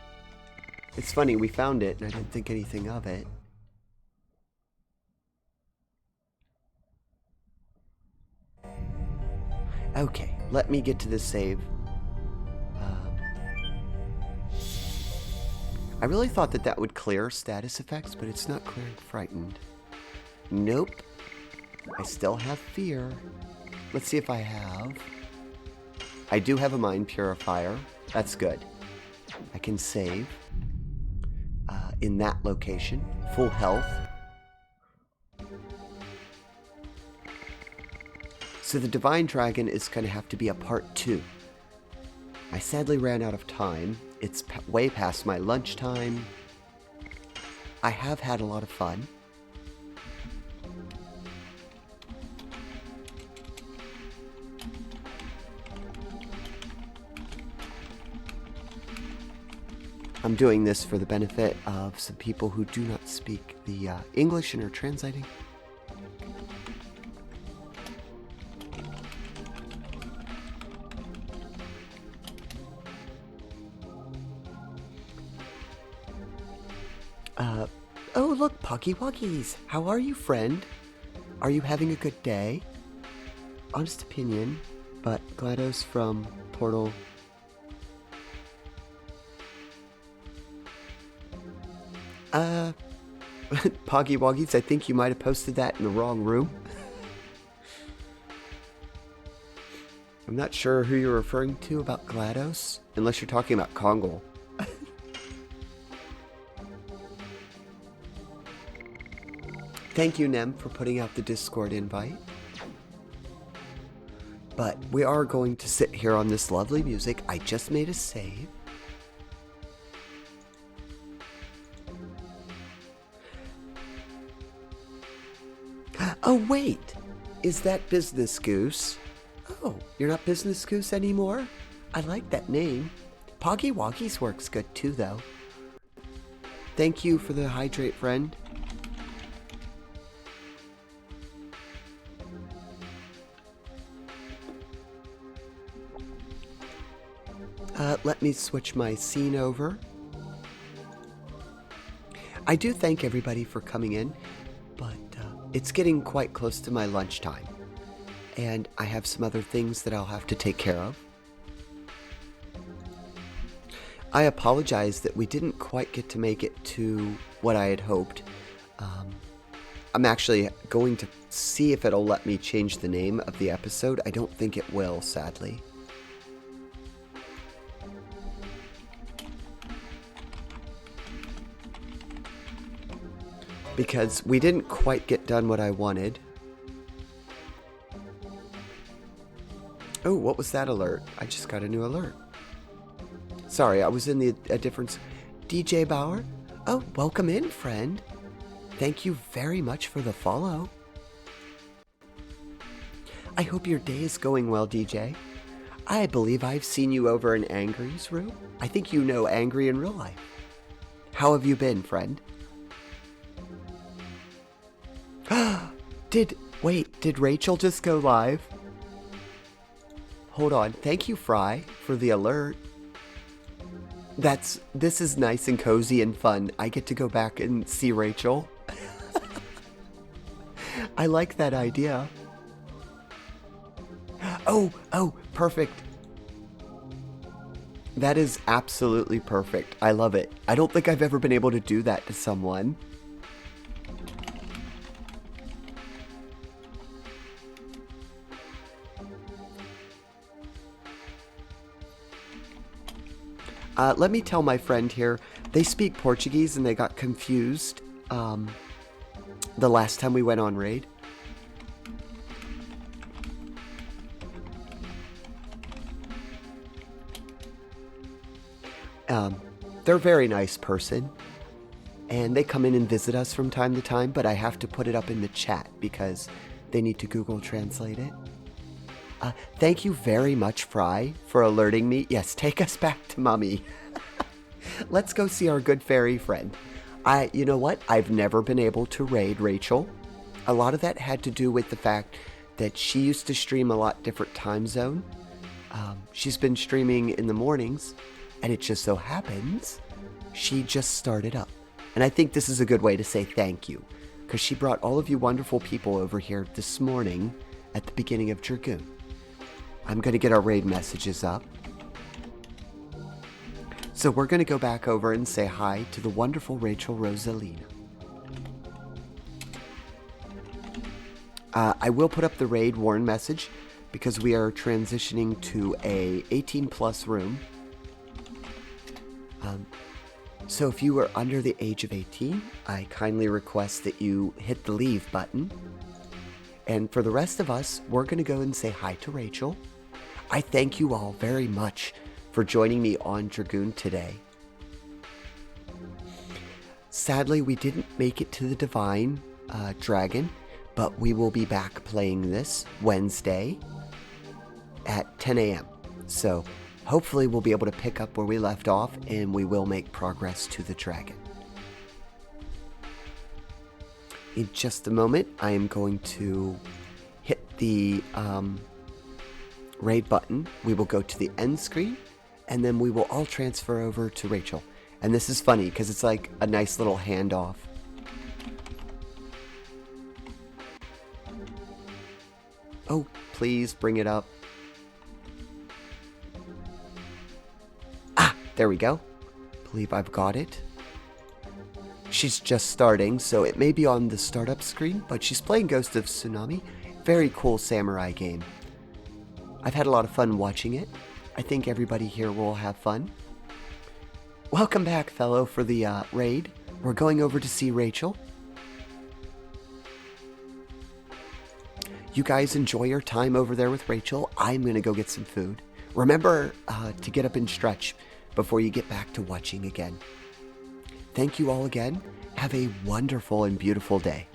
It's funny, we found it and I didn't think anything of it. Okay, let me get to this save. I really thought that that would clear status effects, but it's not clearing frightened. Nope. I still have fear. Let's see if I have. I do have a mind purifier. That's good. I can save in that location. Full health. So the Divine Dragon is going to have to be a part 2. I sadly ran out of time. It's way past my lunchtime. I have had a lot of fun. I'm doing this for the benefit of some people who do not speak the English and are translating. Oh look, Puggy Wuggies! How are you, friend? Are you having a good day? Honest opinion, but GLaDOS from Portal... Poggy Woggies, I think you might have posted that in the wrong room. I'm not sure who you're referring to about GLaDOS, unless you're talking about Kongol. Thank you, Nem, for putting out the Discord invite. But we are going to sit here on this lovely music. I just made a save. Oh, wait! Is that Business Goose? Oh, you're not Business Goose anymore? I like that name. Poggy Woggies works good too, though. Thank you for the hydrate, friend. Let me switch my scene over. I do thank everybody for coming in, but it's getting quite close to my lunchtime, and I have some other things that I'll have to take care of. I apologize that we didn't quite get to make it to what I had hoped. I'm actually going to see if it'll let me change the name of the episode. I don't think it will, sadly. Because we didn't quite get done what I wanted. Oh, what was that alert? I just got a new alert. Sorry, I was in a different... DJ Bauer? Oh, welcome in, friend. Thank you very much for the follow. I hope your day is going well, DJ. I believe I've seen you over in Angry's room. I think you know Angry in real life. How have you been, friend? Did Rachel just go live? Hold on. Thank you, Fry, for the alert. This is nice and cozy and fun. I get to go back and see Rachel. I like that idea. Oh, perfect. That is absolutely perfect. I love it. I don't think I've ever been able to do that to someone. Let me tell my friend here, they speak Portuguese and they got confused the last time we went on raid. They're a very nice person, and they come in and visit us from time to time, but I have to put it up in the chat because they need to Google Translate it. Thank you very much, Fry, for alerting me. Yes, take us back to Mummy. Let's go see our good fairy friend. You know what? I've never been able to raid Rachel. A lot of that had to do with the fact that she used to stream a lot different time zone. She's been streaming in the mornings, and it just so happens she just started up. And I think this is a good way to say thank you, because she brought all of you wonderful people over here this morning at the beginning of Dragoon. I'm going to get our raid messages up. So we're going to go back over and say hi to the wonderful Rachel Rosalina. I will put up the raid warn message because we are transitioning to a 18+ room. So if you are under the age of 18, I kindly request that you hit the leave button. And for the rest of us, we're going to go and say hi to Rachel. I thank you all very much for joining me on Dragoon today. Sadly, we didn't make it to the Divine Dragon, but we will be back playing this Wednesday at 10 a.m. So hopefully we'll be able to pick up where we left off, and we will make progress to the dragon. In just a moment, I am going to hit the raid button. We will go to the end screen, and then we will all transfer over to Rachel. And this is funny because it's like a nice little handoff. Oh, please bring it up. Ah, there we go. Believe I've got it. She's just starting, so it may be on the startup screen, but she's playing Ghost of Tsunami. Very cool samurai game. I've had a lot of fun watching it. I think everybody here will have fun. Welcome back, fellow, for the raid. We're going over to see Rachel. You guys enjoy your time over there with Rachel. I'm going to go get some food. Remember to get up and stretch before you get back to watching again. Thank you all again. Have a wonderful and beautiful day.